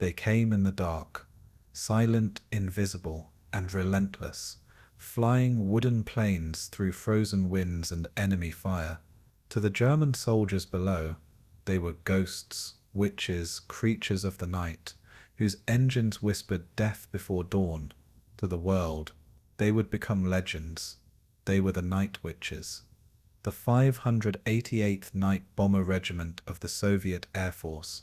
They came in the dark, silent, invisible, and relentless, flying wooden planes through frozen winds and enemy fire. To the German soldiers below, they were ghosts, witches, creatures of the night, whose engines whispered death before dawn. To the world, they would become legends. They were the Night Witches. The 588th Night Bomber Regiment of the Soviet Air Force,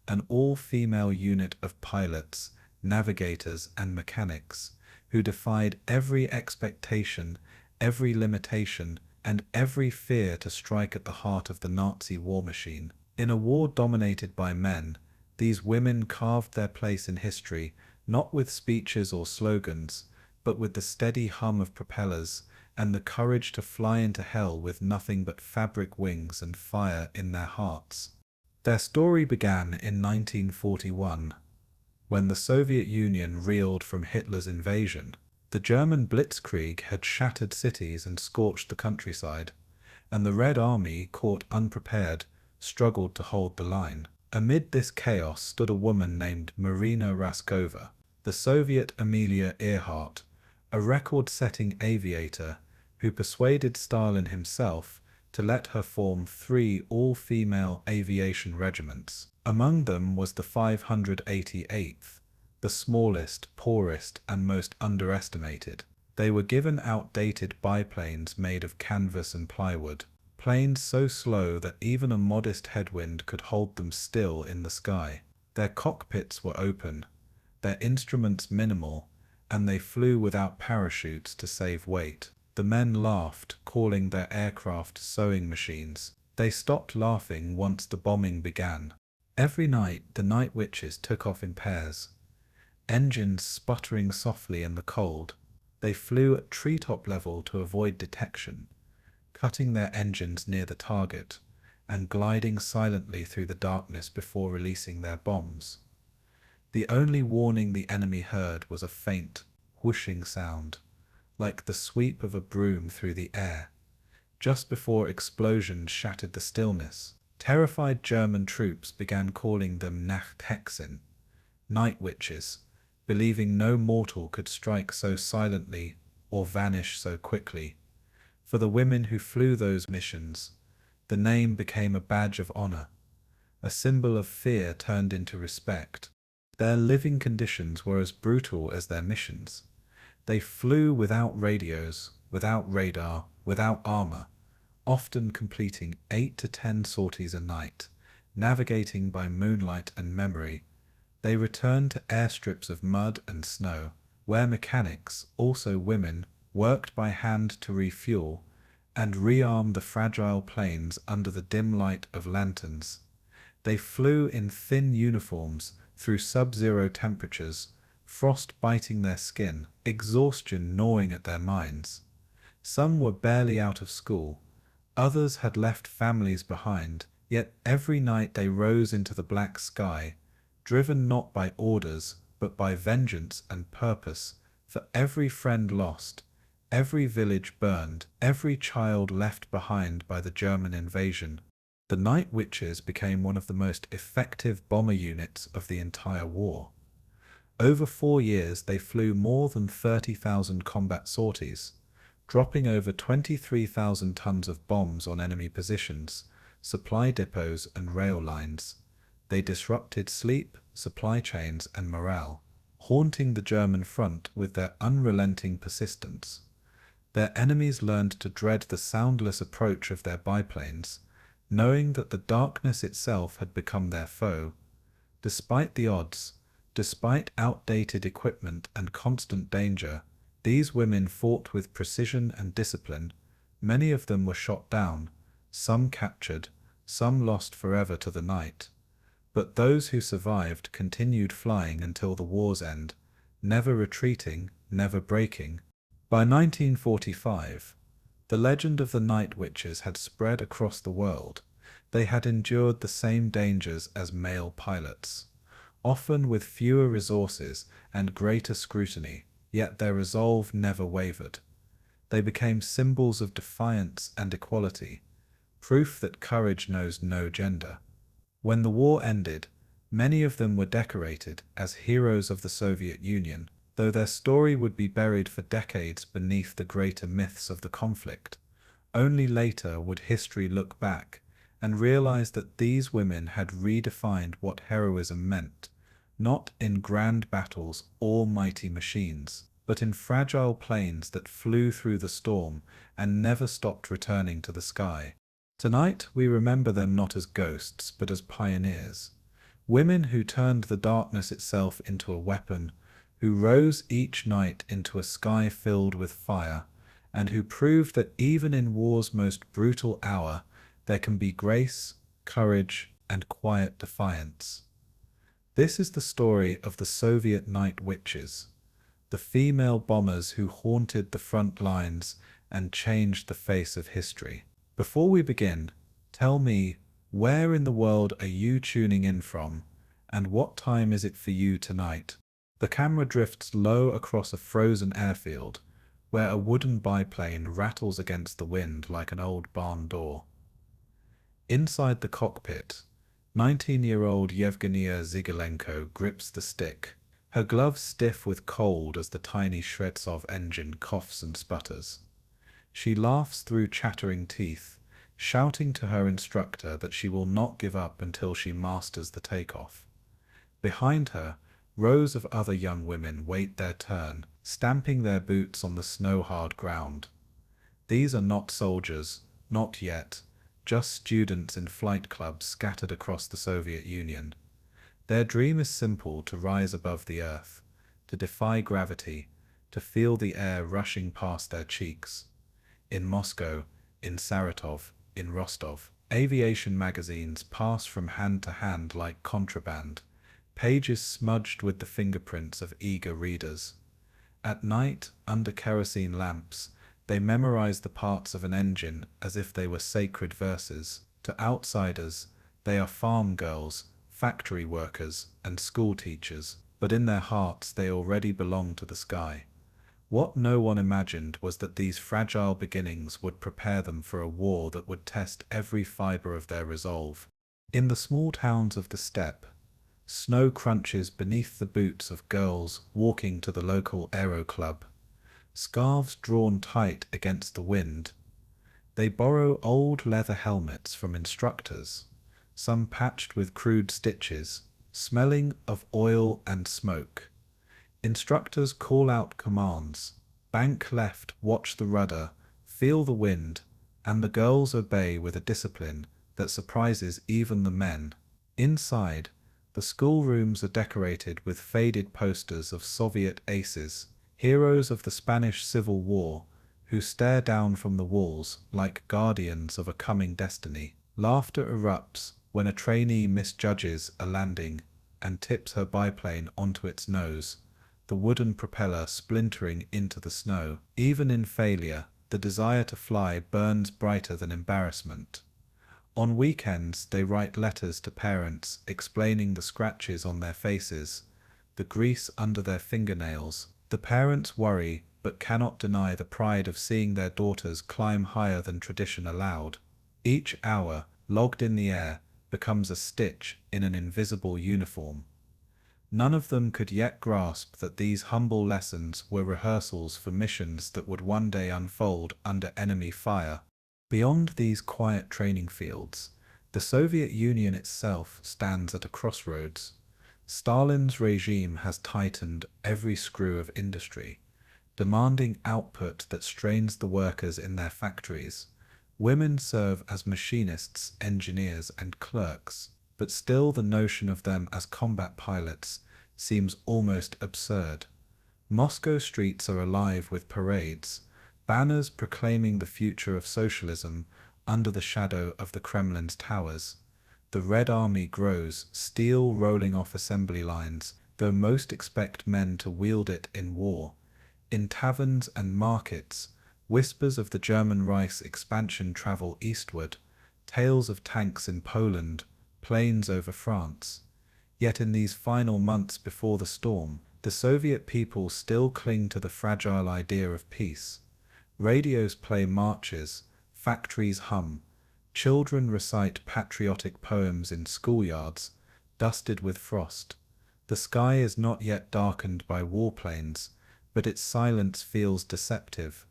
an all-female unit of pilots, navigators, and mechanics, who defied every expectation, every limitation, and every fear to strike at the heart of the Nazi war machine. In a war dominated by men, these women carved their place in history, not with speeches or slogans, but with the steady hum of propellers and the courage to fly into hell with nothing but fabric wings and fire in their hearts. Their story began in 1941, when the Soviet Union reeled from Hitler's invasion. The German blitzkrieg had shattered cities and scorched the countryside, and the Red Army, caught unprepared, struggled to hold the line. Amid this chaos stood a woman named Marina Raskova, the Soviet Amelia Earhart, a record-setting aviator who persuaded Stalin himself to let her form 3 all-female aviation regiments. Among them was the 588th, the smallest, poorest, and most underestimated. They were given outdated biplanes made of canvas and plywood, planes so slow that even a modest headwind could hold them still in the sky. Their cockpits were open, their instruments minimal, and they flew without parachutes to save weight. The men laughed, calling their aircraft sewing machines. They stopped laughing once the bombing began. Every night, the Night Witches took off in pairs, engines sputtering softly in the cold. They flew at treetop level to avoid detection, cutting their engines near the target and gliding silently through the darkness before releasing their bombs. The only warning the enemy heard was a faint, whooshing sound, like the sweep of a broom through the air, just before explosions shattered the stillness. Terrified German troops began calling them Nachthexen, Night Witches, believing no mortal could strike so silently or vanish so quickly. For the women who flew those missions, the name became a badge of honor, a symbol of fear turned into respect. Their living conditions were as brutal as their missions. They flew without radios, without radar, without armor, often completing 8 to 10 sorties a night, navigating by moonlight and memory. They returned to airstrips of mud and snow, where mechanics, also women, worked by hand to refuel and rearm the fragile planes under the dim light of lanterns. They flew in thin uniforms through sub-zero temperatures, frost biting their skin, exhaustion gnawing at their minds. Some were barely out of school, others had left families behind, yet every night they rose into the black sky, driven not by orders, but by vengeance and purpose. For every friend lost, every village burned, every child left behind by the German invasion, the Night Witches became one of the most effective bomber units of the entire war. Over 4 years they flew more than 30,000 combat sorties, dropping over 23,000 tons of bombs on enemy positions, supply depots and rail lines. They disrupted sleep, supply chains and morale, haunting the German front with their unrelenting persistence. Their enemies learned to dread the soundless approach of their biplanes, knowing that the darkness itself had become their foe. Despite the odds, despite outdated equipment and constant danger, these women fought with precision and discipline. Many of them were shot down, some captured, some lost forever to the night. But those who survived continued flying until the war's end, never retreating, never breaking. By 1945, the legend of the Night Witches had spread across the world. They had endured the same dangers as male pilots, often with fewer resources and greater scrutiny, yet their resolve never wavered. They became symbols of defiance and equality, proof that courage knows no gender. When the war ended, Many of them were decorated as heroes of the Soviet Union, though their story would be buried for decades beneath the greater myths of the conflict. Only later would history look back and realize that these women had redefined what heroism meant, not in grand battles or mighty machines, but in fragile planes that flew through the storm and never stopped returning to the sky. Tonight we remember them not as ghosts but as pioneers. Women who turned the darkness itself into a weapon, who rose each night into a sky filled with fire, and who proved that even in war's most brutal hour, there can be grace, courage, and quiet defiance. This is the story of the Soviet night witches, the female bombers who haunted the front lines and changed the face of history. Before we begin, tell me, where in the world are you tuning in from, and what time is it for you tonight? The camera drifts low across a frozen airfield, where a wooden biplane rattles against the wind like an old barn door. Inside the cockpit, 19-year-old Yevgenia Zygalenko grips the stick, her gloves stiff with cold as the tiny Shredsov engine coughs and sputters. She laughs through chattering teeth, shouting to her instructor that she will not give up until she masters the takeoff. Behind her, rows of other young women wait their turn, stamping their boots on the snow-hard ground. These are not soldiers, not yet, just students in flight clubs scattered across the Soviet Union. Their dream is simple: to rise above the earth, to defy gravity, to feel the air rushing past their cheeks. In Moscow, in Saratov, in Rostov, aviation magazines pass from hand to hand like contraband, pages smudged with the fingerprints of eager readers. At night, under kerosene lamps, they memorize the parts of an engine as if they were sacred verses. To outsiders, they are farm girls, factory workers, and school teachers, but in their hearts they already belong to the sky. What no one imagined was that these fragile beginnings would prepare them for a war that would test every fiber of their resolve. In the small towns of the steppe, snow crunches beneath the boots of girls walking to the local aero club, scarves drawn tight against the wind. They borrow old leather helmets from instructors, some patched with crude stitches, smelling of oil and smoke. Instructors call out commands: bank left, watch the rudder, feel the wind, and the girls obey with a discipline that surprises even the men. Inside, the schoolrooms are decorated with faded posters of Soviet aces, heroes of the Spanish Civil War, who stare down from the walls like guardians of a coming destiny. Laughter erupts when a trainee misjudges a landing and tips her biplane onto its nose, the wooden propeller splintering into the snow. Even in failure, the desire to fly burns brighter than embarrassment. On weekends, they write letters to parents explaining the scratches on their faces, the grease under their fingernails. The parents worry but cannot deny the pride of seeing their daughters climb higher than tradition allowed. Each hour, logged in the air, becomes a stitch in an invisible uniform. None of them could yet grasp that these humble lessons were rehearsals for missions that would one day unfold under enemy fire. Beyond these quiet training fields, the Soviet Union itself stands at a crossroads. Stalin's regime has tightened every screw of industry, demanding output that strains the workers in their factories. Women serve as machinists, engineers, and clerks, but still the notion of them as combat pilots seems almost absurd. Moscow streets are alive with parades, banners proclaiming the future of socialism under the shadow of the Kremlin's towers. The Red Army grows, steel rolling off assembly lines, though most expect men to wield it in war. In taverns and markets, whispers of the German Reich's expansion travel eastward, tales of tanks in Poland, planes over France. Yet in these final months before the storm, the Soviet people still cling to the fragile idea of peace. Radios play marches, factories hum, children recite patriotic poems in schoolyards, dusted with frost. The sky is not yet darkened by warplanes, but its silence feels deceptive.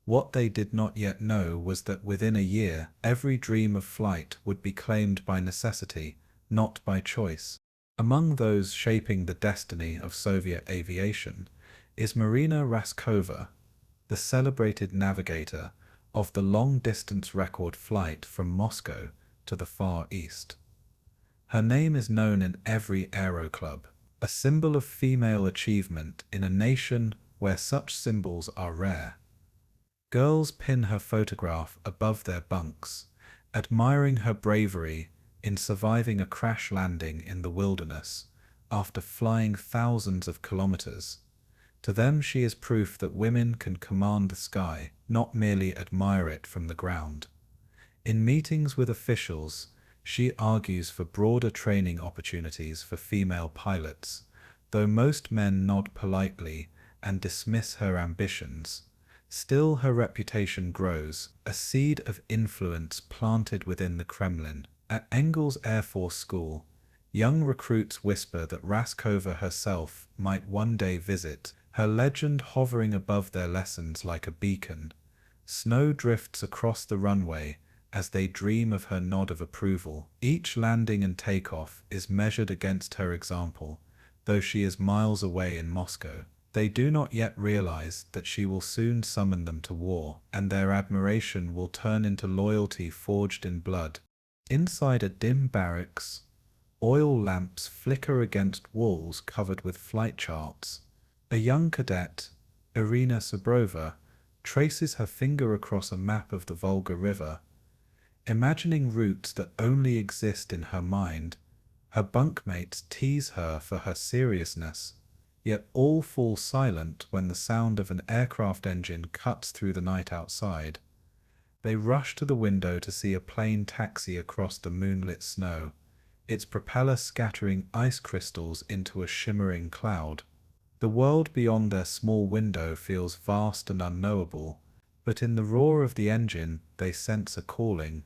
What they did not yet know was that within a year, every dream of flight would be claimed by necessity, not by choice. Among those shaping the destiny of Soviet aviation is Marina Raskova, the celebrated navigator of the long-distance record flight from Moscow to the Far East. Her name is known in every aero club, a symbol of female achievement in a nation where such symbols are rare. Girls pin her photograph above their bunks, admiring her bravery in surviving a crash landing in the wilderness after flying thousands of kilometers. To them, she is proof that women can command the sky, not merely admire it from the ground. In meetings with officials, she argues for broader training opportunities for female pilots, though most men nod politely and dismiss her ambitions. Still, her reputation grows, a seed of influence planted within the Kremlin. At Engels Air Force School, young recruits whisper that Raskova herself might one day visit, her legend hovering above their lessons like a beacon. Snow drifts across the runway as they dream of her nod of approval. Each landing and takeoff is measured against her example, though she is miles away in Moscow. They do not yet realize that she will soon summon them to war, and their admiration will turn into loyalty forged in blood. Inside a dim barracks, oil lamps flicker against walls covered with flight charts. A young cadet, Irina Sabrova, traces her finger across a map of the Volga River, imagining routes that only exist in her mind. Her bunkmates tease her for her seriousness, yet all fall silent when the sound of an aircraft engine cuts through the night outside. They rush to the window to see a plane taxi across the moonlit snow, its propeller scattering ice crystals into a shimmering cloud. The world beyond their small window feels vast and unknowable, but in the roar of the engine they sense a calling.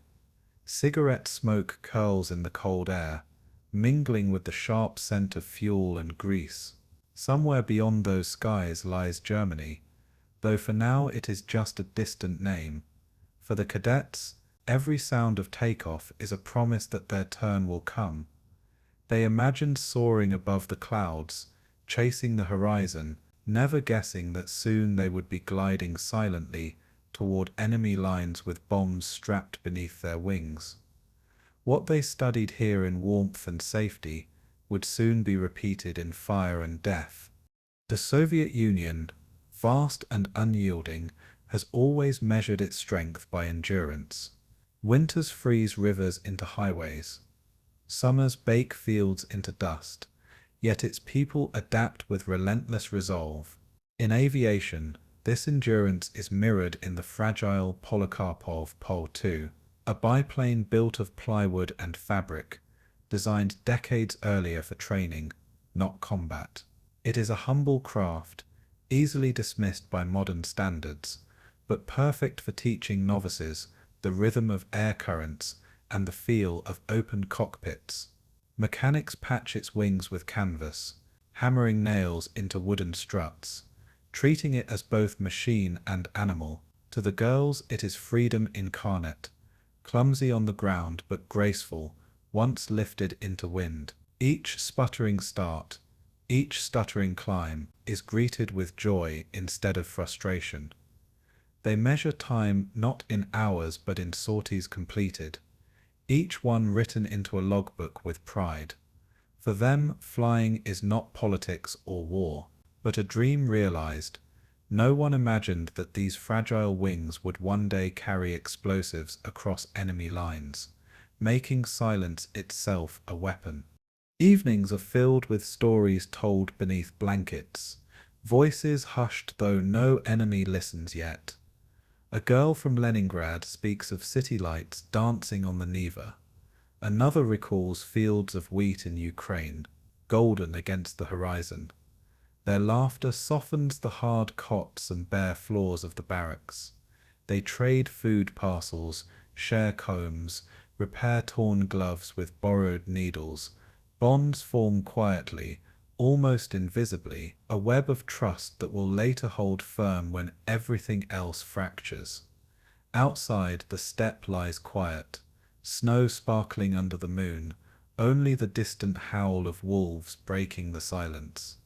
Cigarette smoke curls in the cold air, mingling with the sharp scent of fuel and grease. Somewhere beyond those skies lies Germany, though for now it is just a distant name. For the cadets, every sound of takeoff is a promise that their turn will come. They imagined soaring above the clouds, chasing the horizon, never guessing that soon they would be gliding silently toward enemy lines with bombs strapped beneath their wings. What they studied here in warmth and safety would soon be repeated in fire and death. The Soviet Union, vast and unyielding, has always measured its strength by endurance. Winters freeze rivers into highways. Summers bake fields into dust. Yet its people adapt with relentless resolve. In aviation, this endurance is mirrored in the fragile Polikarpov Pol-2, a biplane built of plywood and fabric, designed decades earlier for training, not combat. It is a humble craft, easily dismissed by modern standards, but perfect for teaching novices the rhythm of air currents and the feel of open cockpits. Mechanics patch its wings with canvas, hammering nails into wooden struts, treating it as both machine and animal. To the girls, it is freedom incarnate, clumsy on the ground but graceful, once lifted into wind. Each sputtering start, each stuttering climb, is greeted with joy instead of frustration. They measure time not in hours but in sorties completed, each one written into a logbook with pride. For them, flying is not politics or war, but a dream realized. No one imagined that these fragile wings would one day carry explosives across enemy lines, making silence itself a weapon. Evenings are filled with stories told beneath blankets, voices hushed though no enemy listens yet. A girl from Leningrad speaks of city lights dancing on the Neva. Another recalls fields of wheat in Ukraine, golden against the horizon. Their laughter softens the hard cots and bare floors of the barracks. They trade food parcels, share combs, repair torn gloves with borrowed needles, Bonds form quietly, almost invisibly, a web of trust that will later hold firm when everything else fractures. Outside, the steppe lies quiet, snow sparkling under the moon, only the distant howl of wolves breaking the silence.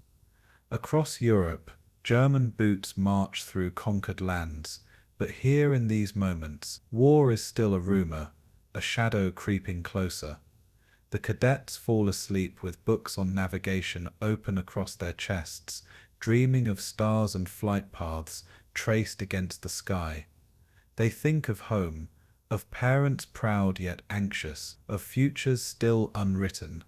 Across Europe, German boots march through conquered lands, but here in these moments, war is still a rumor, a shadow creeping closer. The cadets fall asleep with books on navigation open across their chests, dreaming of stars and flight paths traced against the sky. They think of home, of parents proud yet anxious, of futures still unwritten.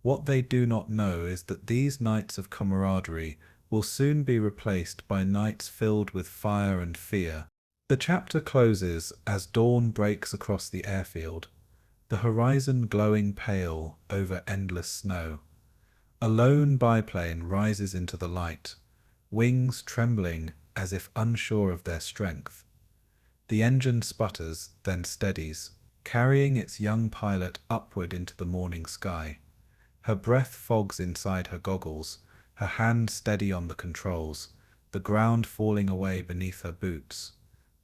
What they do not know is that these nights of camaraderie will soon be replaced by nights filled with fire and fear. The chapter closes as dawn breaks across the airfield, the horizon glowing pale over endless snow. A lone biplane rises into the light, wings trembling as if unsure of their strength. The engine sputters, then steadies, carrying its young pilot upward into the morning sky. Her breath fogs inside her goggles, her hand steady on the controls, the ground falling away beneath her boots.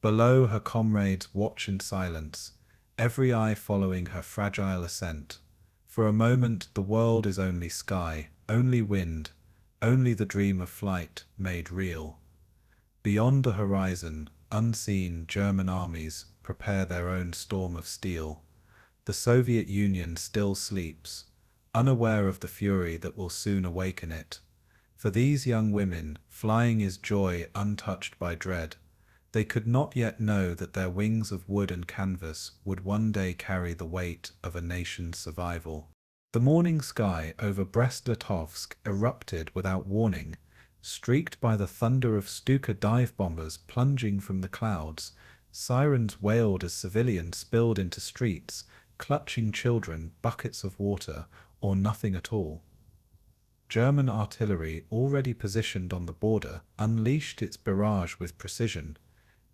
Below, her comrades watch in silence, every eye following her fragile ascent. For a moment, the world is only sky, only wind, only the dream of flight made real. Beyond the horizon, unseen German armies prepare their own storm of steel. The Soviet Union still sleeps, unaware of the fury that will soon awaken it. For these young women, flying is joy untouched by dread. They could not yet know that their wings of wood and canvas would one day carry the weight of a nation's survival. The morning sky over Brest-Litovsk erupted without warning, streaked by the thunder of Stuka dive bombers plunging from the clouds. Sirens wailed as civilians spilled into streets, clutching children, buckets of water, or nothing at all. German artillery, already positioned on the border, unleashed its barrage with precision,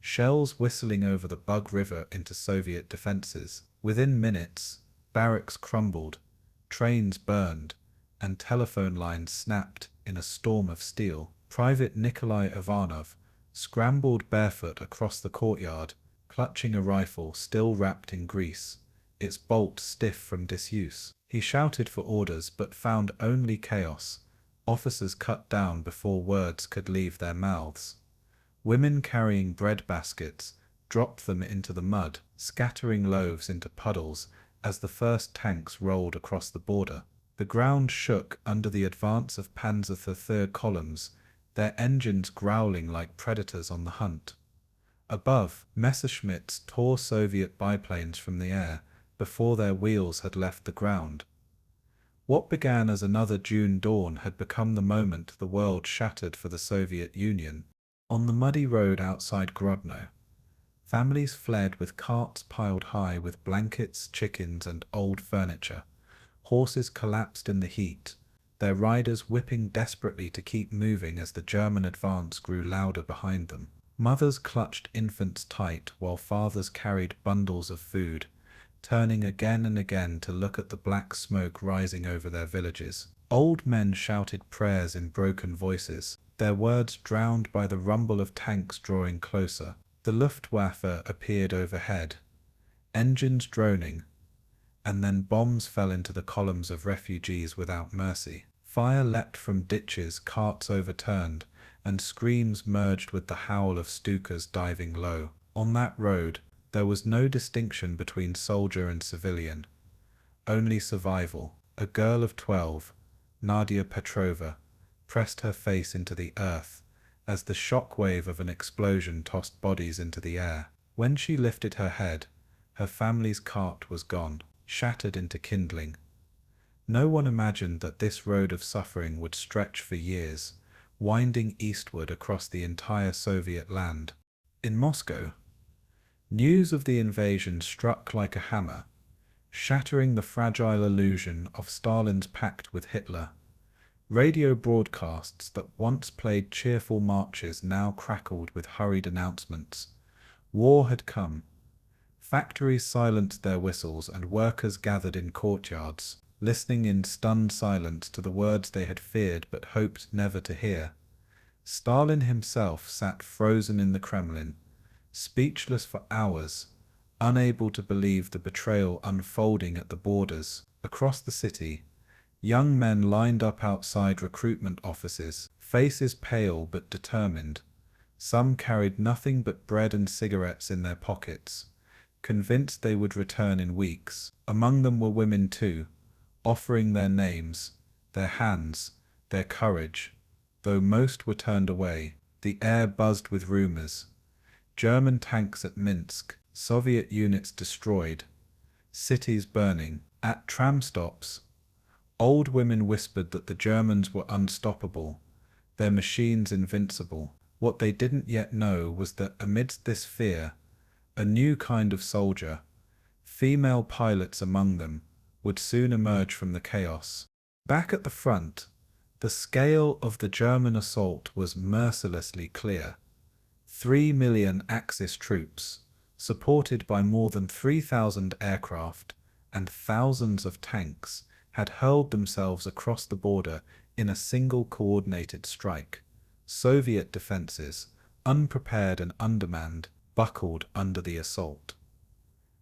shells whistling over the Bug River into Soviet defenses. Within minutes, barracks crumbled, trains burned, and telephone lines snapped in a storm of steel. Private Nikolai Ivanov scrambled barefoot across the courtyard, clutching a rifle still wrapped in grease, its bolt stiff from disuse. He shouted for orders but found only chaos, officers cut down before words could leave their mouths. Women carrying bread baskets dropped them into the mud, scattering loaves into puddles as the first tanks rolled across the border. The ground shook under the advance of Panzer III columns, their engines growling like predators on the hunt. Above, Messerschmitts tore Soviet biplanes from the air before their wheels had left the ground. What began as another June dawn had become the moment the world shattered for the Soviet Union. On the muddy road outside Grodno, families fled with carts piled high with blankets, chickens, and old furniture. Horses collapsed in the heat, their riders whipping desperately to keep moving as the German advance grew louder behind them. Mothers clutched infants tight while fathers carried bundles of food, turning again and again to look at the black smoke rising over their villages. Old men shouted prayers in broken voices, their words drowned by the rumble of tanks drawing closer. The Luftwaffe appeared overhead, engines droning, and then bombs fell into the columns of refugees without mercy. Fire leapt from ditches, carts overturned, and screams merged with the howl of Stukas diving low. On that road, there was no distinction between soldier and civilian, only survival. A girl of 12, Nadia Petrova, pressed her face into the earth as the shock wave of an explosion tossed bodies into the air. When she lifted her head, her family's cart was gone, shattered into kindling. No one imagined that this road of suffering would stretch for years, winding eastward across the entire Soviet land. In Moscow, news of the invasion struck like a hammer, shattering the fragile illusion of Stalin's pact with Hitler. Radio broadcasts that once played cheerful marches now crackled with hurried announcements. War had come. Factories silenced their whistles and workers gathered in courtyards. listening in stunned silence to the words they had feared but hoped never to hear. Stalin himself sat frozen in the Kremlin, speechless for hours, unable to believe the betrayal unfolding at the borders. Across the city, young men lined up outside recruitment offices, faces pale but determined. Some carried nothing but bread and cigarettes in their pockets, convinced they would return in weeks. Among them were women too, offering their names, their hands, their courage. Though most were turned away, the air buzzed with rumors. German tanks at Minsk, Soviet units destroyed, cities burning. At tram stops, old women whispered that the Germans were unstoppable, their machines invincible. What they didn't yet know was that amidst this fear, a new kind of soldier, female pilots among them, would soon emerge from the chaos. Back at the front, the scale of the German assault was mercilessly clear. 3 million Axis troops, supported by more than 3,000 aircraft and thousands of tanks, had hurled themselves across the border in a single coordinated strike. Soviet defenses, unprepared and undermanned, buckled under the assault.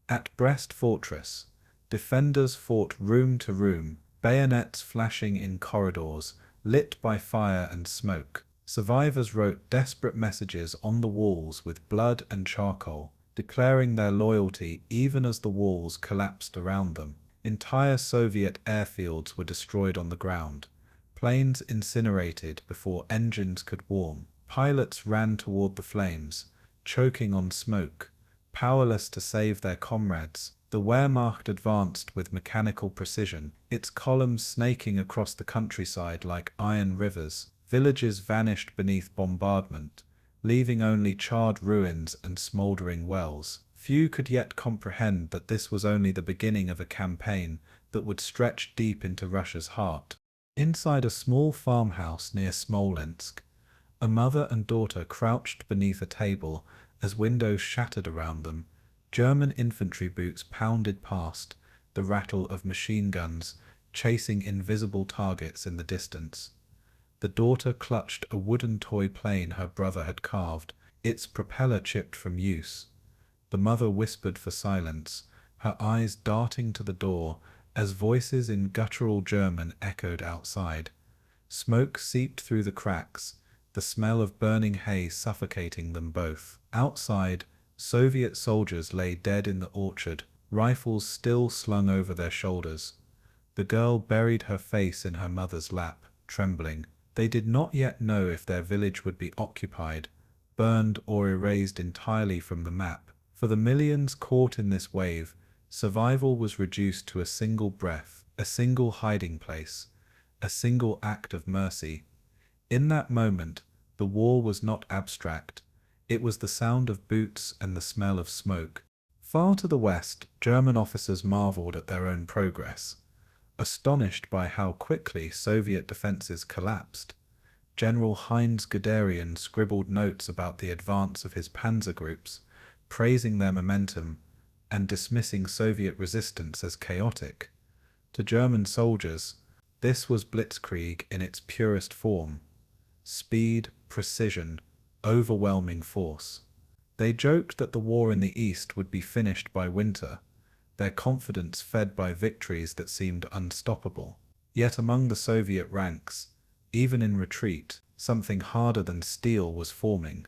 At Brest Fortress, defenders fought room to room, bayonets flashing in corridors, lit by fire and smoke. Survivors wrote desperate messages on the walls with blood and charcoal, declaring their loyalty even as the walls collapsed around them. Entire Soviet airfields were destroyed on the ground, planes incinerated before engines could warm. Pilots ran toward the flames, choking on smoke, powerless to save their comrades. The Wehrmacht advanced with mechanical precision, its columns snaking across the countryside like iron rivers. Villages vanished beneath bombardment, leaving only charred ruins and smouldering wells. Few could yet comprehend that this was only the beginning of a campaign that would stretch deep into Russia's heart. Inside a small farmhouse near Smolensk, a mother and daughter crouched beneath a table as windows shattered around them. German infantry boots pounded past, the rattle of machine guns chasing invisible targets in the distance. The daughter clutched a wooden toy plane her brother had carved, its propeller chipped from use. The mother whispered for silence, her eyes darting to the door as voices in guttural German echoed outside. Smoke seeped through the cracks, the smell of burning hay suffocating them both. Outside, Soviet soldiers lay dead in the orchard, rifles still slung over their shoulders. The girl buried her face in her mother's lap, trembling. They did not yet know if their village would be occupied, burned, or erased entirely from the map. For the millions caught in this wave, survival was reduced to a single breath, a single hiding place, a single act of mercy. In that moment, the war was not abstract. It was the sound of boots and the smell of smoke. Far to the west, German officers marveled at their own progress, astonished by how quickly Soviet defenses collapsed. General Heinz Guderian scribbled notes about the advance of his panzer groups, praising their momentum and dismissing Soviet resistance as chaotic. To German soldiers, this was blitzkrieg in its purest form: speed, precision, overwhelming force. They joked that the war in the East would be finished by winter, their confidence fed by victories that seemed unstoppable. Yet among the Soviet ranks, even in retreat, something harder than steel was forming.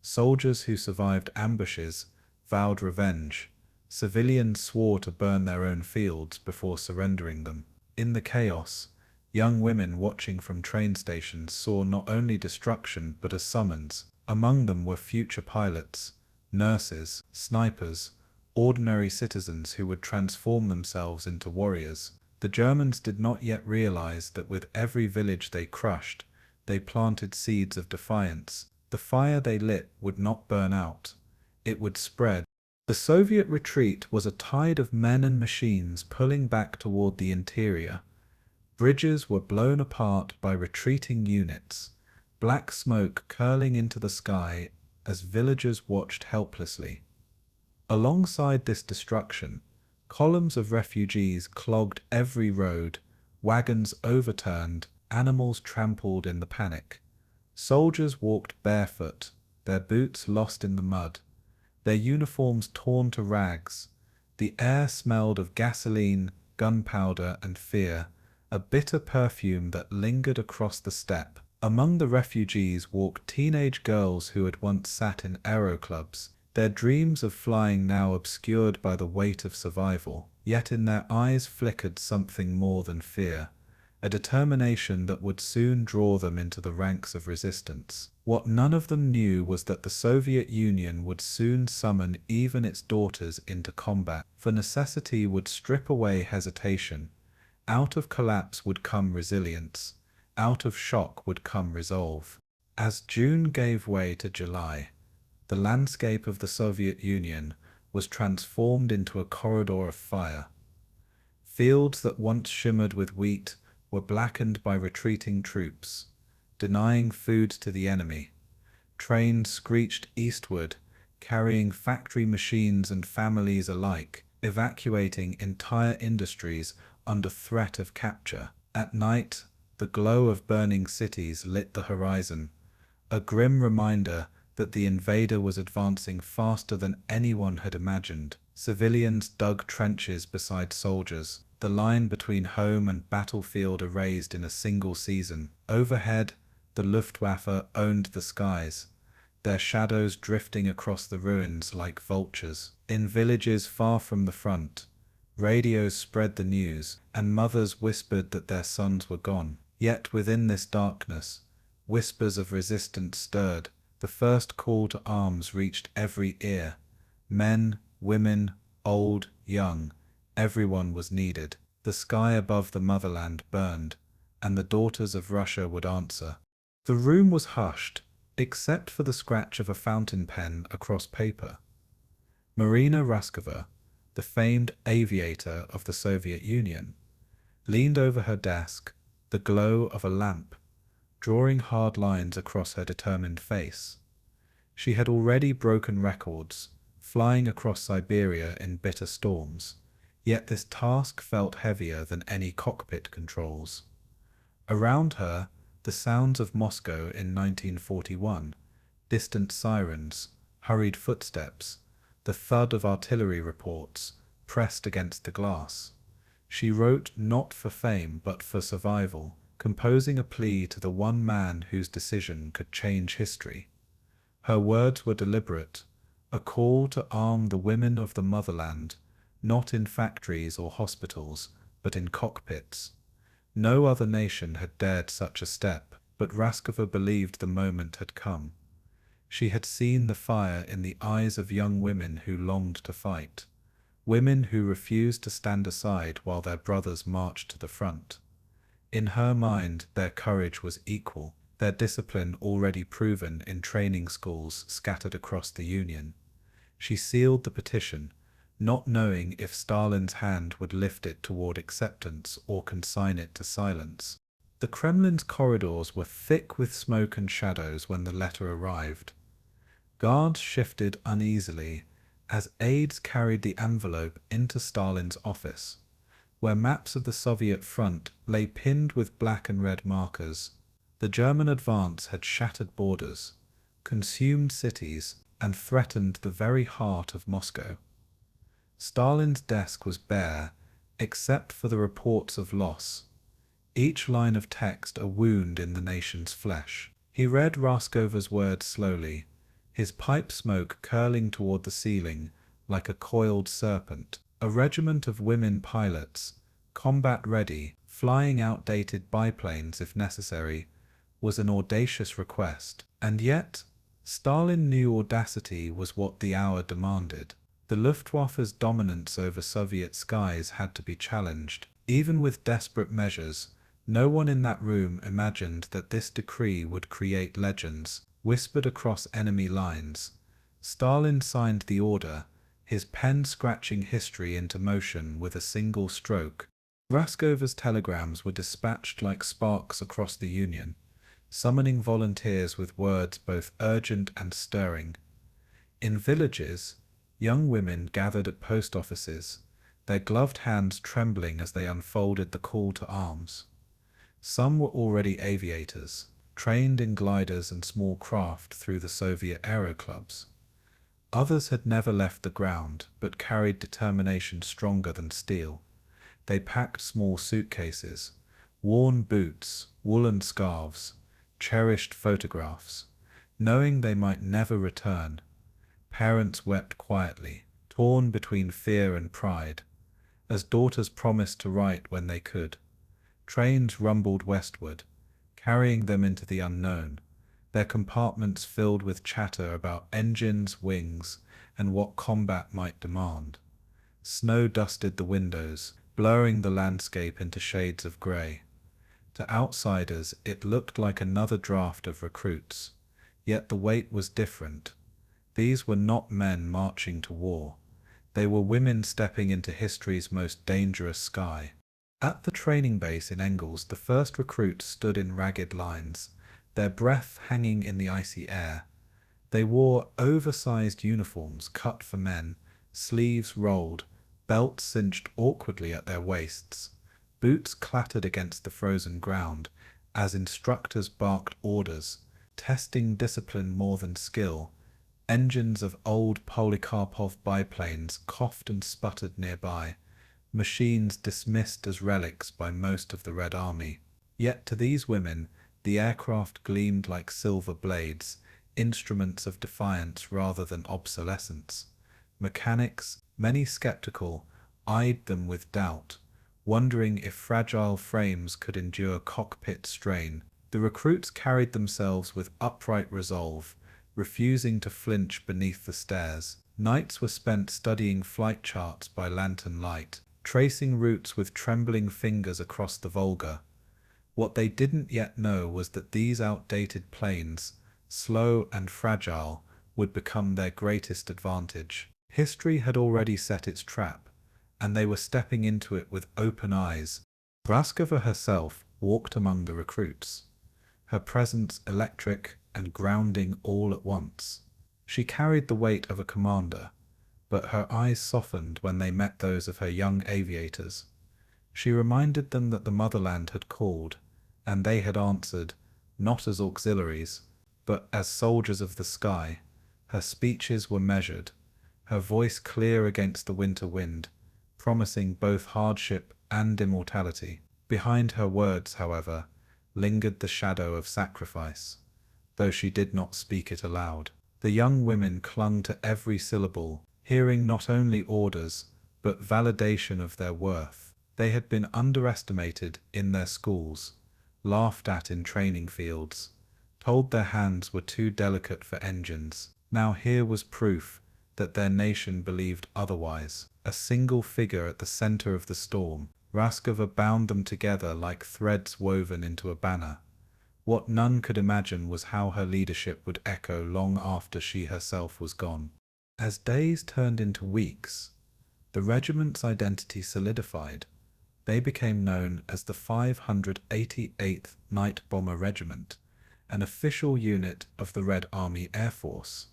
Soldiers who survived ambushes vowed revenge. Civilians swore to burn their own fields before surrendering them. In the chaos, young women watching from train stations saw not only destruction but a summons. Among them were future pilots, nurses, snipers, ordinary citizens who would transform themselves into warriors. The Germans did not yet realize that with every village they crushed, they planted seeds of defiance. The fire they lit would not burn out. It would spread. The Soviet retreat was a tide of men and machines pulling back toward the interior. Bridges were blown apart by retreating units, black smoke curling into the sky as villagers watched helplessly. Alongside this destruction, Columns of refugees clogged every road, wagons overturned, animals trampled in the panic. Soldiers walked barefoot, their boots lost in the mud, their uniforms torn to rags. The air smelled of gasoline, gunpowder, and fear, a bitter perfume that lingered across the steppe. Among the refugees walked teenage girls who had once sat in aero clubs, their dreams of flying now obscured by the weight of survival. Yet in their eyes flickered something more than fear, a determination that would soon draw them into the ranks of resistance. What none of them knew was that the Soviet Union would soon summon even its daughters into combat, for necessity would strip away hesitation. Out of collapse would come resilience. Out of shock would come resolve. As June gave way to July, the landscape of the Soviet Union was transformed into a corridor of fire. Fields that once shimmered with wheat were blackened by retreating troops, denying food to the enemy. Trains screeched eastward, carrying factory machines and families alike, evacuating entire industries under threat of capture. At night, the glow of burning cities lit the horizon, a grim reminder that the invader was advancing faster than anyone had imagined. Civilians dug trenches beside soldiers, the line between home and battlefield erased in a single season. Overhead, the Luftwaffe owned the skies, their shadows drifting across the ruins like vultures. In villages far from the front, radios spread the news, and mothers whispered that their sons were gone. Yet within this darkness, whispers of resistance stirred. The first call to arms reached every ear. Men, women, old, young, everyone was needed. The sky above the motherland burned, and the daughters of Russia would answer. The room was hushed, except for the scratch of a fountain pen across paper. Marina Raskova, the famed aviator of the Soviet Union, leaned over her desk, the glow of a lamp, drawing hard lines across her determined face. She had already broken records, flying across Siberia in bitter storms, yet this task felt heavier than any cockpit controls. Around her, the sounds of Moscow in 1941, distant sirens, hurried footsteps, the thud of artillery reports, pressed against the glass. She wrote not for fame but for survival, composing a plea to the one man whose decision could change history. Her words were deliberate, a call to arm the women of the motherland, not in factories or hospitals, but in cockpits. No other nation had dared such a step, but Raskova believed the moment had come. She had seen the fire in the eyes of young women who longed to fight, women who refused to stand aside while their brothers marched to the front. In her mind, their courage was equal, their discipline already proven in training schools scattered across the Union. She sealed the petition, not knowing if Stalin's hand would lift it toward acceptance or consign it to silence. The Kremlin's corridors were thick with smoke and shadows when the letter arrived. Guards shifted uneasily as aides carried the envelope into Stalin's office, where maps of the Soviet front lay pinned with black and red markers. The German advance had shattered borders, consumed cities, and threatened the very heart of Moscow. Stalin's desk was bare, except for the reports of loss, each line of text a wound in the nation's flesh. He read Raskova's words slowly, his pipe smoke curling toward the ceiling like a coiled serpent. A regiment of women pilots, combat-ready, flying outdated biplanes if necessary, was an audacious request. And yet, Stalin knew audacity was what the hour demanded. The Luftwaffe's dominance over Soviet skies had to be challenged. Even with desperate measures, no one in that room imagined that this decree would create legends, whispered across enemy lines. Stalin signed the order, his pen scratching history into motion with a single stroke. Raskova's telegrams were dispatched like sparks across the Union, summoning volunteers with words both urgent and stirring. In villages, young women gathered at post offices, their gloved hands trembling as they unfolded the call to arms. Some were already aviators, trained in gliders and small craft through the Soviet aero clubs. Others had never left the ground, but carried determination stronger than steel. They packed small suitcases, worn boots, woolen scarves, cherished photographs, knowing they might never return. Parents wept quietly, torn between fear and pride, as daughters promised to write when they could. Trains rumbled westward, carrying them into the unknown, their compartments filled with chatter about engines, wings, and what combat might demand. Snow dusted the windows, blurring the landscape into shades of grey. To outsiders, it looked like another draft of recruits, yet the weight was different. These were not men marching to war. They were women stepping into history's most dangerous sky. At the training base in Engels, the first recruits stood in ragged lines, their breath hanging in the icy air. They wore oversized uniforms cut for men, sleeves rolled, belts cinched awkwardly at their waists. Boots clattered against the frozen ground as instructors barked orders, testing discipline more than skill. Engines of old Polikarpov biplanes coughed and sputtered nearby, machines dismissed as relics by most of the Red Army. Yet to these women, the aircraft gleamed like silver blades, instruments of defiance rather than obsolescence. Mechanics, many skeptical, eyed them with doubt, wondering if fragile frames could endure cockpit strain. The recruits carried themselves with upright resolve, refusing to flinch beneath the stares. Nights were spent studying flight charts by lantern light, tracing routes with trembling fingers across the Volga. What they didn't yet know was that these outdated planes, slow and fragile, would become their greatest advantage. History had already set its trap, and they were stepping into it with open eyes. Raskova herself walked among the recruits, her presence electric and grounding all at once. She carried the weight of a commander, but her eyes softened when they met those of her young aviators. She reminded them that the motherland had called, and they had answered, not as auxiliaries, but as soldiers of the sky. Her speeches were measured, her voice clear against the winter wind, promising both hardship and immortality. Behind her words, however, lingered the shadow of sacrifice, though she did not speak it aloud. The young women clung to every syllable, hearing not only orders, but validation of their worth. They had been underestimated in their schools, laughed at in training fields, told their hands were too delicate for engines. Now here was proof that their nation believed otherwise. A single figure at the center of the storm, Raskova bound them together like threads woven into a banner. What none could imagine was how her leadership would echo long after she herself was gone. As days turned into weeks, the regiment's identity solidified. They became known as the 588th Night Bomber Regiment, an official unit of the Red Army Air Force.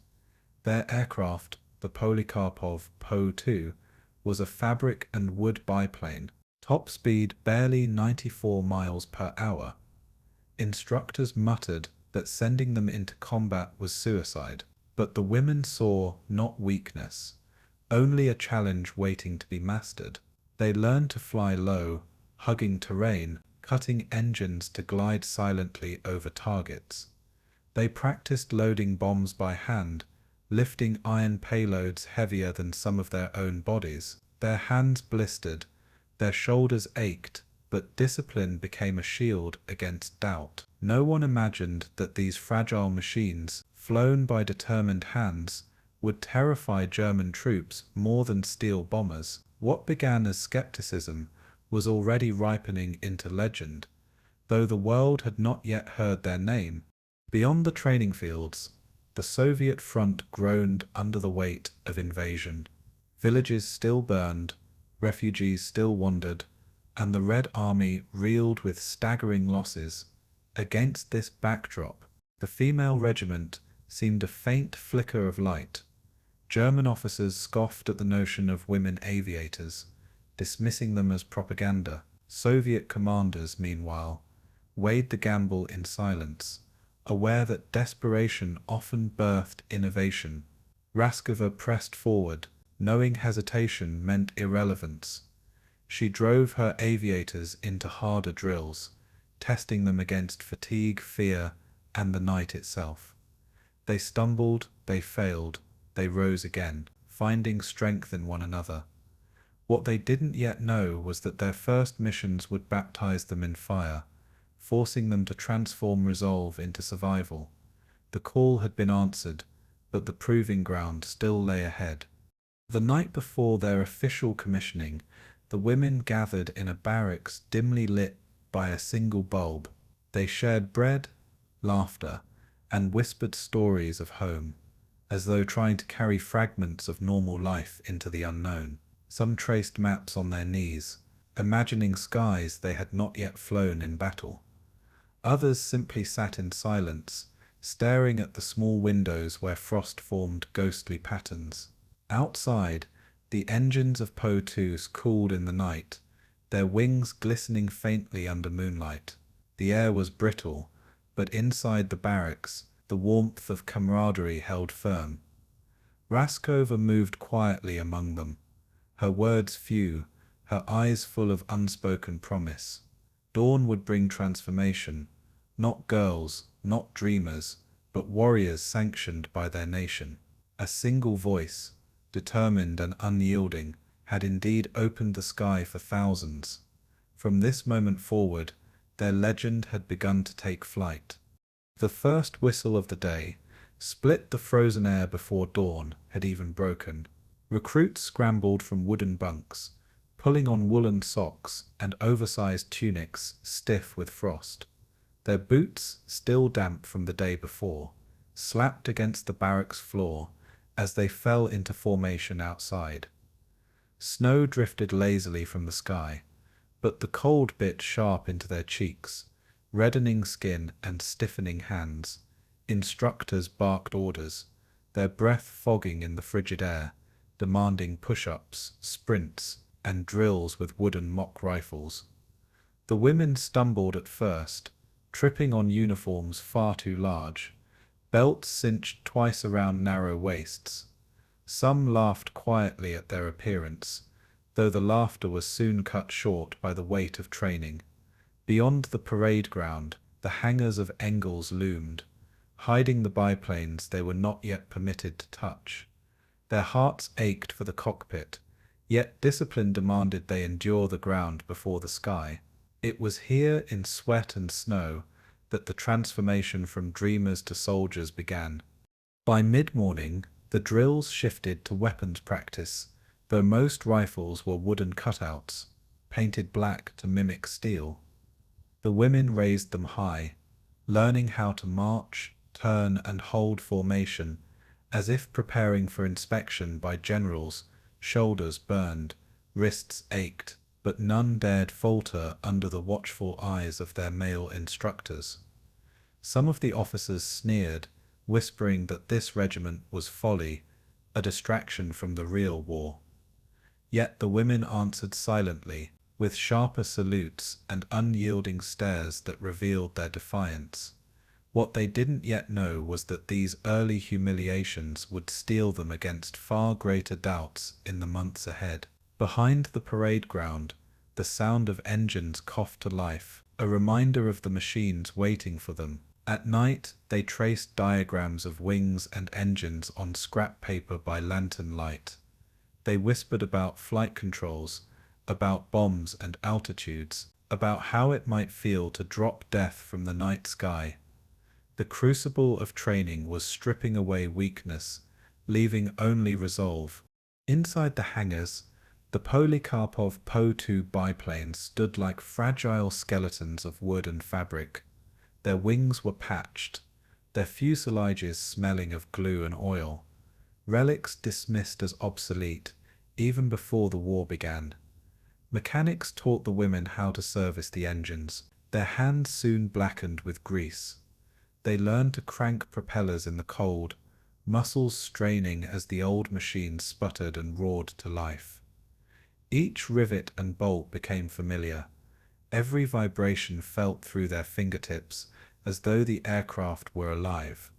Their aircraft, the Polikarpov Po-2, was a fabric and wood biplane, top speed barely 94 miles per hour. Instructors muttered that sending them into combat was suicide, but the women saw not weakness, only a challenge waiting to be mastered. They learned to fly low, hugging terrain, cutting engines to glide silently over targets. They practiced loading bombs by hand, lifting iron payloads heavier than some of their own bodies. Their hands blistered, their shoulders ached, but discipline became a shield against doubt. No one imagined that these fragile machines, flown by determined hands, would terrify German troops more than steel bombers. What began as skepticism was already ripening into legend, though the world had not yet heard their name. Beyond the training fields, the Soviet front groaned under the weight of invasion. Villages still burned, refugees still wandered, and the Red Army reeled with staggering losses. Against this backdrop, the female regiment seemed a faint flicker of light. German officers scoffed at the notion of women aviators, dismissing them as propaganda. Soviet commanders, meanwhile, weighed the gamble in silence, aware that desperation often birthed innovation. Raskova pressed forward, knowing hesitation meant irrelevance. She drove her aviators into harder drills, testing them against fatigue, fear, and the night itself. They stumbled, they failed, they rose again, finding strength in one another. What they didn't yet know was that their first missions would baptize them in fire, forcing them to transform resolve into survival. The call had been answered, but the proving ground still lay ahead. The night before their official commissioning, the women gathered in a barracks dimly lit by a single bulb. They shared bread, laughter, and whispered stories of home, as though trying to carry fragments of normal life into the unknown. Some traced maps on their knees, imagining skies they had not yet flown in battle. Others simply sat in silence, staring at the small windows where frost formed ghostly patterns. Outside, the engines of Po-2s cooled in the night, their wings glistening faintly under moonlight. The air was brittle, but inside the barracks, the warmth of camaraderie held firm. Raskova moved quietly among them, her words few, her eyes full of unspoken promise. Dawn would bring transformation, not girls, not dreamers, but warriors sanctioned by their nation. A single voice, determined and unyielding, had indeed opened the sky for thousands. From this moment forward, their legend had begun to take flight. The first whistle of the day split the frozen air before dawn had even broken. Recruits scrambled from wooden bunks, pulling on woolen socks and oversized tunics stiff with frost. Their boots, still damp from the day before, slapped against the barracks floor as they fell into formation outside. Snow drifted lazily from the sky, but the cold bit sharp into their cheeks, reddening skin and stiffening hands. Instructors barked orders, their breath fogging in the frigid air, demanding push-ups, sprints, and drills with wooden mock rifles. The women stumbled at first, tripping on uniforms far too large, belts cinched twice around narrow waists. Some laughed quietly at their appearance, though the laughter was soon cut short by the weight of training. Beyond the parade ground, the hangars of Engels loomed, hiding the biplanes they were not yet permitted to touch. Their hearts ached for the cockpit, yet discipline demanded they endure the ground before the sky. It was here in sweat and snow that the transformation from dreamers to soldiers began. By mid-morning, the drills shifted to weapons practice, though most rifles were wooden cutouts, painted black to mimic steel. The women raised them high, learning how to march, turn, and hold formation, as if preparing for inspection by generals. Shoulders burned, wrists ached, but none dared falter under the watchful eyes of their male instructors. Some of the officers sneered, whispering that this regiment was folly, a distraction from the real war. Yet the women answered silently, with sharper salutes and unyielding stares that revealed their defiance. What they didn't yet know was that these early humiliations would steel them against far greater doubts in the months ahead. Behind the parade ground, the sound of engines coughed to life, a reminder of the machines waiting for them. At night, they traced diagrams of wings and engines on scrap paper by lantern light. They whispered about flight controls, about bombs and altitudes, about how it might feel to drop death from the night sky. The crucible of training was stripping away weakness, leaving only resolve. Inside the hangars, the Polikarpov Po-2 biplanes stood like fragile skeletons of wood and fabric. Their wings were patched, their fuselages smelling of glue and oil, relics dismissed as obsolete even before the war began. Mechanics taught the women how to service the engines. Their hands soon blackened with grease. They learned to crank propellers in the cold, muscles straining as the old machines sputtered and roared to life. Each rivet and bolt became familiar. Every vibration felt through their fingertips, as though the aircraft were alive.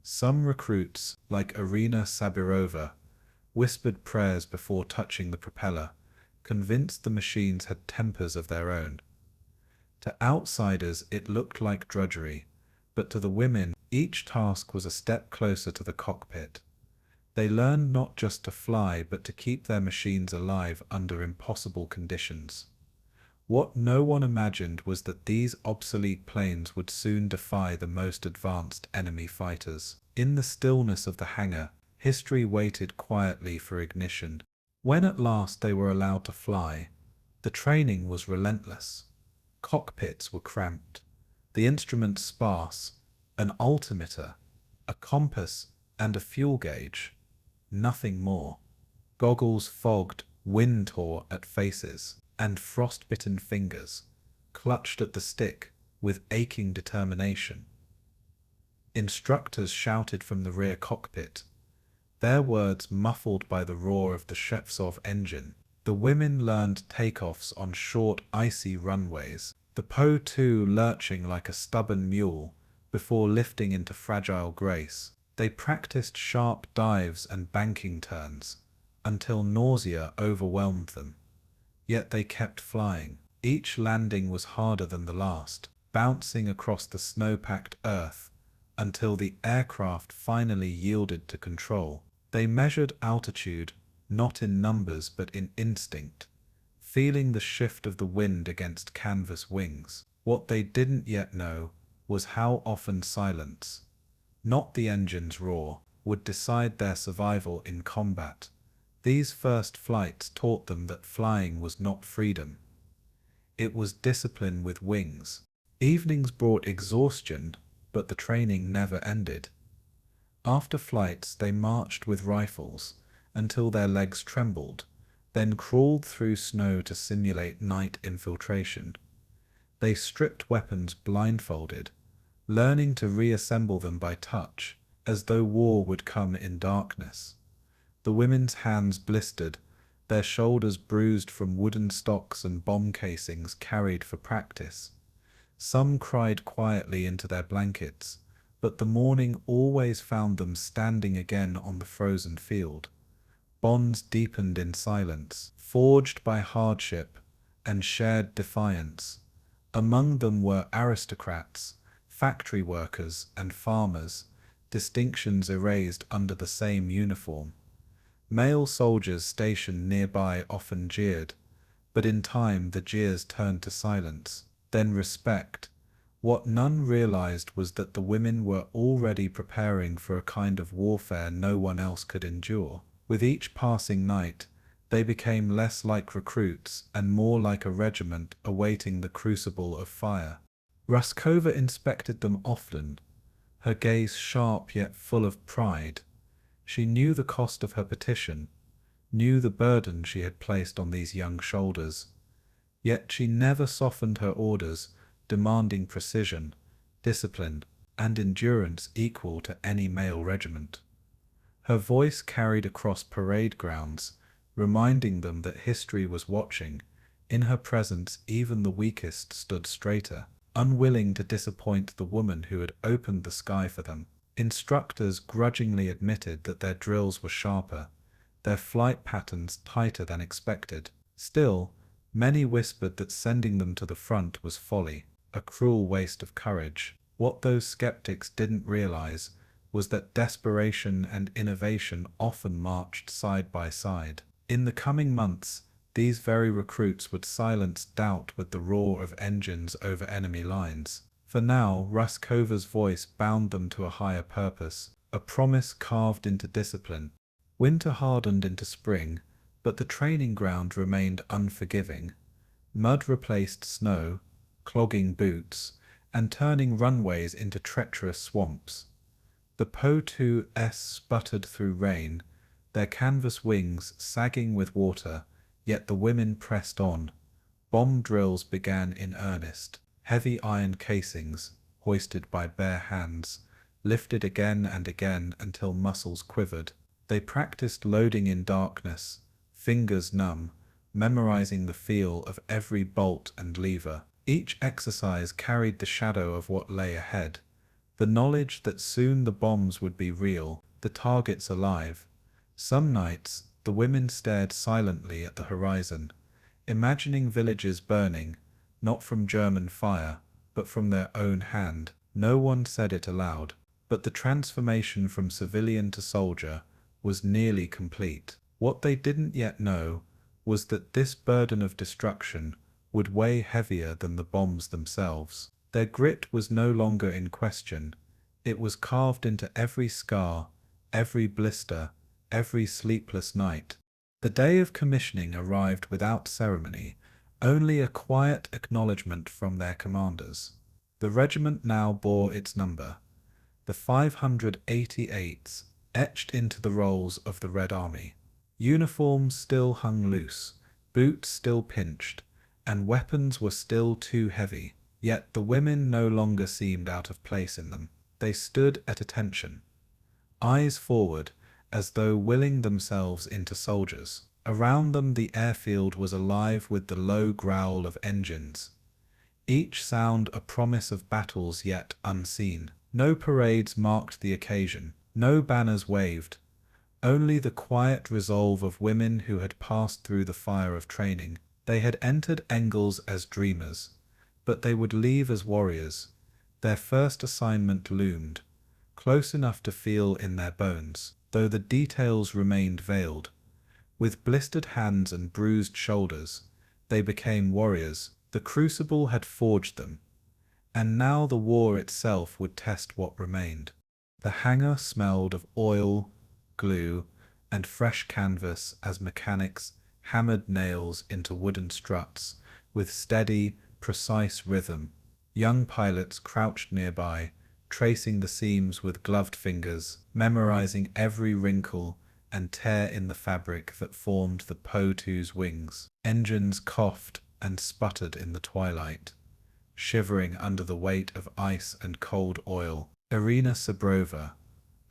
Some recruits, like Irina Sabirova, whispered prayers before touching the propeller, convinced the machines had tempers of their own. To outsiders it looked like drudgery, but to the women each task was a step closer to the cockpit. They learned not just to fly but to keep their machines alive under impossible conditions. What no one imagined was that these obsolete planes would soon defy the most advanced enemy fighters. In the stillness of the hangar, history waited quietly for ignition. When at last they were allowed to fly, the training was relentless. Cockpits were cramped, the instruments sparse, an altimeter, a compass, and a fuel gauge. Nothing more. Goggles fogged, wind tore at faces, and frost-bitten fingers clutched at the stick with aching determination. Instructors shouted from the rear cockpit, their words muffled by the roar of the Shevtsov engine. The women learned takeoffs on short, icy runways, the Po-2 lurching like a stubborn mule before lifting into fragile grace. They practiced sharp dives and banking turns until nausea overwhelmed them. Yet they kept flying. Each landing was harder than the last, bouncing across the snow-packed earth until the aircraft finally yielded to control. They measured altitude, not in numbers but in instinct, feeling the shift of the wind against canvas wings. What they didn't yet know was how often silence, not the engine's roar, would decide their survival in combat. These first flights taught them that flying was not freedom. It was discipline with wings. Evenings brought exhaustion, but the training never ended. After flights they marched with rifles until their legs trembled, then crawled through snow to simulate night infiltration. They stripped weapons blindfolded, learning to reassemble them by touch, as though war would come in darkness. The women's hands blistered, their shoulders bruised from wooden stocks and bomb casings carried for practice. Some cried quietly into their blankets, but the morning always found them standing again on the frozen field. Bonds deepened in silence, forged by hardship and shared defiance. Among them were aristocrats, factory workers, and farmers, distinctions erased under the same uniform. Male soldiers stationed nearby often jeered, but in time the jeers turned to silence, then respect. What none realized was that the women were already preparing for a kind of warfare no one else could endure. With each passing night, they became less like recruits and more like a regiment awaiting the crucible of fire. Raskova inspected them often, her gaze sharp yet full of pride. She knew the cost of her petition, knew the burden she had placed on these young shoulders. Yet she never softened her orders, demanding precision, discipline, and endurance equal to any male regiment. Her voice carried across parade grounds, reminding them that history was watching. In her presence even the weakest stood straighter, unwilling to disappoint the woman who had opened the sky for them. Instructors grudgingly admitted that their drills were sharper, their flight patterns tighter than expected. Still, many whispered that sending them to the front was folly, a cruel waste of courage. What those skeptics didn't realize was that desperation and innovation often marched side by side. In the coming months, these very recruits would silence doubt with the roar of engines over enemy lines. For now, Raskova's voice bound them to a higher purpose, a promise carved into discipline. Winter hardened into spring, but the training ground remained unforgiving. Mud replaced snow, clogging boots, and turning runways into treacherous swamps. The Po-2s sputtered through rain, their canvas wings sagging with water, yet the women pressed on. Bomb drills began in earnest. Heavy iron casings, hoisted by bare hands, lifted again and again until muscles quivered. They practiced loading in darkness, fingers numb, memorizing the feel of every bolt and lever. Each exercise carried the shadow of what lay ahead, the knowledge that soon the bombs would be real, the targets alive. Some nights, the women stared silently at the horizon, imagining villages burning, not from German fire, but from their own hand. No one said it aloud, but the transformation from civilian to soldier was nearly complete. What they didn't yet know was that this burden of destruction would weigh heavier than the bombs themselves. Their grit was no longer in question. It was carved into every scar, every blister, every sleepless night. The day of commissioning arrived without ceremony, only a quiet acknowledgement from their commanders. The regiment now bore its number, the 588th, etched into the rolls of the Red Army. Uniforms still hung loose, boots still pinched, and weapons were still too heavy, yet the women no longer seemed out of place in them. They stood at attention, eyes forward, as though willing themselves into soldiers. Around them the airfield was alive with the low growl of engines, each sound a promise of battles yet unseen. No parades marked the occasion, no banners waved, only the quiet resolve of women who had passed through the fire of training. They had entered Engels as dreamers, but they would leave as warriors. Their first assignment loomed, close enough to feel in their bones, though the details remained veiled. With blistered hands and bruised shoulders, they became warriors. The crucible had forged them, and now the war itself would test what remained. The hangar smelled of oil, glue, and fresh canvas as mechanics hammered nails into wooden struts with steady, precise rhythm. Young pilots crouched nearby, tracing the seams with gloved fingers, memorizing every wrinkle and tear in the fabric that formed the Po-2's wings. Engines coughed and sputtered in the twilight, shivering under the weight of ice and cold oil. Irina Sabrova,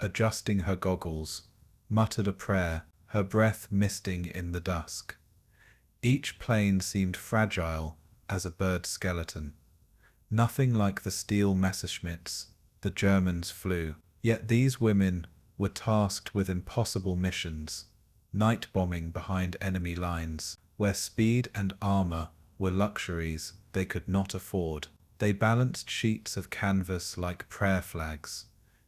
adjusting her goggles, muttered a prayer, her breath misting in the dusk. Each plane seemed fragile as a bird's skeleton, nothing like the steel Messerschmitts the Germans flew. Yet these women were tasked with impossible missions, night bombing behind enemy lines, where speed and armor were luxuries they could not afford. They balanced sheets of canvas like prayer flags,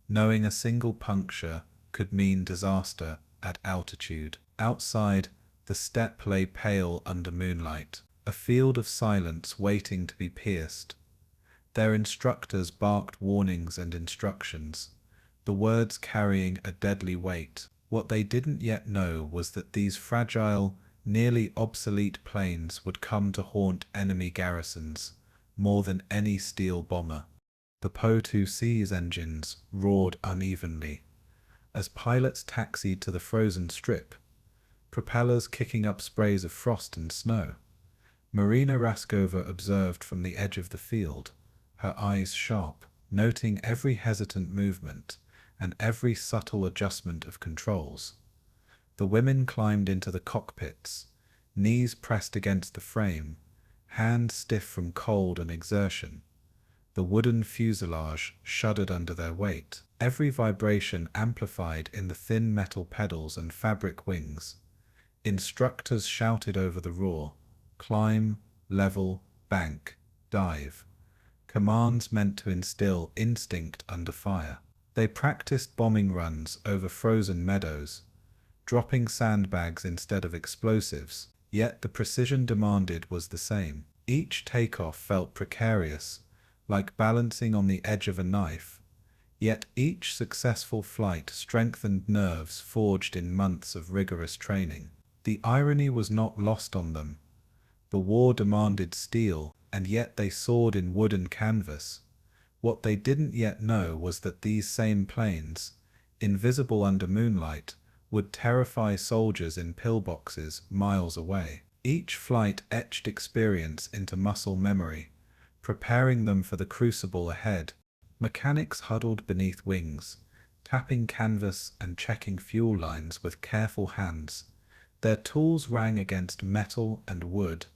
knowing a single puncture could mean disaster at altitude. Outside, the steppe lay pale under moonlight, a field of silence waiting to be pierced. Their instructors barked warnings and instructions, the words carrying a deadly weight. What they didn't yet know was that these fragile, nearly obsolete planes would come to haunt enemy garrisons more than any steel bomber. The Po-2C's engines roared unevenly as pilots taxied to the frozen strip, propellers kicking up sprays of frost and snow. Marina Raskova observed from the edge of the field, her eyes sharp, noting every hesitant movement and every subtle adjustment of controls. The women climbed into the cockpits, knees pressed against the frame, hands stiff from cold and exertion. The wooden fuselage shuddered under their weight, every vibration amplified in the thin metal pedals and fabric wings. Instructors shouted over the roar, climb, level, bank, dive. Commands meant to instill instinct under fire. They practiced bombing runs over frozen meadows, dropping sandbags instead of explosives, yet the precision demanded was the same. Each takeoff felt precarious, like balancing on the edge of a knife, yet each successful flight strengthened nerves forged in months of rigorous training. The irony was not lost on them. The war demanded steel, and yet they soared in wood and canvas. What they didn't yet know was that these same planes, invisible under moonlight, would terrify soldiers in pillboxes miles away. Each flight etched experience into muscle memory, preparing them for the crucible ahead. Mechanics huddled beneath wings, tapping canvas and checking fuel lines with careful hands, Their tools rang against metal and wood,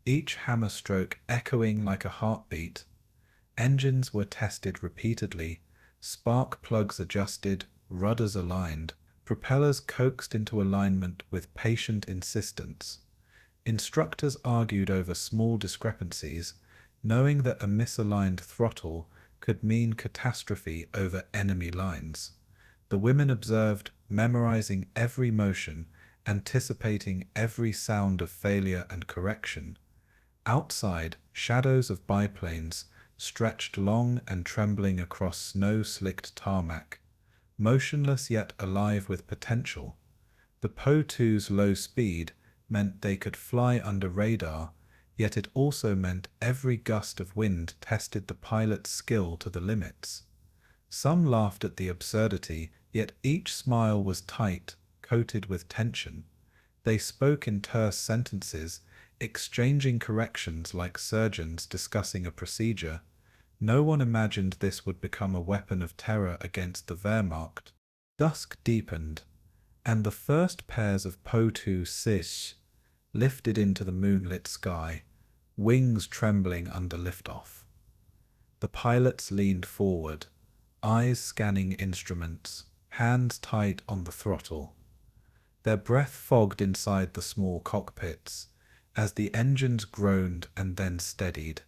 each hammer stroke echoing like a heartbeat. Engines were tested repeatedly, spark plugs adjusted, rudders aligned, propellers coaxed into alignment with patient insistence. Instructors argued over small discrepancies, knowing that a misaligned throttle could mean catastrophe over enemy lines. The women observed, memorizing every motion, anticipating every sound of failure and correction. Outside, shadows of biplanes stretched long and trembling across snow-slicked tarmac, motionless yet alive with potential. The Po-2's low speed meant they could fly under radar, yet it also meant every gust of wind tested the pilot's skill to the limits. Some laughed at the absurdity, yet each smile was tight, coated with tension. They spoke in terse sentences, exchanging corrections like surgeons discussing a procedure. No one imagined this would become a weapon of terror against the Wehrmacht. Dusk deepened, and the first pairs of Po-2 Sich lifted into the moonlit sky, wings trembling under liftoff. The pilots leaned forward, eyes scanning instruments, hands tight on the throttle. Their breath fogged inside the small cockpits, as the engines groaned and then steadied.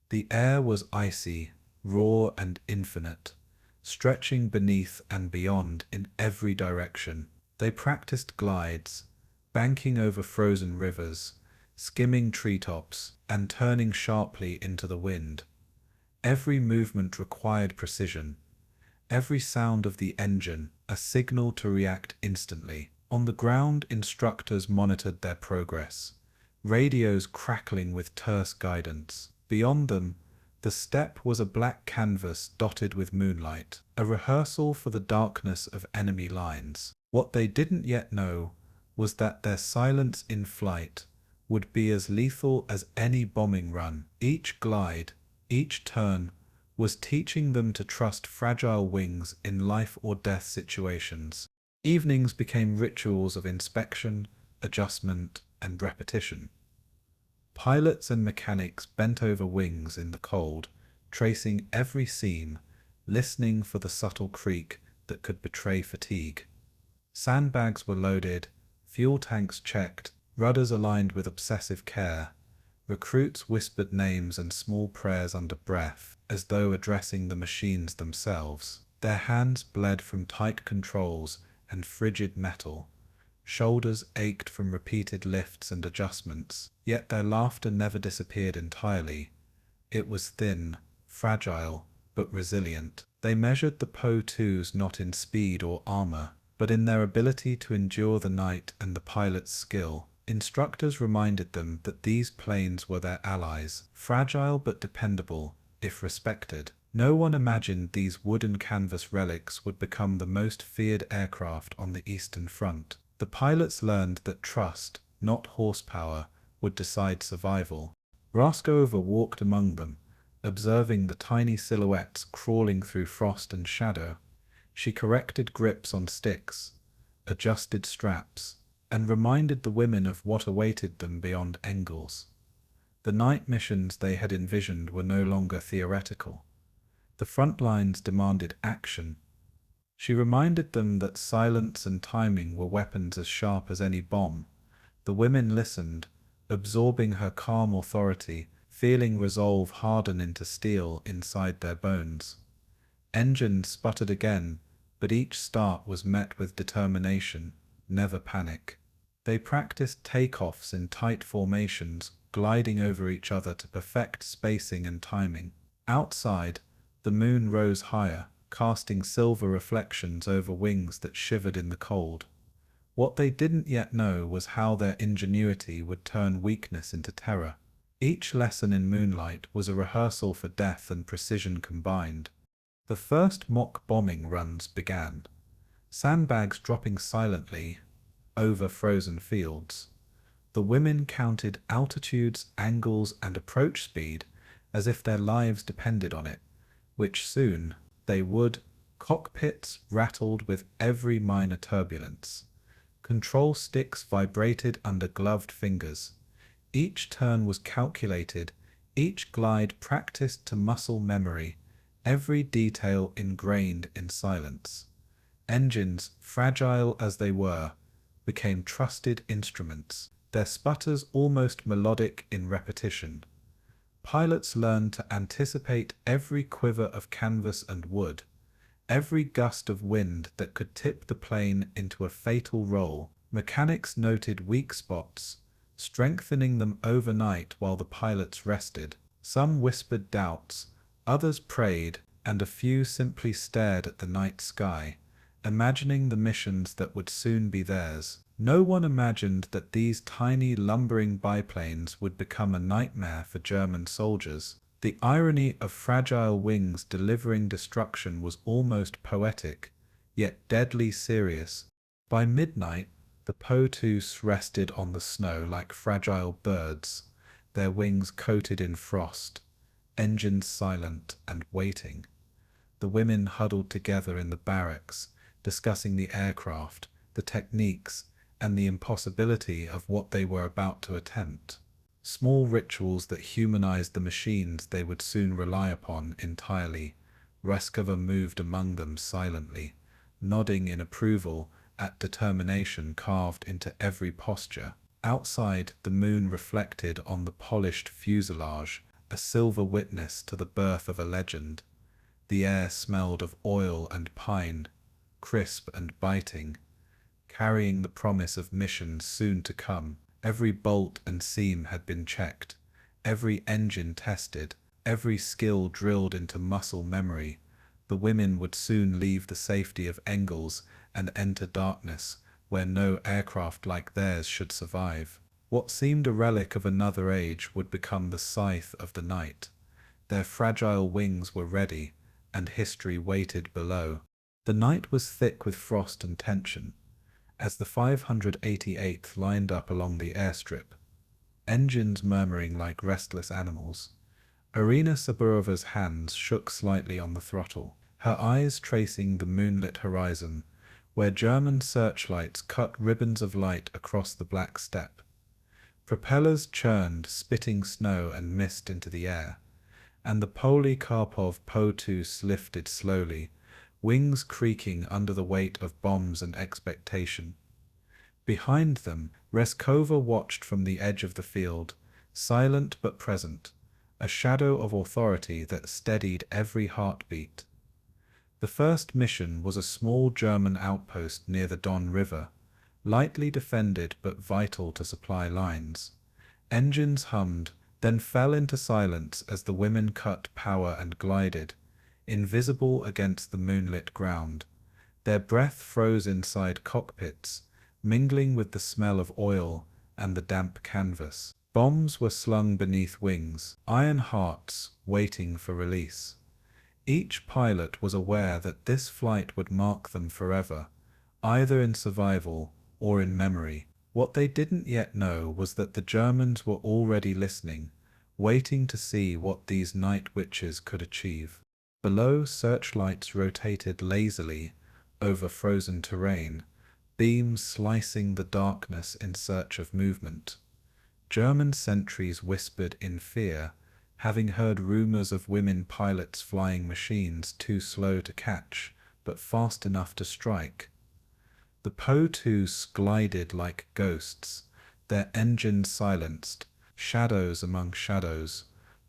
The air was icy, raw and infinite, stretching beneath and beyond in every direction. They practiced glides, banking over frozen rivers, skimming treetops, and turning sharply into the wind. Every movement required precision, every sound of the engine a signal to react instantly. On the ground, instructors monitored their progress, radios crackling with terse guidance. Beyond them, the steppe was a black canvas dotted with moonlight, a rehearsal for the darkness of enemy lines. What they didn't yet know was that their silence in flight would be as lethal as any bombing run. Each glide, each turn, was teaching them to trust fragile wings in life or death situations. Evenings became rituals of inspection, adjustment, and repetition. Pilots and mechanics bent over wings in the cold, tracing every seam, listening for the subtle creak that could betray fatigue. Sandbags were loaded, fuel tanks checked, rudders aligned with obsessive care. Recruits whispered names and small prayers under breath, as though addressing the machines themselves. Their hands bled from tight controls and frigid metal. Shoulders ached from repeated lifts and adjustments, yet their laughter never disappeared entirely. It was thin, fragile, but resilient. They measured the Po-2s not in speed or armor, but in their ability to endure the night and the pilot's skill. Instructors reminded them that these planes were their allies, fragile but dependable, if respected. No one imagined these wooden canvas relics would become the most feared aircraft on the Eastern Front. The pilots learned that trust, not horsepower, would decide survival. Raskova walked among them, observing the tiny silhouettes crawling through frost and shadow. She corrected grips on sticks, adjusted straps, and reminded the women of what awaited them beyond Engels. The night missions they had envisioned were no longer theoretical. The front lines demanded action. She reminded them that silence and timing were weapons as sharp as any bomb. The women listened, absorbing her calm authority, feeling resolve harden into steel inside their bones. Engines sputtered again, but each start was met with determination, never panic. They practiced takeoffs in tight formations, gliding over each other to perfect spacing and timing. Outside, the moon rose higher, casting silver reflections over wings that shivered in the cold. What they didn't yet know was how their ingenuity would turn weakness into terror. Each lesson in moonlight was a rehearsal for death and precision combined. The first mock bombing runs began, sandbags dropping silently over frozen fields. The women counted altitudes, angles, and approach speed as if their lives depended on it, which soon they would. Cockpits rattled with every minor turbulence. Control sticks vibrated under gloved fingers. Each turn was calculated, each glide practiced to muscle memory, every detail ingrained in silence. Engines, fragile as they were, became trusted instruments, their sputters almost melodic in repetition. Pilots learned to anticipate every quiver of canvas and wood, every gust of wind that could tip the plane into a fatal roll. Mechanics noted weak spots, strengthening them overnight while the pilots rested. Some whispered doubts, others prayed, and a few simply stared at the night sky, imagining the missions that would soon be theirs. No one imagined that these tiny lumbering biplanes would become a nightmare for German soldiers. The irony of fragile wings delivering destruction was almost poetic, yet deadly serious. By midnight, the Po-2s rested on the snow like fragile birds, their wings coated in frost, engines silent and waiting. The women huddled together in the barracks, discussing the aircraft, the techniques, and the impossibility of what they were about to attempt. Small rituals that humanized the machines they would soon rely upon entirely. Raskova moved among them silently, nodding in approval at determination carved into every posture. Outside, the moon reflected on the polished fuselage, a silver witness to the birth of a legend. The air smelled of oil and pine, crisp and biting, carrying the promise of missions soon to come. Every bolt and seam had been checked, every engine tested, every skill drilled into muscle memory. The women would soon leave the safety of Engels and enter darkness, where no aircraft like theirs should survive. What seemed a relic of another age would become the scythe of the night. Their fragile wings were ready, and history waited below. The night was thick with frost and tension. As the 588th lined up along the airstrip, engines murmuring like restless animals, Marina Raskova's hands shook slightly on the throttle, her eyes tracing the moonlit horizon, where German searchlights cut ribbons of light across the black steppe. Propellers churned, spitting snow and mist into the air, and the Polikarpov Po-2 lifted slowly, wings creaking under the weight of bombs and expectation. Behind them, Raskova watched from the edge of the field, silent but present, a shadow of authority that steadied every heartbeat. The first mission was a small German outpost near the Don River, lightly defended but vital to supply lines. Engines hummed, then fell into silence as the women cut power and glided, invisible against the moonlit ground. Their breath froze inside cockpits, mingling with the smell of oil and the damp canvas. Bombs were slung beneath wings, iron hearts waiting for release. Each pilot was aware that this flight would mark them forever, either in survival or in memory. What they didn't yet know was that the Germans were already listening, waiting to see what these night witches could achieve. Below, searchlights rotated lazily over frozen terrain, beams slicing the darkness in search of movement. German sentries whispered in fear, having heard rumors of women pilots flying machines too slow to catch, but fast enough to strike. The Po-2s glided like ghosts, their engines silenced, shadows among shadows,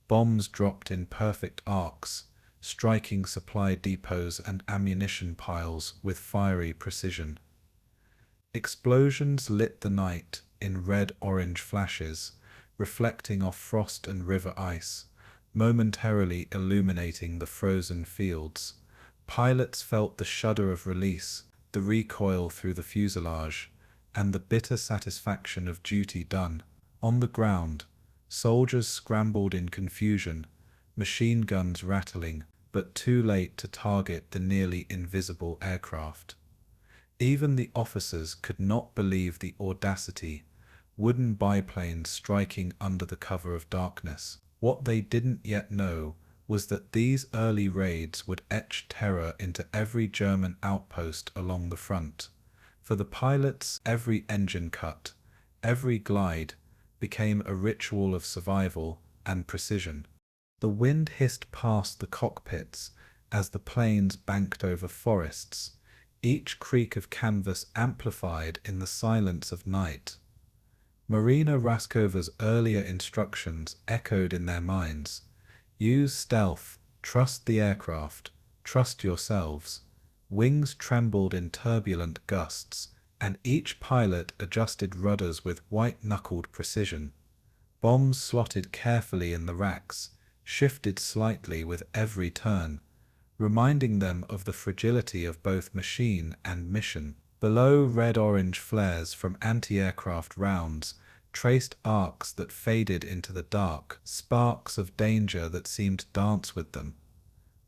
bombs dropped in perfect arcs, striking supply depots and ammunition piles with fiery precision. Explosions lit the night in red-orange flashes, reflecting off frost and river ice, momentarily illuminating the frozen fields. Pilots felt the shudder of release, the recoil through the fuselage, and the bitter satisfaction of duty done. On the ground, soldiers scrambled in confusion, machine guns rattling, but too late to target the nearly invisible aircraft. Even the officers could not believe the audacity, wooden biplanes striking under the cover of darkness. What they didn't yet know was that these early raids would etch terror into every German outpost along the front. For the pilots, every engine cut, every glide, became a ritual of survival and precision. The wind hissed past the cockpits as the planes banked over forests, each creak of canvas amplified in the silence of night. Marina Raskova's earlier instructions echoed in their minds. Use stealth, trust the aircraft, trust yourselves. Wings trembled in turbulent gusts, and each pilot adjusted rudders with white-knuckled precision. Bombs slotted carefully in the racks, shifted slightly with every turn, reminding them of the fragility of both machine and mission. Below, red-orange flares from anti-aircraft rounds traced arcs that faded into the dark, sparks of danger that seemed to dance with them.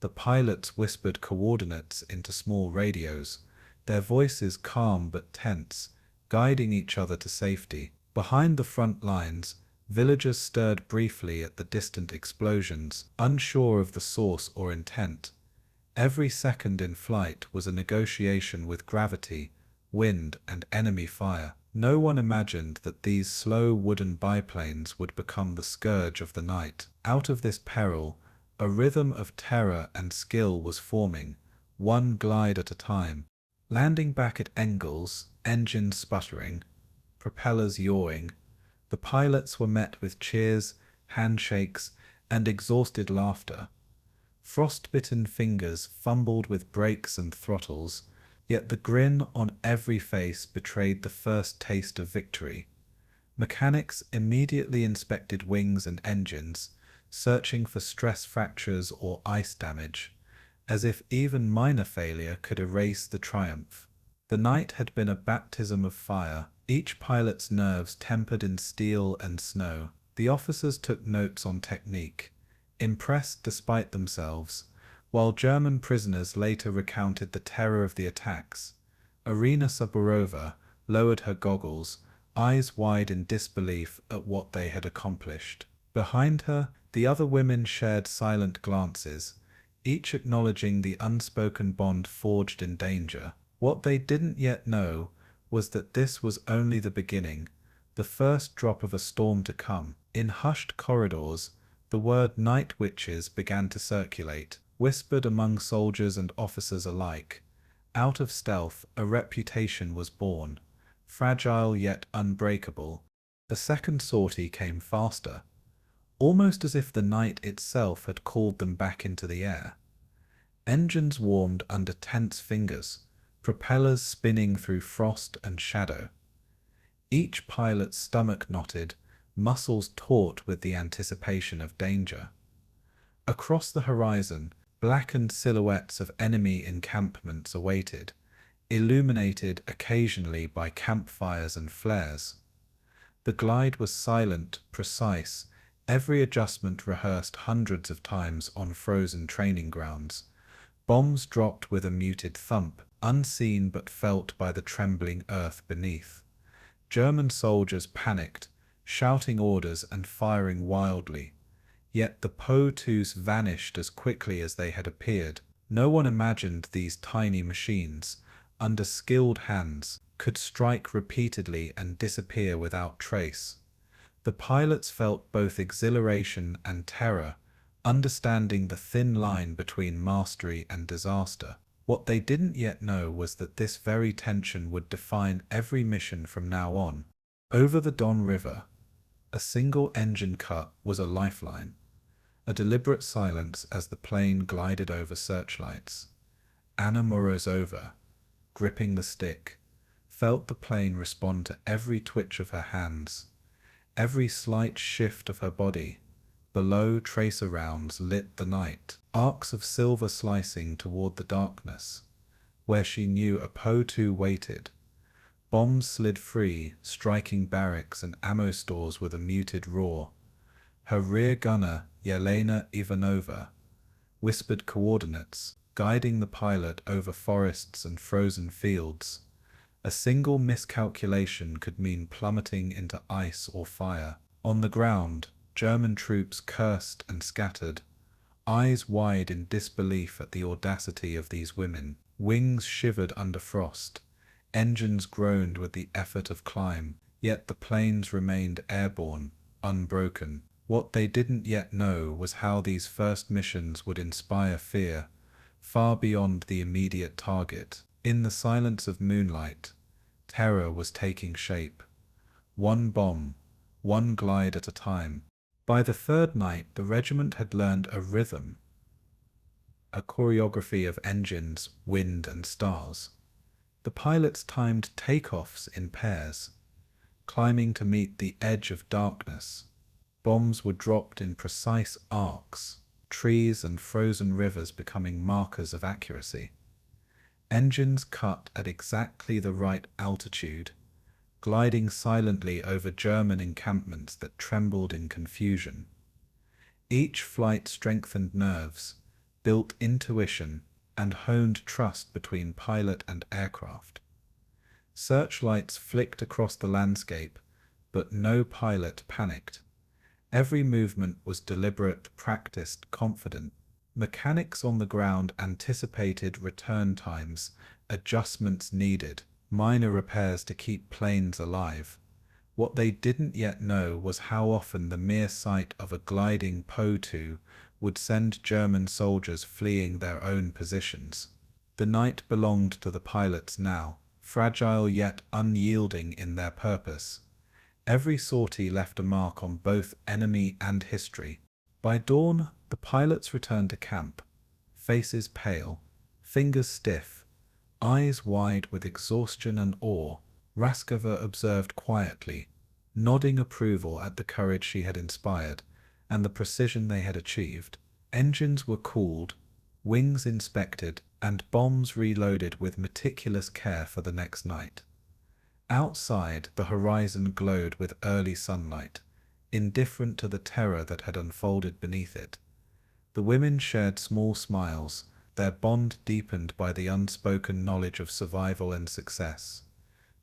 The pilots whispered coordinates into small radios, their voices calm but tense, guiding each other to safety. Behind the front lines, villagers stirred briefly at the distant explosions, unsure of the source or intent. Every second in flight was a negotiation with gravity, wind, and enemy fire. No one imagined that these slow wooden biplanes would become the scourge of the night. Out of this peril, a rhythm of terror and skill was forming, one glide at a time. Landing back at Engels, engines sputtering, propellers yawing, the pilots were met with cheers, handshakes, and exhausted laughter. Frostbitten fingers fumbled with brakes and throttles, yet the grin on every face betrayed the first taste of victory. Mechanics immediately inspected wings and engines, searching for stress fractures or ice damage, as if even minor failure could erase the triumph. The night had been a baptism of fire, each pilot's nerves tempered in steel and snow. The officers took notes on technique, impressed despite themselves, while German prisoners later recounted the terror of the attacks. Marina Raskova lowered her goggles, eyes wide in disbelief at what they had accomplished. Behind her, the other women shared silent glances, each acknowledging the unspoken bond forged in danger. What they didn't yet know was that this was only the beginning, the first drop of a storm to come. In hushed corridors, the word night witches began to circulate, whispered among soldiers and officers alike. Out of stealth, a reputation was born, fragile yet unbreakable. The second sortie came faster, almost as if the night itself had called them back into the air. Engines warmed under tense fingers, propellers spinning through frost and shadow. Each pilot's stomach knotted, muscles taut with the anticipation of danger. Across the horizon, blackened silhouettes of enemy encampments awaited, illuminated occasionally by campfires and flares. The glide was silent, precise, every adjustment rehearsed hundreds of times on frozen training grounds. Bombs dropped with a muted thump, unseen but felt by the trembling earth beneath. German soldiers panicked, shouting orders and firing wildly. Yet the Po-2s vanished as quickly as they had appeared. No one imagined these tiny machines, under skilled hands, could strike repeatedly and disappear without trace. The pilots felt both exhilaration and terror, understanding the thin line between mastery and disaster. What they didn't yet know was that this very tension would define every mission from now on. Over the Don River, a single engine cut was a lifeline. A deliberate silence as the plane glided over searchlights. Anna Morozova, gripping the stick, felt the plane respond to every twitch of her hands, every slight shift of her body. Below, tracer rounds lit the night, arcs of silver slicing toward the darkness. Where she knew a Po-2 waited, bombs slid free, striking barracks and ammo stores with a muted roar. Her rear gunner, Yelena Ivanova, whispered coordinates, guiding the pilot over forests and frozen fields. A single miscalculation could mean plummeting into ice or fire. On the ground, German troops cursed and scattered, eyes wide in disbelief at the audacity of these women. Wings shivered under frost, Engines groaned with the effort of climb, yet the planes remained airborne, unbroken. What they didn't yet know was how these first missions would inspire fear, far beyond the immediate target. In the silence of moonlight, terror was taking shape. One bomb, one glide at a time. By the third night, the regiment had learned a rhythm, a choreography of engines, wind, and stars. The pilots timed takeoffs in pairs, climbing to meet the edge of darkness. Bombs were dropped in precise arcs, trees and frozen rivers becoming markers of accuracy. Engines cut at exactly the right altitude, gliding silently over German encampments that trembled in confusion. Each flight strengthened nerves, built intuition, and honed trust between pilot and aircraft. Searchlights flicked across the landscape, but no pilot panicked. Every movement was deliberate, practiced, confident. Mechanics on the ground anticipated return times, adjustments needed, minor repairs to keep planes alive. What they didn't yet know was how often the mere sight of a gliding Po-2 would send German soldiers fleeing their own positions. The night belonged to the pilots now, fragile yet unyielding in their purpose. Every sortie left a mark on both enemy and history. By dawn, the pilots returned to camp, faces pale, fingers stiff, eyes wide with exhaustion and awe. Raskova observed quietly, nodding approval at the courage she had inspired and the precision they had achieved. Engines were cooled, wings inspected, and bombs reloaded with meticulous care for the next night. Outside, the horizon glowed with early sunlight, indifferent to the terror that had unfolded beneath it. The women shared small smiles, their bond deepened by the unspoken knowledge of survival and success.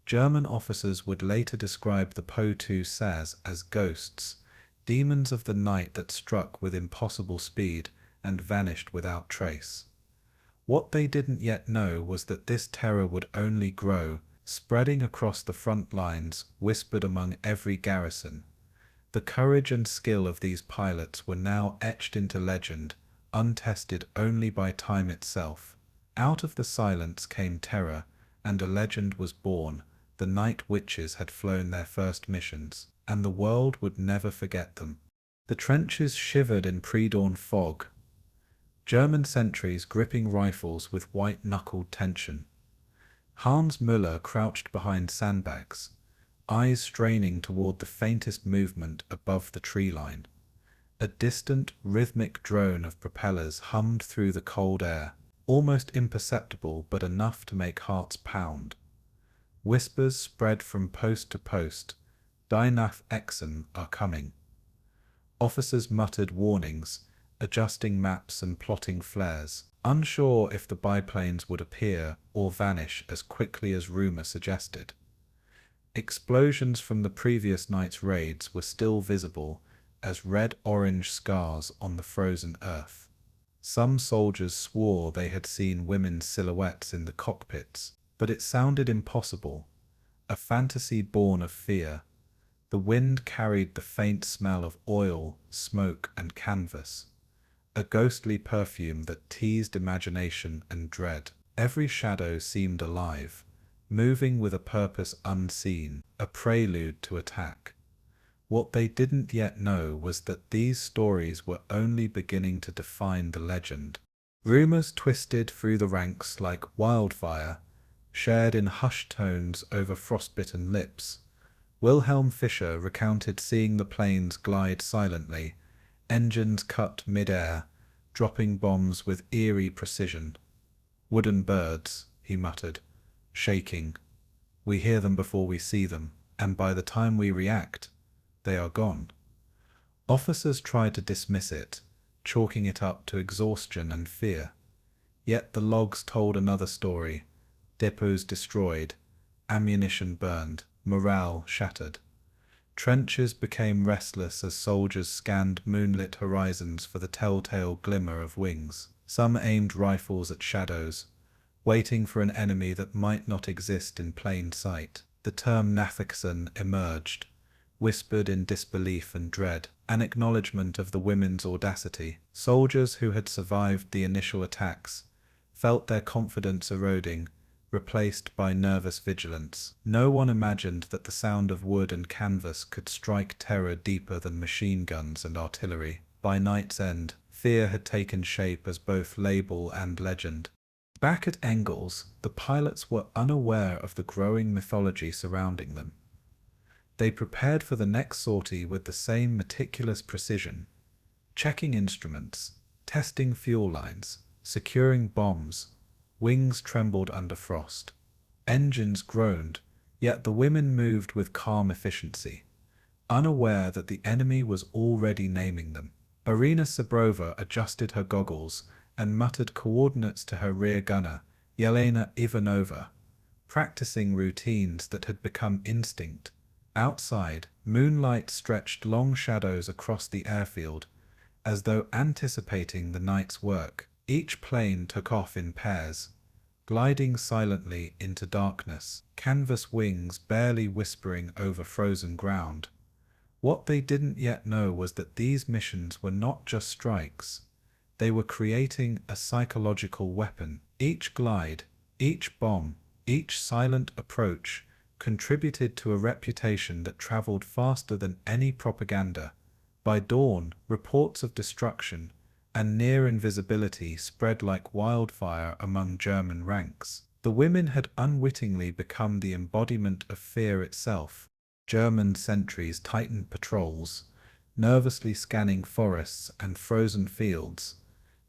German officers would later describe the Po-2 SAS as ghosts, demons of the night that struck with impossible speed and vanished without trace. What they didn't yet know was that this terror would only grow, spreading across the front lines, whispered among every garrison. The courage and skill of these pilots were now etched into legend, untested only by time itself. Out of the silence came terror, and a legend was born. The night witches had flown their first missions, and the world would never forget them. The trenches shivered in pre-dawn fog, German sentries gripping rifles with white-knuckled tension. Hans Müller crouched behind sandbags, eyes straining toward the faintest movement above the tree line. A distant, rhythmic drone of propellers hummed through the cold air, almost imperceptible but enough to make hearts pound. Whispers spread from post to post. Die nach Exen are coming. Officers muttered warnings, adjusting maps and plotting flares, unsure if the biplanes would appear or vanish as quickly as rumor suggested. Explosions from the previous night's raids were still visible as red-orange scars on the frozen earth. Some soldiers swore they had seen women's silhouettes in the cockpits, but it sounded impossible, a fantasy born of fear. The wind carried the faint smell of oil, smoke, and canvas, a ghostly perfume that teased imagination and dread. Every shadow seemed alive, moving with a purpose unseen, a prelude to attack. What they didn't yet know was that these stories were only beginning to define the legend. Rumors twisted through the ranks like wildfire, shared in hushed tones over frostbitten lips. Wilhelm Fischer recounted seeing the planes glide silently, engines cut mid-air, dropping bombs with eerie precision. "Wooden birds," he muttered, shaking. "We hear them before we see them, and by the time we react, they are gone." Officers tried to dismiss it, chalking it up to exhaustion and fear. Yet the logs told another story. Depots destroyed, ammunition burned, morale shattered. Trenches became restless as soldiers scanned moonlit horizons for the telltale glimmer of wings. Some aimed rifles at shadows, waiting for an enemy that might not exist in plain sight. The term Nathakson emerged, whispered in disbelief and dread, an acknowledgement of the women's audacity. Soldiers who had survived the initial attacks felt their confidence eroding, replaced by nervous vigilance. No one imagined that the sound of wood and canvas could strike terror deeper than machine guns and artillery. By night's end, fear had taken shape as both label and legend. Back at Engels, the pilots were unaware of the growing mythology surrounding them. They prepared for the next sortie with the same meticulous precision, checking instruments, testing fuel lines, securing bombs. Wings trembled under frost. Engines groaned, yet the women moved with calm efficiency, unaware that the enemy was already naming them. Marina Sabrova adjusted her goggles and muttered coordinates to her rear gunner, Yelena Ivanova, practicing routines that had become instinct. Outside, moonlight stretched long shadows across the airfield, as though anticipating the night's work. Each plane took off in pairs, gliding silently into darkness, canvas wings barely whispering over frozen ground. What they didn't yet know was that these missions were not just strikes. They were creating a psychological weapon. Each glide, each bomb, each silent approach contributed to a reputation that traveled faster than any propaganda. By dawn, reports of destruction and near invisibility spread like wildfire among German ranks. The women had unwittingly become the embodiment of fear itself. German sentries tightened patrols, nervously scanning forests and frozen fields.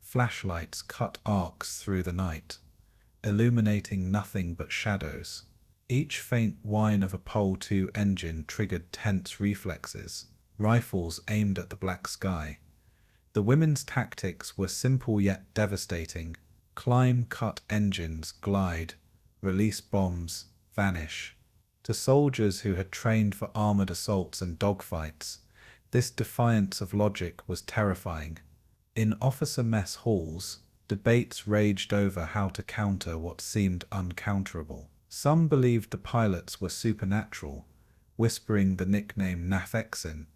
Flashlights cut arcs through the night, illuminating nothing but shadows. Each faint whine of a Pole II engine triggered tense reflexes, rifles aimed at the black sky. The women's tactics were simple yet devastating. Climb, cut engines, glide, release bombs, vanish. To soldiers who had trained for armored assaults and dogfights, this defiance of logic was terrifying. In officer mess halls, debates raged over how to counter what seemed uncounterable. Some believed the pilots were supernatural, whispering the nickname Nathakson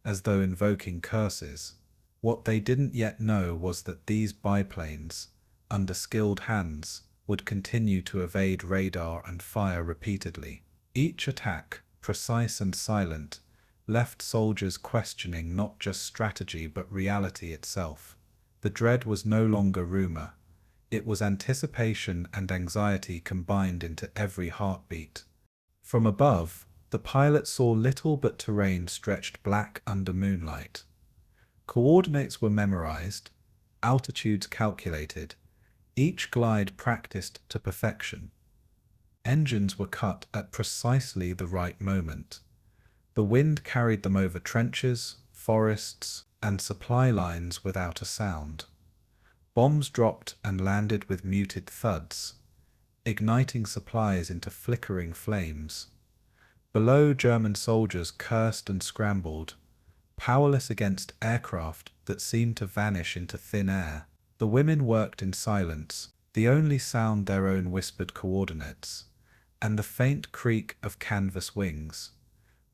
as though invoking curses. What they didn't yet know was that these biplanes, under skilled hands, would continue to evade radar and fire repeatedly. Each attack, precise and silent, left soldiers questioning not just strategy but reality itself. The dread was no longer rumor. It was anticipation and anxiety combined into every heartbeat. From above, the pilot saw little but terrain stretched black under moonlight. Coordinates were memorized, altitudes calculated, each glide practiced to perfection. Engines were cut at precisely the right moment. The wind carried them over trenches, forests, and supply lines without a sound. Bombs dropped and landed with muted thuds, igniting supplies into flickering flames. Below, German soldiers cursed and scrambled, powerless against aircraft that seemed to vanish into thin air. The women worked in silence, the only sound their own whispered coordinates, and the faint creak of canvas wings.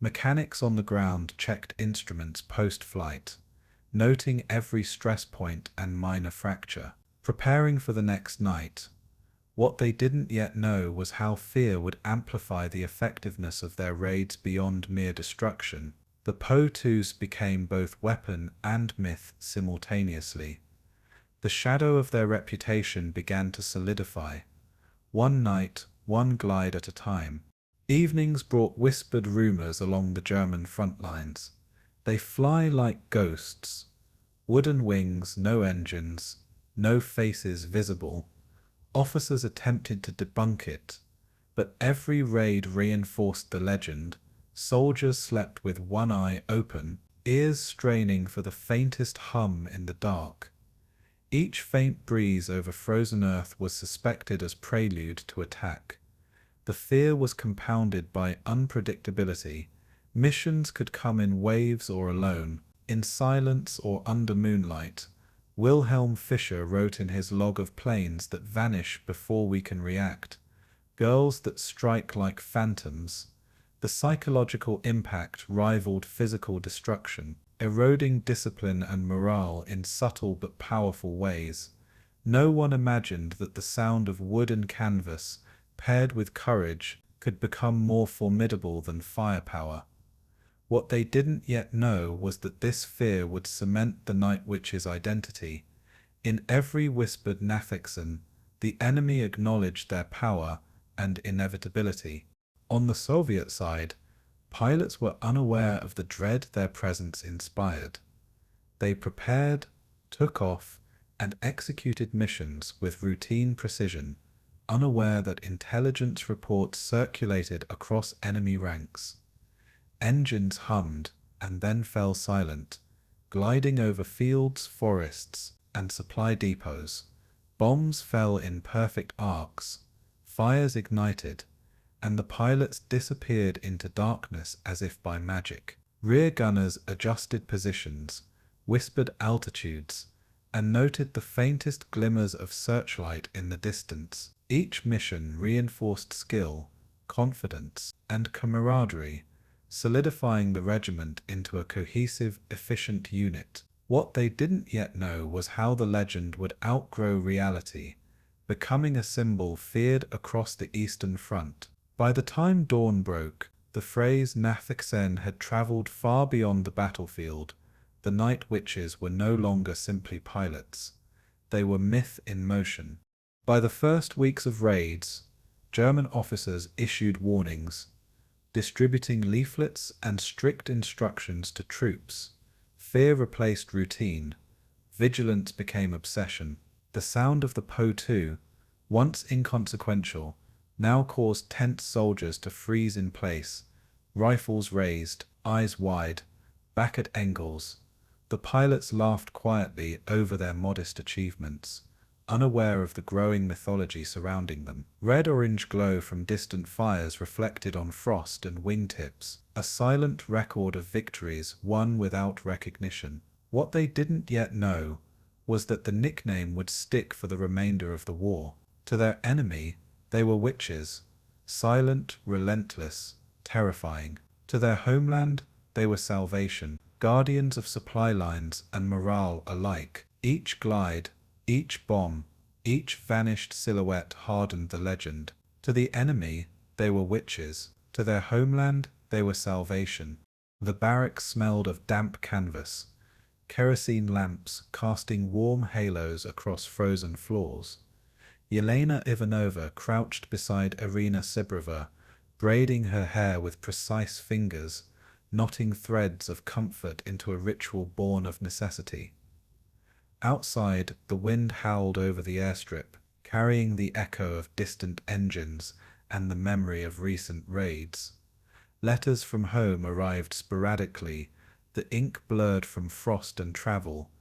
Mechanics on the ground checked instruments post-flight, noting every stress point and minor fracture, preparing for the next night. What they didn't yet know was how fear would amplify the effectiveness of their raids beyond mere destruction. The Po-2s became both weapon and myth simultaneously. The shadow of their reputation began to solidify, one night, one glide at a time. Evenings brought whispered rumors along the German front lines. They fly like ghosts. Wooden wings, no engines, no faces visible. Officers attempted to debunk it, but every raid reinforced the legend. Soldiers slept with one eye open, ears straining for the faintest hum in the dark. Each faint breeze over frozen earth was suspected as prelude to attack. The fear was compounded by unpredictability. Missions could come in waves or alone, in silence or under moonlight. Wilhelm Fischer wrote in his log of planes that vanish before we can react, girls that strike like phantoms. The psychological impact rivaled physical destruction, eroding discipline and morale in subtle but powerful ways. No one imagined that the sound of wood and canvas, paired with courage, could become more formidable than firepower. What they didn't yet know was that this fear would cement the Night Witch's identity. In every whispered Nafixen, the enemy acknowledged their power and inevitability. On the Soviet side, pilots were unaware of the dread their presence inspired. They prepared, took off, and executed missions with routine precision, unaware that intelligence reports circulated across enemy ranks. Engines hummed and then fell silent, gliding over fields, forests, and supply depots. Bombs fell in perfect arcs, fires ignited, and the pilots disappeared into darkness as if by magic. Rear gunners adjusted positions, whispered altitudes, and noted the faintest glimmers of searchlight in the distance. Each mission reinforced skill, confidence, and camaraderie, solidifying the regiment into a cohesive, efficient unit. What they didn't yet know was how the legend would outgrow reality, becoming a symbol feared across the Eastern Front. By the time dawn broke, the phrase Nafixen had traveled far beyond the battlefield. The Night Witches were no longer simply pilots. They were myth in motion. By the first weeks of raids, German officers issued warnings, distributing leaflets and strict instructions to troops. Fear replaced routine. Vigilance became obsession. The sound of the Po-2, once inconsequential, now caused tense soldiers to freeze in place, rifles raised, eyes wide, back at angles. The pilots laughed quietly over their modest achievements, unaware of the growing mythology surrounding them. Red-orange glow from distant fires reflected on frost and wingtips, a silent record of victories won without recognition. What they didn't yet know was that the nickname would stick for the remainder of the war. To their enemy, they were witches, silent, relentless, terrifying. To their homeland, they were salvation, guardians of supply lines and morale alike. Each glide, each bomb, each vanished silhouette hardened the legend. To the enemy, they were witches. To their homeland, they were salvation. The barracks smelled of damp canvas, kerosene lamps casting warm halos across frozen floors. Yelena Ivanova crouched beside Irina Sibrova, braiding her hair with precise fingers, knotting threads of comfort into a ritual born of necessity. Outside, the wind howled over the airstrip, carrying the echo of distant engines and the memory of recent raids. Letters from home arrived sporadically, the ink blurred from frost and travel,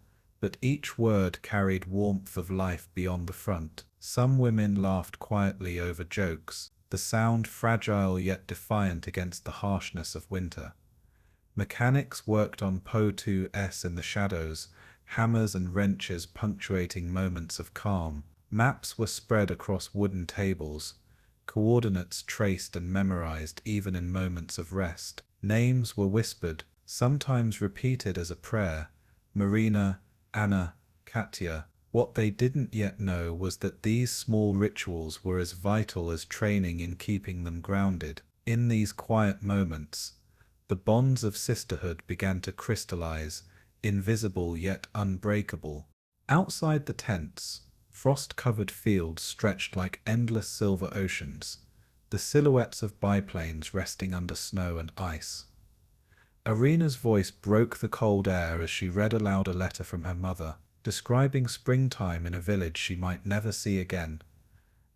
but each word carried warmth of life beyond the front. Some women laughed quietly over jokes, the sound fragile yet defiant against the harshness of winter. Mechanics worked on Po-2s in the shadows, hammers and wrenches punctuating moments of calm. Maps were spread across wooden tables, coordinates traced and memorized even in moments of rest. Names were whispered, sometimes repeated as a prayer. Marina, Anna, Katya. What they didn't yet know was that these small rituals were as vital as training in keeping them grounded. In these quiet moments, the bonds of sisterhood began to crystallize, invisible yet unbreakable. Outside the tents, frost-covered fields stretched like endless silver oceans, the silhouettes of biplanes resting under snow and ice. Irina's voice broke the cold air as she read aloud a letter from her mother, describing springtime in a village she might never see again.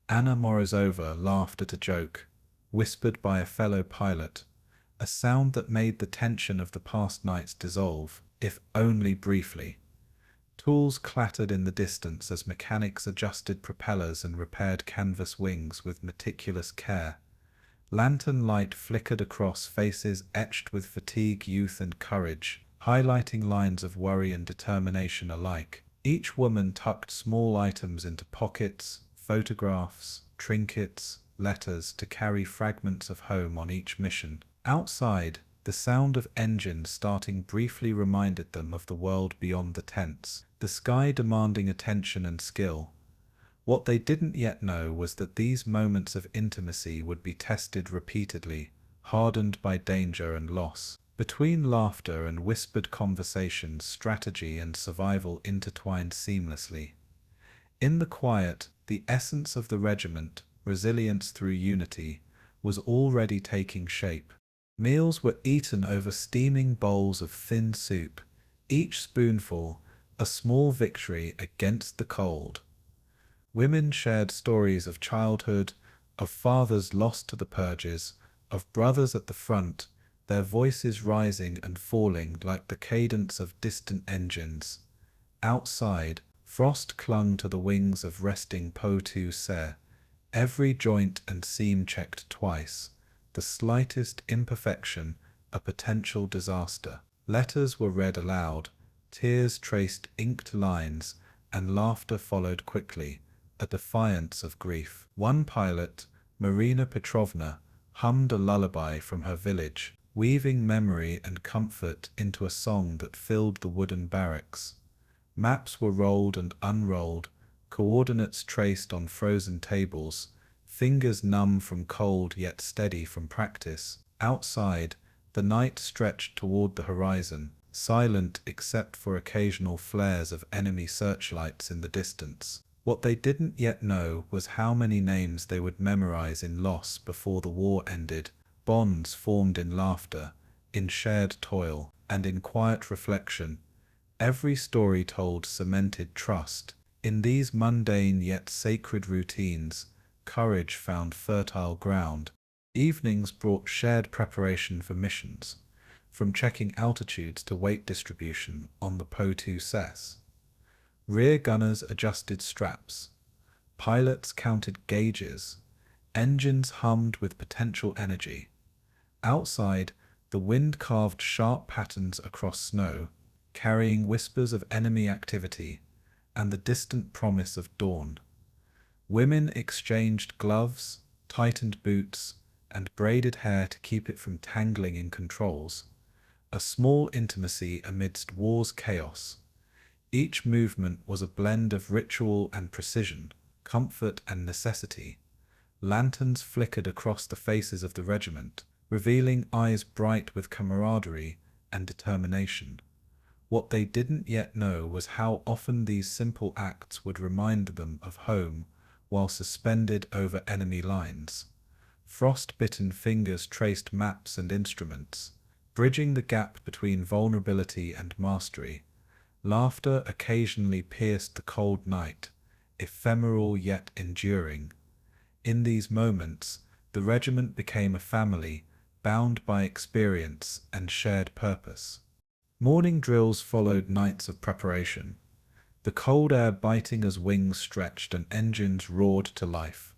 Anna Morozova laughed at a joke, whispered by a fellow pilot, a sound that made the tension of the past nights dissolve, if only briefly. Tools clattered in the distance as mechanics adjusted propellers and repaired canvas wings with meticulous care. Lantern light flickered across faces etched with fatigue, youth, and courage, highlighting lines of worry and determination alike. Each woman tucked small items into pockets, photographs, trinkets, letters to carry fragments of home on each mission. Outside, the sound of engines starting briefly reminded them of the world beyond the tents, the sky demanding attention and skill. What they didn't yet know was that these moments of intimacy would be tested repeatedly, hardened by danger and loss. Between laughter and whispered conversations, strategy and survival intertwined seamlessly. In the quiet, the essence of the regiment, resilience through unity, was already taking shape. Meals were eaten over steaming bowls of thin soup, each spoonful a small victory against the cold. Women shared stories of childhood, of fathers lost to the purges, of brothers at the front, their voices rising and falling like the cadence of distant engines. Outside, frost clung to the wings of resting Po-2 every joint and seam checked twice, the slightest imperfection a potential disaster. Letters were read aloud, tears traced inked lines, and laughter followed quickly, a defiance of grief. One pilot, Marina Petrovna, hummed a lullaby from her village, weaving memory and comfort into a song that filled the wooden barracks. Maps were rolled and unrolled, coordinates traced on frozen tables, fingers numb from cold yet steady from practice. Outside, the night stretched toward the horizon, silent except for occasional flares of enemy searchlights in the distance. What they didn't yet know was how many names they would memorize in loss before the war ended, bonds formed in laughter, in shared toil, and in quiet reflection. Every story told cemented trust. In these mundane yet sacred routines, courage found fertile ground. Evenings brought shared preparation for missions, from checking altitudes to weight distribution on the Po-2. Rear gunners adjusted straps. Pilots counted gauges. Engines hummed with potential energy. Outside, the wind carved sharp patterns across snow, carrying whispers of enemy activity and the distant promise of dawn. Women exchanged gloves, tightened boots, and braided hair to keep it from tangling in controls. A small intimacy amidst war's chaos. Each movement was a blend of ritual and precision, comfort and necessity. Lanterns flickered across the faces of the regiment, revealing eyes bright with camaraderie and determination. What they didn't yet know was how often these simple acts would remind them of home while suspended over enemy lines. Frost-bitten fingers traced maps and instruments, bridging the gap between vulnerability and mastery. Laughter occasionally pierced the cold night, ephemeral yet enduring. In these moments, the regiment became a family, bound by experience and shared purpose. Morning drills followed nights of preparation, the cold air biting as wings stretched and engines roared to life.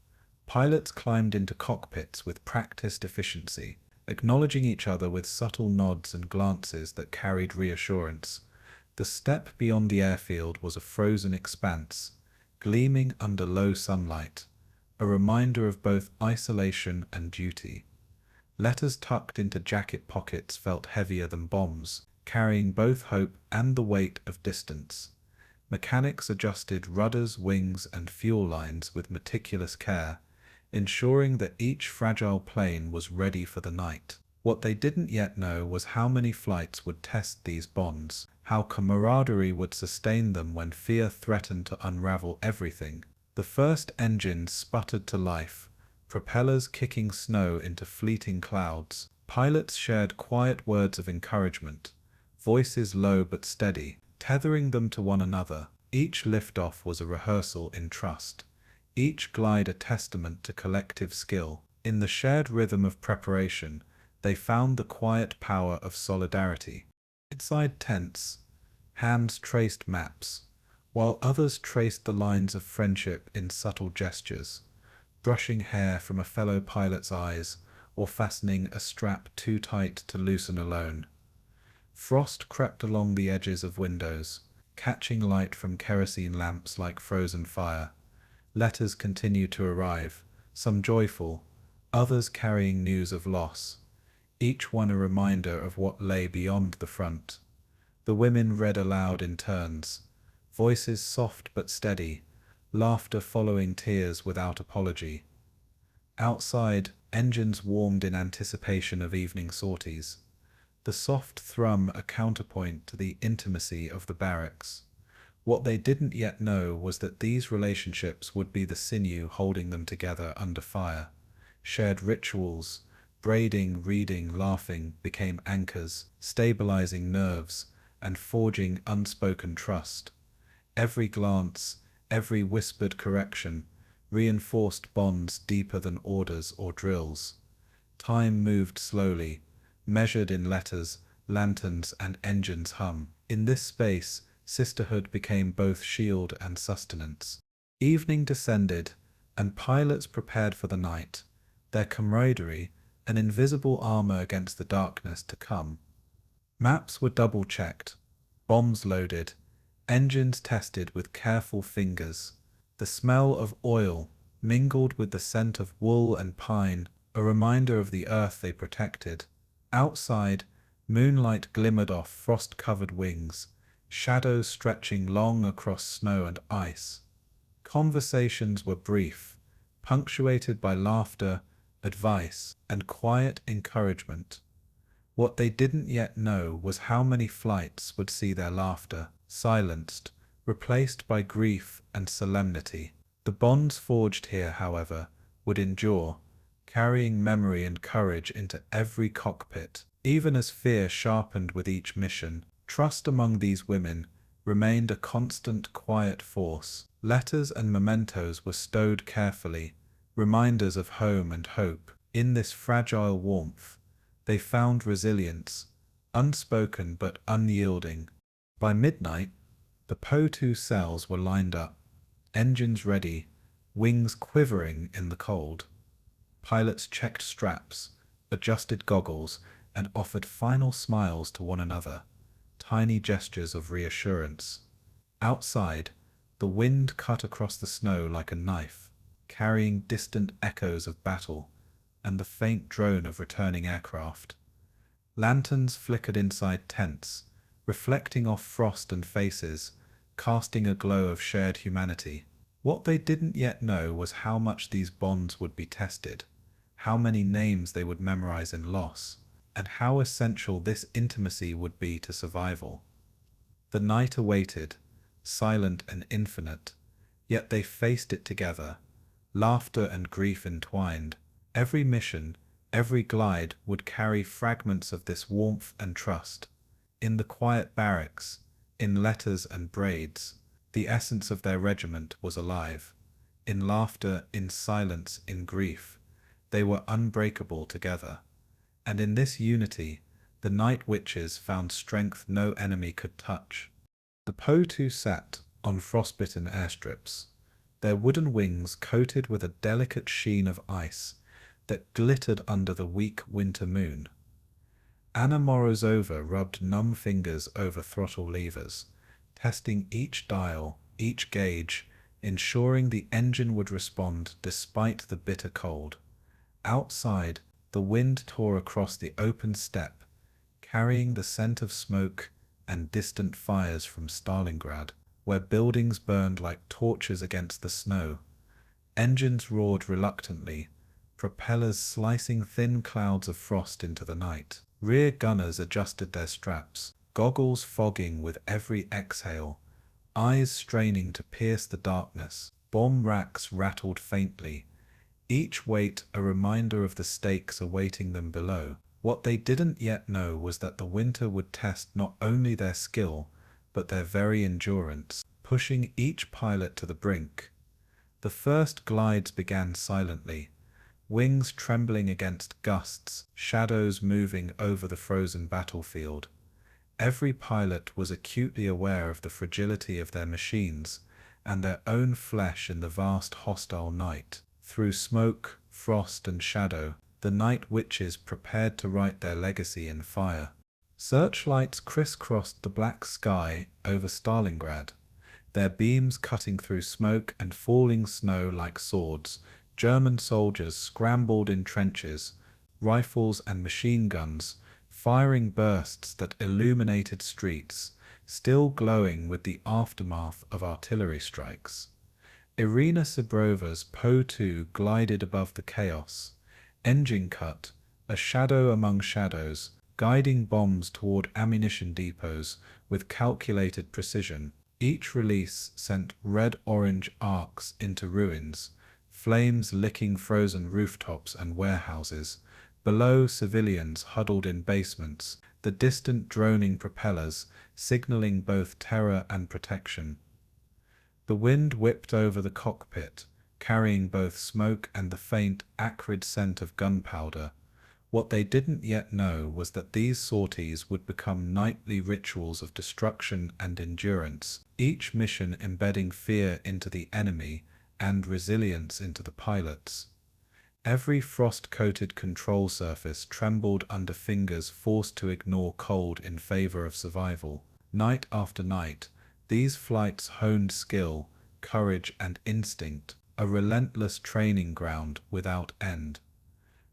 Pilots climbed into cockpits with practiced efficiency, acknowledging each other with subtle nods and glances that carried reassurance. The steppe beyond the airfield was a frozen expanse, gleaming under low sunlight, a reminder of both isolation and duty. Letters tucked into jacket pockets felt heavier than bombs, carrying both hope and the weight of distance. Mechanics adjusted rudders, wings, and fuel lines with meticulous care, ensuring that each fragile plane was ready for the night. What they didn't yet know was how many flights would test these bonds, how camaraderie would sustain them when fear threatened to unravel everything. The first engines sputtered to life, propellers kicking snow into fleeting clouds. Pilots shared quiet words of encouragement, voices low but steady, tethering them to one another. Each liftoff was a rehearsal in trust, each glide a testament to collective skill. In the shared rhythm of preparation, they found the quiet power of solidarity. Inside tents, hands traced maps, while others traced the lines of friendship in subtle gestures, brushing hair from a fellow pilot's eyes or fastening a strap too tight to loosen alone. Frost crept along the edges of windows, catching light from kerosene lamps like frozen fire. Letters continued to arrive, some joyful, others carrying news of loss, each one a reminder of what lay beyond the front. The women read aloud in turns, voices soft but steady, laughter following tears without apology. Outside, engines warmed in anticipation of evening sorties, the soft thrum a counterpoint to the intimacy of the barracks. What they didn't yet know was that these relationships would be the sinew holding them together under fire. Shared rituals, braiding, reading, laughing, became anchors, stabilizing nerves, and forging unspoken trust. Every glance, every whispered correction, reinforced bonds deeper than orders or drills. Time moved slowly, measured in letters, lanterns, and engines' hum. In this space, sisterhood became both shield and sustenance. Evening descended, and pilots prepared for the night, their camaraderie an invisible armor against the darkness to come. Maps were double-checked, bombs loaded, engines tested with careful fingers. The smell of oil mingled with the scent of wool and pine, a reminder of the earth they protected. Outside, moonlight glimmered off frost-covered wings, shadows stretching long across snow and ice. Conversations were brief, punctuated by laughter, advice, and quiet encouragement. What they didn't yet know was how many flights would see their laughter silenced, replaced by grief and solemnity. The bonds forged here, however, would endure, carrying memory and courage into every cockpit. Even as fear sharpened with each mission, trust among these women remained a constant, quiet force. Letters and mementos were stowed carefully, reminders of home and hope. In this fragile warmth, they found resilience, unspoken but unyielding. By midnight, the Po-2 cells were lined up, engines ready, wings quivering in the cold. Pilots checked straps, adjusted goggles, and offered final smiles to one another, tiny gestures of reassurance. Outside, the wind cut across the snow like a knife, carrying distant echoes of battle and the faint drone of returning aircraft. Lanterns flickered inside tents, reflecting off frost and faces, casting a glow of shared humanity. What they didn't yet know was how much these bonds would be tested, how many names they would memorize in loss, and how essential this intimacy would be to survival. The night awaited, silent and infinite, yet they faced it together, laughter and grief entwined. Every mission, every glide would carry fragments of this warmth and trust. In the quiet barracks, in letters and braids, the essence of their regiment was alive. In laughter, in silence, in grief, they were unbreakable together. And in this unity, the night witches found strength no enemy could touch. The Po-2 sat on frostbitten airstrips, their wooden wings coated with a delicate sheen of ice that glittered under the weak winter moon. Anna Morozova rubbed numb fingers over throttle levers, testing each dial, each gauge, ensuring the engine would respond despite the bitter cold. Outside, the wind tore across the open steppe, carrying the scent of smoke and distant fires from Stalingrad, where buildings burned like torches against the snow. Engines roared reluctantly, propellers slicing thin clouds of frost into the night. Rear gunners adjusted their straps, goggles fogging with every exhale, eyes straining to pierce the darkness. Bomb racks rattled faintly, each weight a reminder of the stakes awaiting them below. What they didn't yet know was that the winter would test not only their skill, but their very endurance, pushing each pilot to the brink. The first glides began silently, wings trembling against gusts, shadows moving over the frozen battlefield. Every pilot was acutely aware of the fragility of their machines and their own flesh in the vast hostile night. Through smoke, frost, and shadow, the night witches prepared to write their legacy in fire. Searchlights crisscrossed the black sky over Stalingrad, their beams cutting through smoke and falling snow like swords. German soldiers scrambled in trenches, rifles and machine guns, firing bursts that illuminated streets, still glowing with the aftermath of artillery strikes. Irina Sibrova's Po-2 glided above the chaos, engine cut, a shadow among shadows, guiding bombs toward ammunition depots with calculated precision. Each release sent red-orange arcs into ruins, flames licking frozen rooftops and warehouses. Below, civilians huddled in basements, the distant droning propellers signaling both terror and protection. The wind whipped over the cockpit, carrying both smoke and the faint, acrid scent of gunpowder. What they didn't yet know was that these sorties would become nightly rituals of destruction and endurance, each mission embedding fear into the enemy and resilience into the pilots. Every frost-coated control surface trembled under fingers forced to ignore cold in favor of survival. Night after night, these flights honed skill, courage, and instinct, a relentless training ground without end.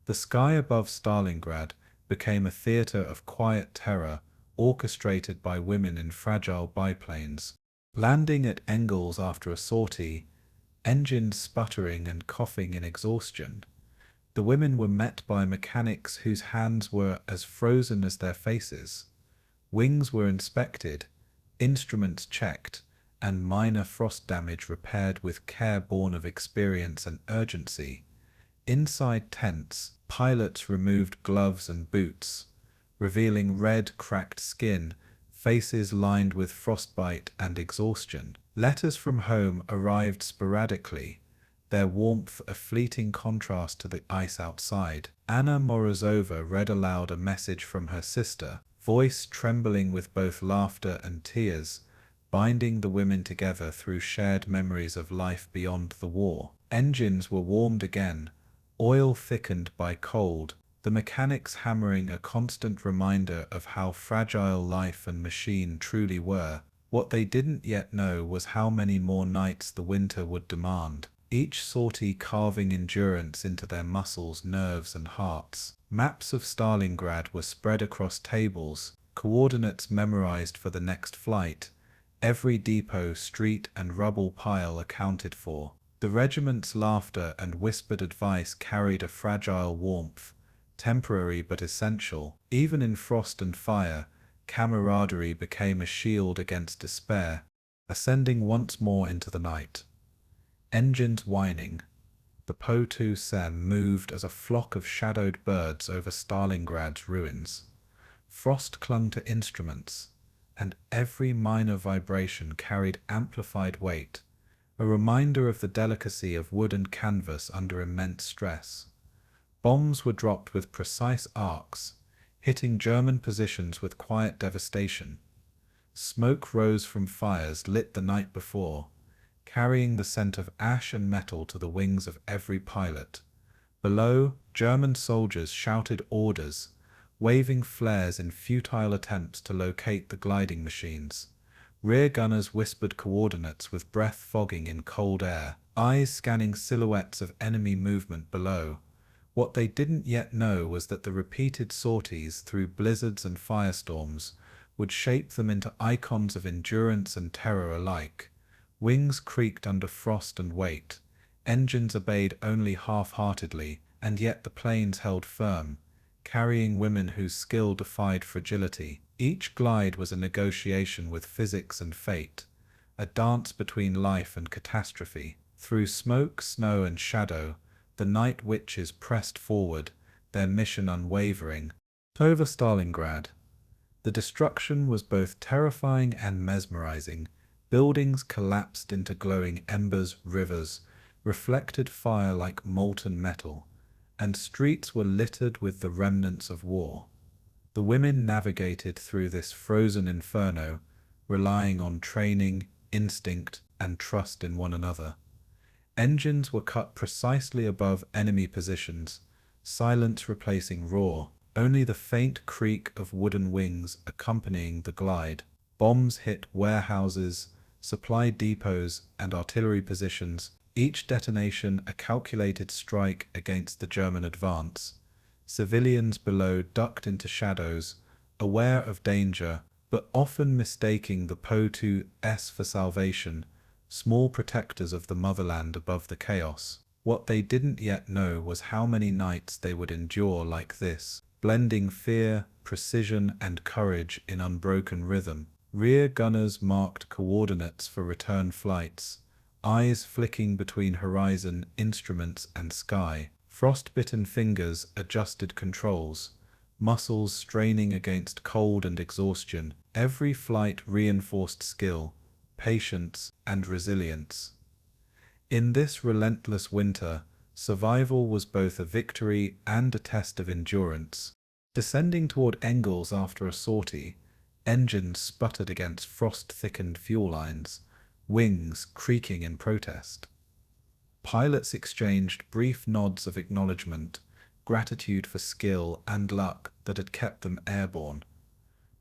The sky above Stalingrad became a theater of quiet terror, orchestrated by women in fragile biplanes. Landing at Engels after a sortie, engines sputtering and coughing in exhaustion, the women were met by mechanics whose hands were as frozen as their faces. Wings were inspected, instruments checked, and minor frost damage repaired with care born of experience and urgency. Inside tents, pilots removed gloves and boots, revealing red, cracked skin, faces lined with frostbite and exhaustion. Letters from home arrived sporadically, their warmth a fleeting contrast to the ice outside. Anna Morozova read aloud a message from her sister, voice trembling with both laughter and tears, binding the women together through shared memories of life beyond the war. Engines were warmed again, oil thickened by cold, the mechanics hammering a constant reminder of how fragile life and machine truly were. What they didn't yet know was how many more nights the winter would demand, each sortie carving endurance into their muscles, nerves, and hearts. Maps of Stalingrad were spread across tables, coordinates memorized for the next flight, every depot, street, and rubble pile accounted for. The regiment's laughter and whispered advice carried a fragile warmth, temporary but essential. Even in frost and fire, camaraderie became a shield against despair. Ascending once more into the night, engines whining, the Po-2 Sen moved as a flock of shadowed birds over Stalingrad's ruins. Frost clung to instruments, and every minor vibration carried amplified weight, a reminder of the delicacy of wood and canvas under immense stress. Bombs were dropped with precise arcs, hitting German positions with quiet devastation. Smoke rose from fires lit the night before, carrying the scent of ash and metal to the wings of every pilot. Below, German soldiers shouted orders, waving flares in futile attempts to locate the gliding machines. Rear gunners whispered coordinates with breath fogging in cold air, eyes scanning silhouettes of enemy movement below. What they didn't yet know was that the repeated sorties through blizzards and firestorms would shape them into icons of endurance and terror alike. Wings creaked under frost and weight, engines obeyed only half-heartedly, and yet the planes held firm, carrying women whose skill defied fragility. Each glide was a negotiation with physics and fate, a dance between life and catastrophe. Through smoke, snow, and shadow, the night witches pressed forward, their mission unwavering. Over Stalingrad, the destruction was both terrifying and mesmerizing. Buildings collapsed into glowing embers, rivers reflected fire like molten metal, and streets were littered with the remnants of war. The women navigated through this frozen inferno, relying on training, instinct, and trust in one another. Engines were cut precisely above enemy positions, silence replacing roar. only the faint creak of wooden wings accompanying the glide. Bombs hit warehouses, supply depots, and artillery positions, each detonation a calculated strike against the German advance. Civilians below ducked into shadows, aware of danger, but often mistaking the Po-2s for salvation, small protectors of the motherland above the chaos. What they didn't yet know was how many nights they would endure like this, blending fear, precision, and courage in unbroken rhythm. Rear gunners marked coordinates for return flights, eyes flicking between horizon, instruments, and sky. Frostbitten fingers adjusted controls, muscles straining against cold and exhaustion. Every flight reinforced skill, patience, and resilience. In this relentless winter, survival was both a victory and a test of endurance. Descending toward Engels after a sortie, engines sputtered against frost-thickened fuel lines, wings creaking in protest. Pilots exchanged brief nods of acknowledgement, gratitude for skill and luck that had kept them airborne.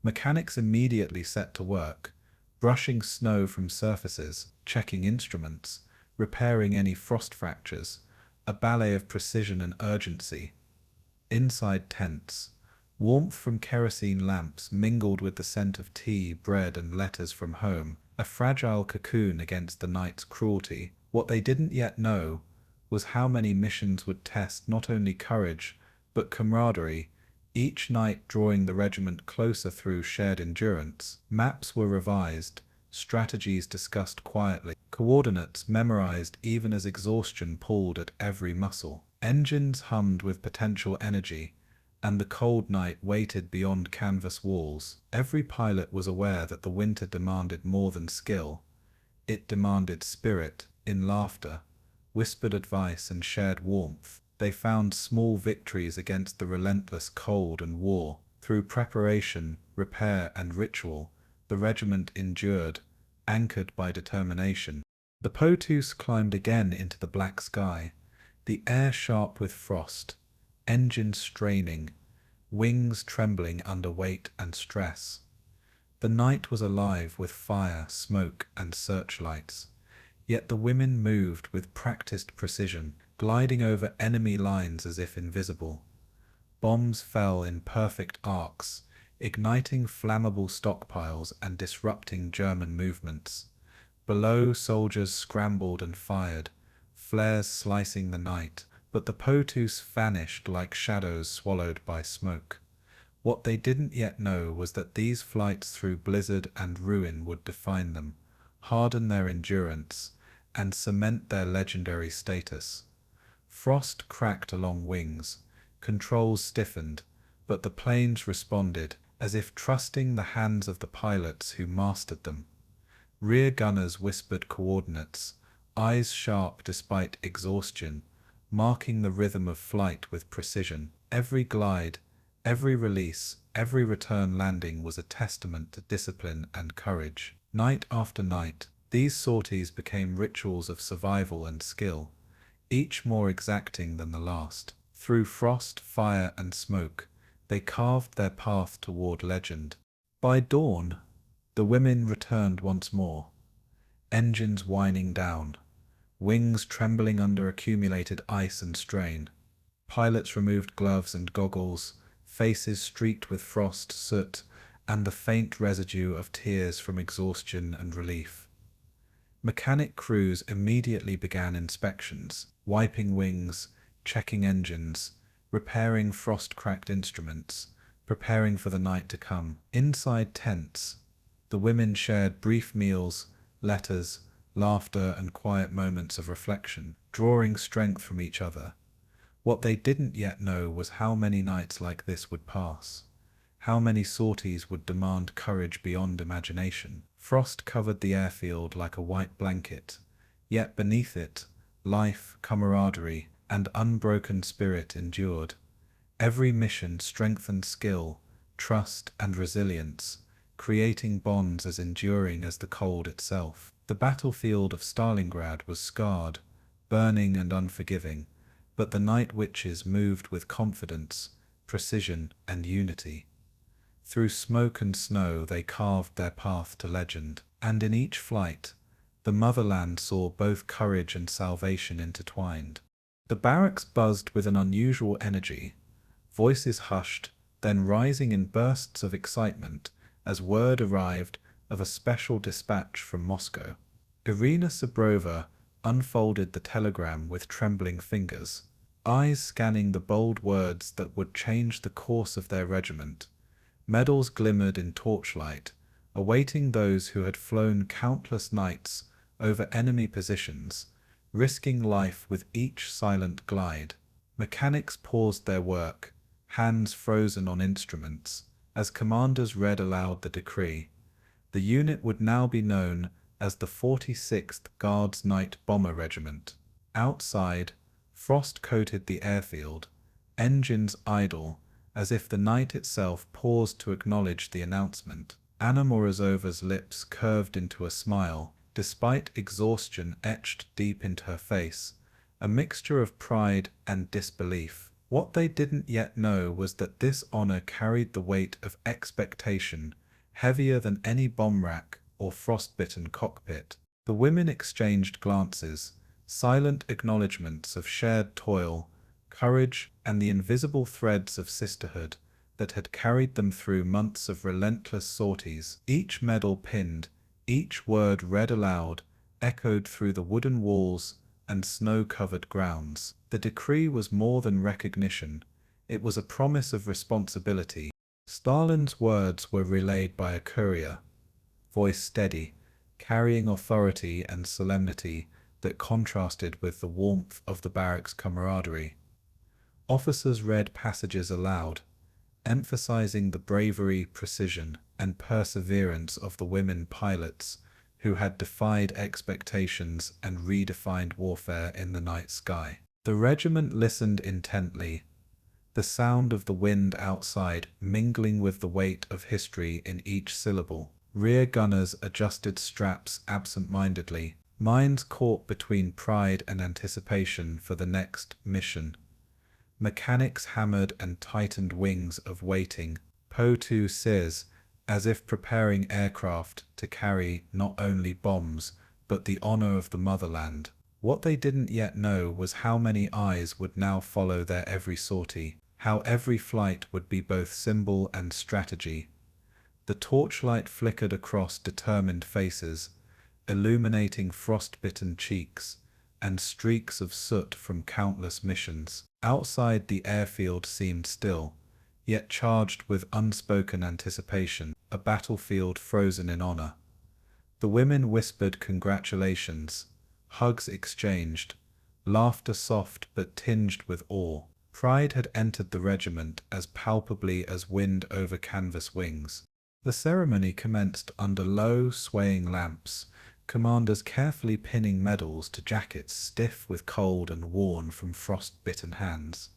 Mechanics immediately set to work, brushing snow from surfaces, checking instruments, repairing any frost fractures, a ballet of precision and urgency. Inside tents, warmth from kerosene lamps mingled with the scent of tea, bread, and letters from home, a fragile cocoon against the night's cruelty. What they didn't yet know was how many missions would test not only courage, but camaraderie, each night drawing the regiment closer through shared endurance. Maps were revised, strategies discussed quietly, coordinates memorized even as exhaustion pulled at every muscle. Engines hummed with potential energy, and the cold night waited beyond canvas walls. Every pilot was aware that the winter demanded more than skill. It demanded spirit, in laughter, whispered advice, and shared warmth. They found small victories against the relentless cold and war. Through preparation, repair, and ritual, the regiment endured, anchored by determination. The Po-2s climbed again into the black sky, the air sharp with frost, engines straining, wings trembling under weight and stress. The night was alive with fire, smoke, and searchlights, yet the women moved with practiced precision, gliding over enemy lines as if invisible. Bombs fell in perfect arcs, igniting flammable stockpiles and disrupting German movements. Below, soldiers scrambled and fired, flares slicing the night, but the Po-2s vanished like shadows swallowed by smoke. What they didn't yet know was that these flights through blizzard and ruin would define them, harden their endurance, and cement their legendary status. Frost cracked along wings, controls stiffened, but the planes responded, as if trusting the hands of the pilots who mastered them. Rear gunners whispered coordinates, eyes sharp despite exhaustion, marking the rhythm of flight with precision. Every glide, every release, every return landing was a testament to discipline and courage. Night after night, these sorties became rituals of survival and skill, each more exacting than the last. Through frost, fire, and smoke, they carved their path toward legend. By dawn, the women returned once more, engines whining down, wings trembling under accumulated ice and strain. Pilots removed gloves and goggles, faces streaked with frost, soot, and the faint residue of tears from exhaustion and relief. Mechanic crews immediately began inspections, wiping wings, checking engines, repairing frost-cracked instruments, preparing for the night to come. Inside tents, the women shared brief meals, letters, laughter, and quiet moments of reflection, drawing strength from each other. What they didn't yet know was how many nights like this would pass, how many sorties would demand courage beyond imagination. Frost covered the airfield like a white blanket, yet beneath it, life, camaraderie, and unbroken spirit endured. Every mission strengthened skill, trust, and resilience, creating bonds as enduring as the cold itself. The battlefield of Stalingrad was scarred, burning and unforgiving, but the night witches moved with confidence, precision, and unity. Through smoke and snow they carved their path to legend, and in each flight, the motherland saw both courage and salvation intertwined. The barracks buzzed with an unusual energy, voices hushed, then rising in bursts of excitement as word arrived of a special dispatch from Moscow. Irina Sabrova unfolded the telegram with trembling fingers, eyes scanning the bold words that would change the course of their regiment. Medals glimmered in torchlight, awaiting those who had flown countless nights over enemy positions, risking life with each silent glide. Mechanics paused their work, hands frozen on instruments, as commanders read aloud the decree. The unit would now be known as the 46th Guards Night Bomber Regiment. Outside, frost coated the airfield, engines idle, as if the night itself paused to acknowledge the announcement. Anna Morozova's lips curved into a smile, despite exhaustion etched deep into her face, a mixture of pride and disbelief. What they didn't yet know was that this honor carried the weight of expectation, heavier than any bomb rack or frostbitten cockpit. The women exchanged glances, silent acknowledgments of shared toil, courage, and the invisible threads of sisterhood that had carried them through months of relentless sorties. Each medal pinned, each word read aloud, echoed through the wooden walls and snow-covered grounds. The decree was more than recognition. It was a promise of responsibility. Stalin's words were relayed by a courier, voice steady, carrying authority and solemnity that contrasted with the warmth of the barracks camaraderie. Officers read passages aloud, emphasizing the bravery, precision, and perseverance of the women pilots who had defied expectations and redefined warfare in the night sky. The regiment listened intently, the sound of the wind outside mingling with the weight of history in each syllable. Rear gunners adjusted straps absent-mindedly, minds caught between pride and anticipation for the next mission. Mechanics hammered and tightened wings of waiting, Po-2 says, as if preparing aircraft to carry not only bombs, but the honor of the motherland. What they didn't yet know was how many eyes would now follow their every sortie, how every flight would be both symbol and strategy. The torchlight flickered across determined faces, illuminating frost-bitten cheeks and streaks of soot from countless missions. Outside, the airfield seemed still, yet charged with unspoken anticipation, a battlefield frozen in honor. The women whispered congratulations, hugs exchanged, laughter soft but tinged with awe. Pride had entered the regiment as palpably as wind over canvas wings. The ceremony commenced under low, swaying lamps, commanders carefully pinning medals to jackets stiff with cold and worn from frost-bitten hands.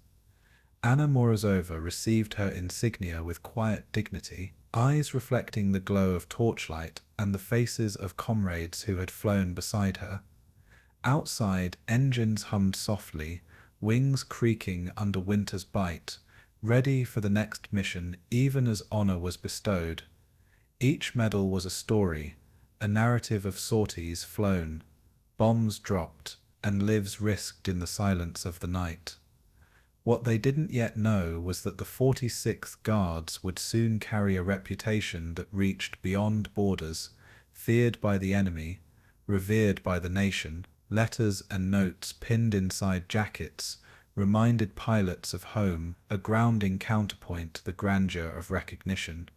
Anna Morozova received her insignia with quiet dignity, eyes reflecting the glow of torchlight and the faces of comrades who had flown beside her. Outside, engines hummed softly, wings creaking under winter's bite, ready for the next mission even as honor was bestowed. Each medal was a story, a narrative of sorties flown, bombs dropped, and lives risked in the silence of the night. What they didn't yet know was that the 46th Guards would soon carry a reputation that reached beyond borders, feared by the enemy, revered by the nation. Letters and notes pinned inside jackets reminded pilots of home, a grounding counterpoint to the grandeur of recognition.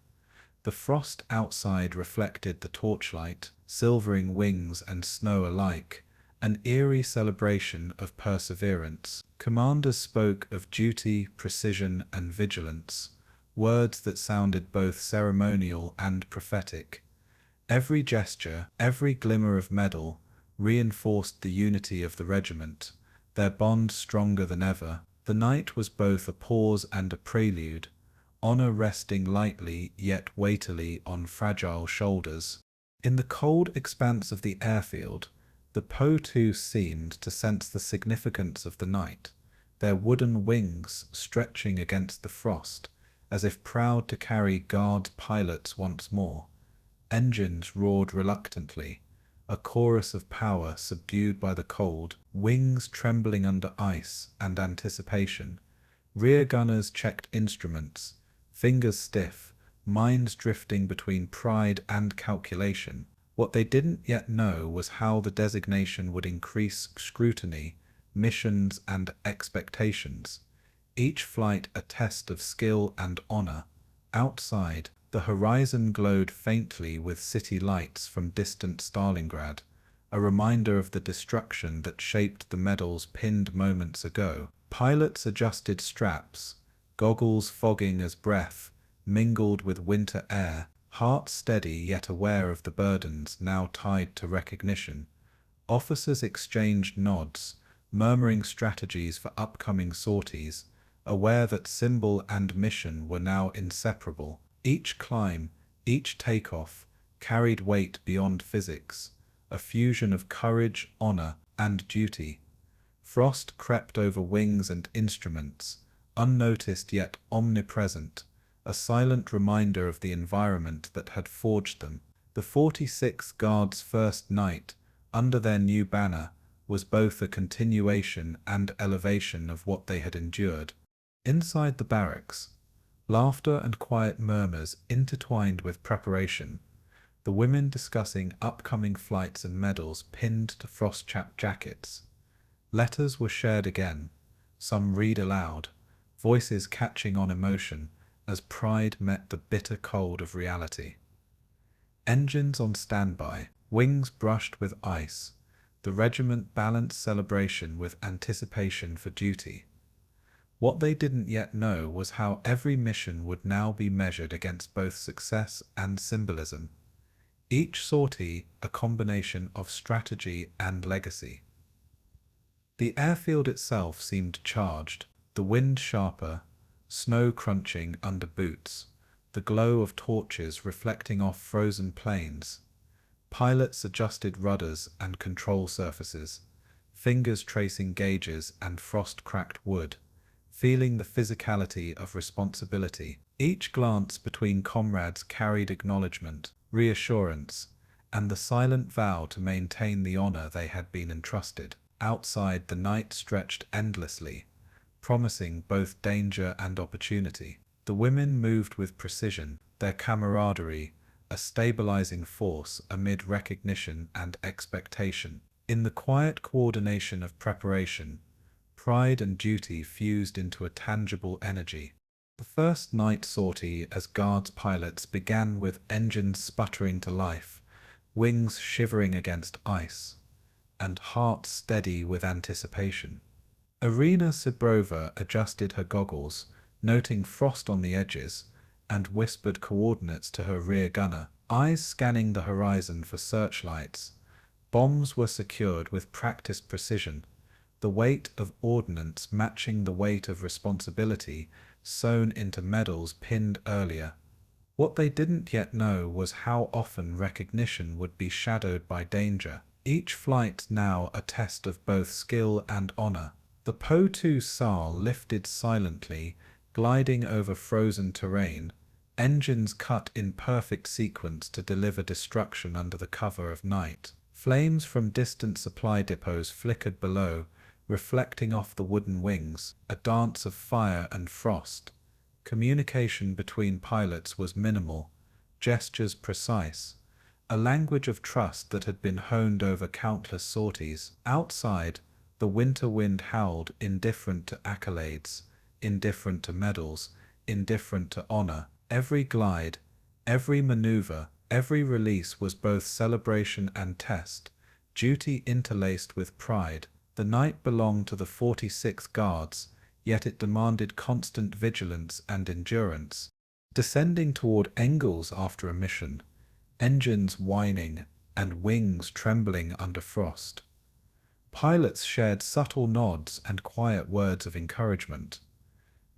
The frost outside reflected the torchlight, silvering wings and snow alike, an eerie celebration of perseverance. Commanders spoke of duty, precision, and vigilance, words that sounded both ceremonial and prophetic. Every gesture, every glimmer of medal, reinforced the unity of the regiment, their bond stronger than ever. The night was both a pause and a prelude, honor resting lightly yet weightily on fragile shoulders. In the cold expanse of the airfield, the Po-2 seemed to sense the significance of the night. their wooden wings stretching against the frost, as if proud to carry guard pilots once more. Engines roared reluctantly, a chorus of power subdued by the cold, wings trembling under ice and anticipation. Rear gunners checked instruments, fingers stiff, minds drifting between pride and calculation. What they didn't yet know was how the designation would increase scrutiny, missions, and expectations. Each flight a test of skill and honor. Outside, the horizon glowed faintly with city lights from distant Stalingrad, a reminder of the destruction that shaped the medals pinned moments ago. Pilots adjusted straps, goggles fogging as breath mingled with winter air, hearts steady yet aware of the burdens now tied to recognition. Officers exchanged nods, murmuring strategies for upcoming sorties, aware that symbol and mission were now inseparable. Each climb, each takeoff, carried weight beyond physics, a fusion of courage, honor, and duty. Frost crept over wings and instruments, unnoticed yet omnipresent, a silent reminder of the environment that had forged them. The 46th Guards' first night, under their new banner, was both a continuation and elevation of what they had endured. Inside the barracks, laughter and quiet murmurs intertwined with preparation, the women discussing upcoming flights and medals pinned to frost-chapped jackets. Letters were shared again, some read aloud, voices catching on emotion as pride met the bitter cold of reality. Engines on standby, wings brushed with ice, the regiment balanced celebration with anticipation for duty. What they didn't yet know was how every mission would now be measured against both success and symbolism. Each sortie a combination of strategy and legacy. The airfield itself seemed charged, the wind sharper, snow crunching under boots, the glow of torches reflecting off frozen plains. Pilots adjusted rudders and control surfaces, fingers tracing gauges and frost-cracked wood, feeling the physicality of responsibility. Each glance between comrades carried acknowledgement, reassurance, and the silent vow to maintain the honor they had been entrusted. Outside, the night stretched endlessly, promising both danger and opportunity. The women moved with precision, their camaraderie a stabilizing force amid recognition and expectation. In the quiet coordination of preparation, pride and duty fused into a tangible energy. The first night sortie as Guards pilots began with engines sputtering to life, wings shivering against ice, and hearts steady with anticipation. Irina Sibrova adjusted her goggles, noting frost on the edges, and whispered coordinates to her rear gunner, eyes scanning the horizon for searchlights. Bombs were secured with practiced precision, the weight of ordnance matching the weight of responsibility sewn into medals pinned earlier. What they didn't yet know was how often recognition would be shadowed by danger. Each flight now a test of both skill and honor. The Po-2 Sal lifted silently, gliding over frozen terrain, engines cut in perfect sequence to deliver destruction under the cover of night. Flames from distant supply depots flickered below, reflecting off the wooden wings, a dance of fire and frost. Communication between pilots was minimal, gestures precise, a language of trust that had been honed over countless sorties. Outside, the winter wind howled, indifferent to accolades, indifferent to medals, indifferent to honor. Every glide, every maneuver, every release was both celebration and test, duty interlaced with pride. The night belonged to the 46th Guards, yet it demanded constant vigilance and endurance. Descending toward Engels after a mission, engines whining and wings trembling under frost. Pilots shared subtle nods and quiet words of encouragement.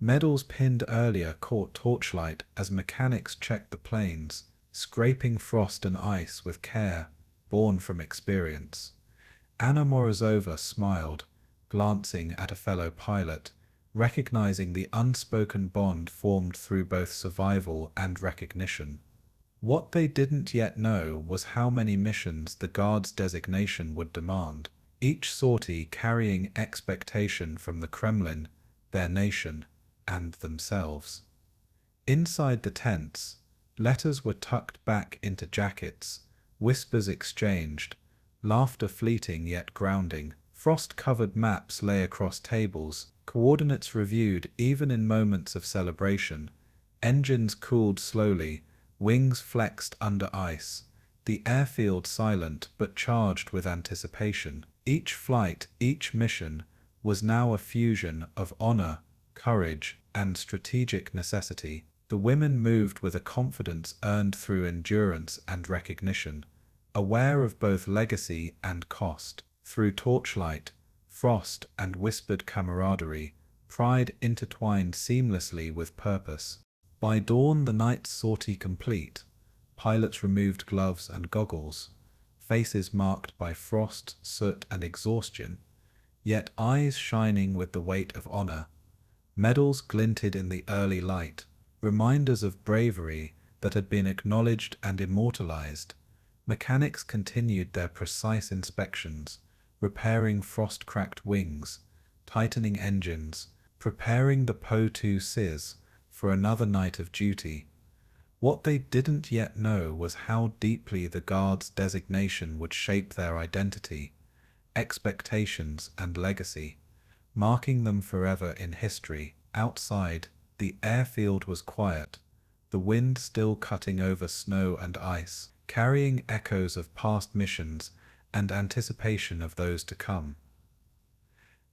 Medals pinned earlier caught torchlight as mechanics checked the planes, scraping frost and ice with care, born from experience. Anna Morozova smiled, glancing at a fellow pilot, recognizing the unspoken bond formed through both survival and recognition. What they didn't yet know was how many missions the Guard's designation would demand, each sortie carrying expectation from the Kremlin, their nation, and themselves. Inside the tents, letters were tucked back into jackets, whispers exchanged, laughter fleeting yet grounding. Frost-covered maps lay across tables, coordinates reviewed even in moments of celebration. Engines cooled slowly, wings flexed under ice, the airfield silent but charged with anticipation. Each flight, each mission, was now a fusion of honor, courage, and strategic necessity. The women moved with a confidence earned through endurance and recognition, aware of both legacy and cost. Through torchlight, frost, and whispered camaraderie, pride intertwined seamlessly with purpose. By dawn, the night's sortie complete, pilots removed gloves and goggles, faces marked by frost, soot, and exhaustion, yet eyes shining with the weight of honor. Medals glinted in the early light, reminders of bravery that had been acknowledged and immortalized. Mechanics continued their precise inspections, repairing frost-cracked wings, tightening engines, preparing the Po-2 SIS for another night of duty. What they didn't yet know was how deeply the Guard's designation would shape their identity, expectations, and legacy, marking them forever in history. Outside, the airfield was quiet, the wind still cutting over snow and ice, carrying echoes of past missions and anticipation of those to come.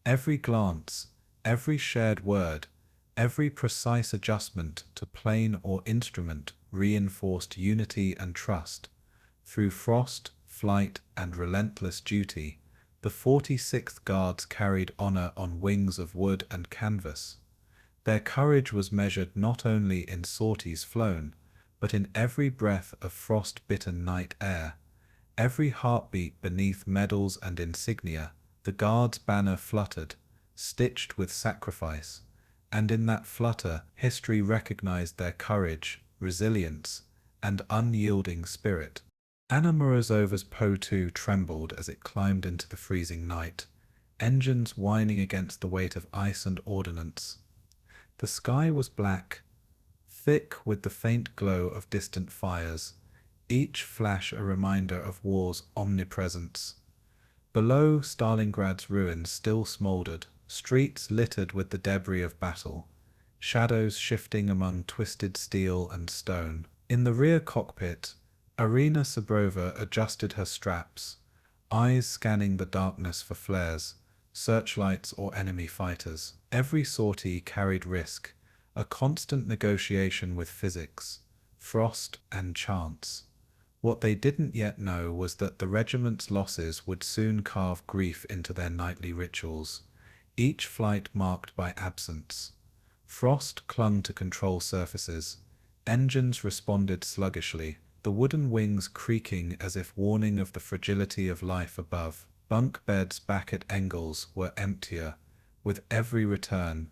Every glance, every shared word, every precise adjustment to plane or instrument reinforced unity and trust. Through frost, flight, and relentless duty, the 46th Guards carried honor on wings of wood and canvas. Their courage was measured not only in sorties flown, but in every breath of frost-bitten night air, every heartbeat beneath medals and insignia. The Guard's banner fluttered, stitched with sacrifice, and in that flutter, history recognized their courage, resilience, and unyielding spirit. Anna Morozova's Po-2 trembled as it climbed into the freezing night, engines whining against the weight of ice and ordnance. The sky was black, thick with the faint glow of distant fires, each flash a reminder of war's omnipresence. Below, Stalingrad's ruins still smoldered, streets littered with the debris of battle, shadows shifting among twisted steel and stone. In the rear cockpit, Marina Raskova adjusted her straps, eyes scanning the darkness for flares, searchlights, or enemy fighters. Every sortie carried risk, a constant negotiation with physics, frost, and chance. What they didn't yet know was that the regiment's losses would soon carve grief into their nightly rituals, each flight marked by absence. Frost clung to control surfaces, engines responded sluggishly, the wooden wings creaking as if warning of the fragility of life above. Bunk beds back at Engels were emptier with every return,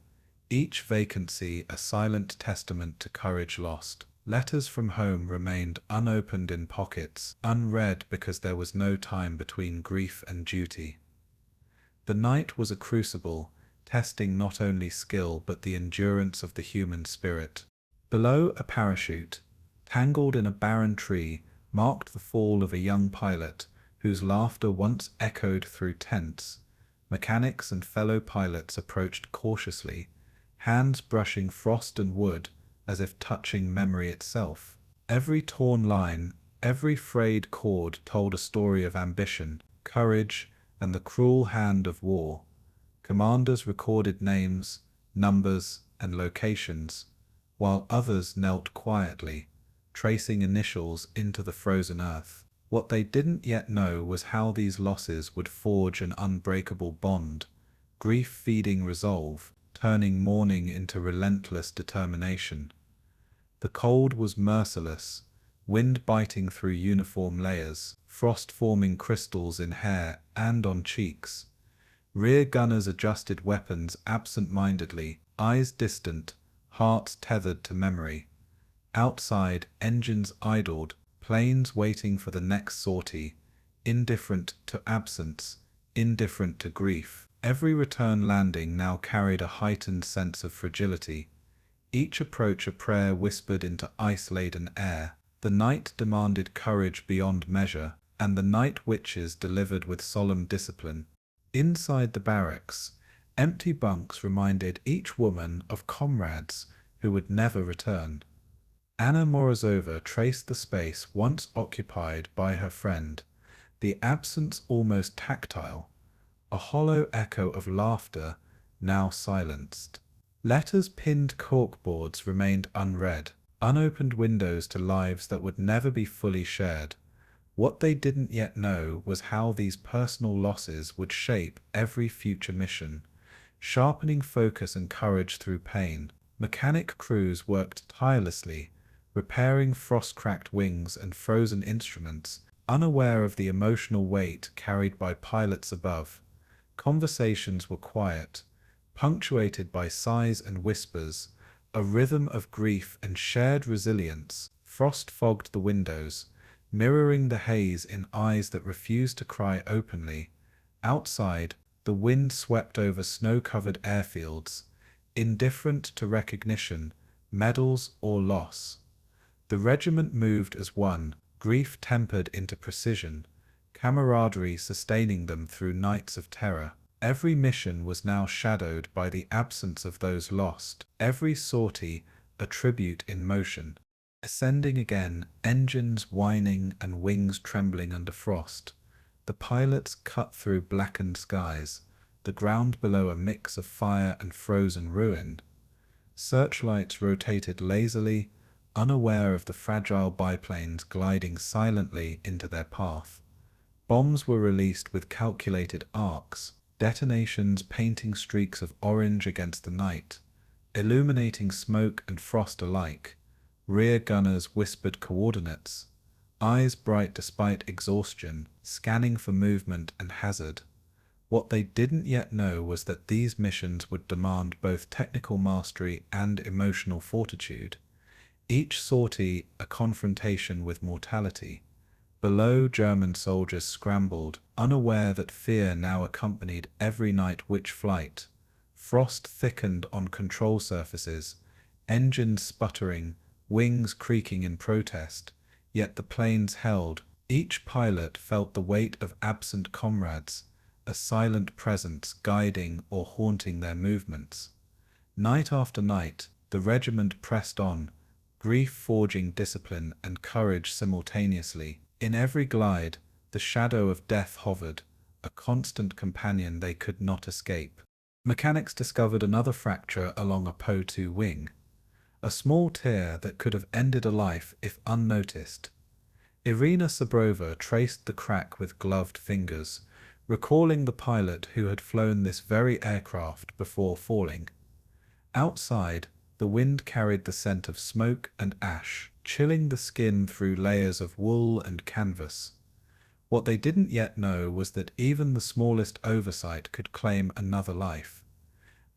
each vacancy a silent testament to courage lost. Letters from home remained unopened in pockets, unread because there was no time between grief and duty. The night was a crucible, testing not only skill but the endurance of the human spirit. Below, a parachute, tangled in a barren tree, marked the fall of a young pilot whose laughter once echoed through tents. Mechanics and fellow pilots approached cautiously, hands brushing frost and wood as if touching memory itself. Every torn line, every frayed cord told a story of ambition, courage, and the cruel hand of war. Commanders recorded names, numbers, and locations, while others knelt quietly, tracing initials into the frozen earth. What they didn't yet know was how these losses would forge an unbreakable bond, grief feeding resolve, turning mourning into relentless determination. The cold was merciless, wind biting through uniform layers, frost forming crystals in hair and on cheeks. Rear gunners adjusted weapons absent-mindedly, eyes distant, hearts tethered to memory. Outside, engines idled, planes waiting for the next sortie, indifferent to absence, indifferent to grief. Every return landing now carried a heightened sense of fragility. Each approach a prayer whispered into ice-laden air. The night demanded courage beyond measure, and the night witches delivered with solemn discipline. Inside the barracks, empty bunks reminded each woman of comrades who would never return. Anna Morozova traced the space once occupied by her friend, the absence almost tactile, a hollow echo of laughter now silenced. Letters pinned corkboards remained unread, unopened windows to lives that would never be fully shared. What they didn't yet know was how these personal losses would shape every future mission, sharpening focus and courage through pain. Mechanic crews worked tirelessly, repairing frost-cracked wings and frozen instruments, unaware of the emotional weight carried by pilots above. Conversations were quiet, punctuated by sighs and whispers, a rhythm of grief and shared resilience. Frost fogged the windows, mirroring the haze in eyes that refused to cry openly. Outside, the wind swept over snow-covered airfields, indifferent to recognition, medals, or loss. The regiment moved as one, grief tempered into precision, camaraderie sustaining them through nights of terror. Every mission was now shadowed by the absence of those lost, every sortie a tribute in motion. Ascending again, engines whining and wings trembling under frost. The pilots cut through blackened skies, the ground below a mix of fire and frozen ruin. Searchlights rotated lazily, unaware of the fragile biplanes gliding silently into their path. Bombs were released with calculated arcs, detonations painting streaks of orange against the night, illuminating smoke and frost alike. Rear gunners whispered coordinates, eyes bright despite exhaustion, scanning for movement and hazard. What they didn't yet know was that these missions would demand both technical mastery and emotional fortitude. Each sortie a confrontation with mortality. Below, German soldiers scrambled, unaware that fear now accompanied every night witch flight. Frost thickened on control surfaces, engines sputtering, wings creaking in protest, yet the planes held. Each pilot felt the weight of absent comrades, a silent presence guiding or haunting their movements. Night after night, the regiment pressed on, grief forging discipline and courage simultaneously. In every glide, the shadow of death hovered, a constant companion they could not escape. Mechanics discovered another fracture along a Po-2 wing, a small tear that could have ended a life if unnoticed. Irina Sabrova traced the crack with gloved fingers, recalling the pilot who had flown this very aircraft before falling. Outside, the wind carried the scent of smoke and ash, chilling the skin through layers of wool and canvas. What they didn't yet know was that even the smallest oversight could claim another life,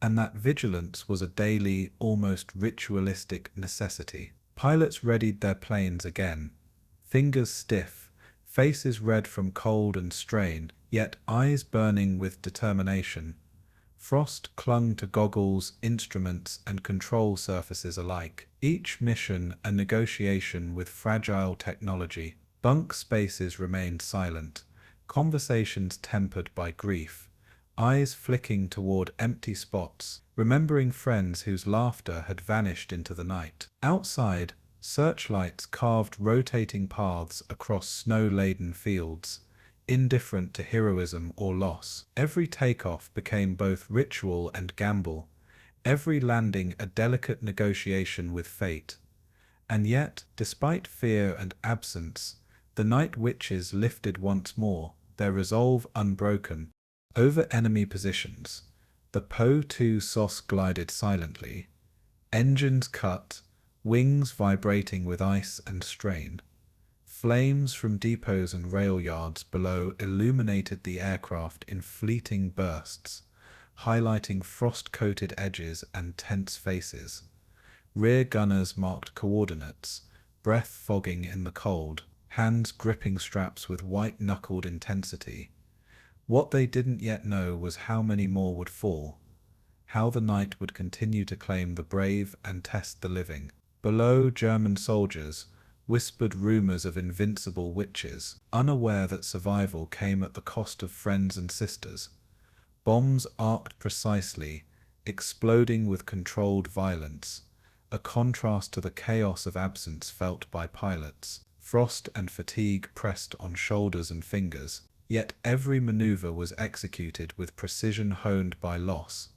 and that vigilance was a daily, almost ritualistic necessity. Pilots readied their planes again, fingers stiff, faces red from cold and strain, yet eyes burning with determination. Frost clung to goggles, instruments, and control surfaces alike, each mission a negotiation with fragile technology. Bunk spaces remained silent, conversations tempered by grief, eyes flicking toward empty spots, remembering friends whose laughter had vanished into the night. Outside, searchlights carved rotating paths across snow-laden fields, indifferent to heroism or loss. Every takeoff became both ritual and gamble, every landing a delicate negotiation with fate. And yet, despite fear and absence, the night witches lifted once more, their resolve unbroken. Over enemy positions, the Po-2 SOS glided silently, engines cut, wings vibrating with ice and strain. Flames from depots and rail yards below illuminated the aircraft in fleeting bursts, highlighting frost-coated edges and tense faces. Rear gunners marked coordinates, breath fogging in the cold, hands gripping straps with white-knuckled intensity. What they didn't yet know was how many more would fall, how the night would continue to claim the brave and test the living. Below, German soldiers whispered rumors of invincible witches, unaware that survival came at the cost of friends and sisters. Bombs arced precisely, exploding with controlled violence, a contrast to the chaos of absence felt by pilots. Frost and fatigue pressed on shoulders and fingers, yet every maneuver was executed with precision honed by loss.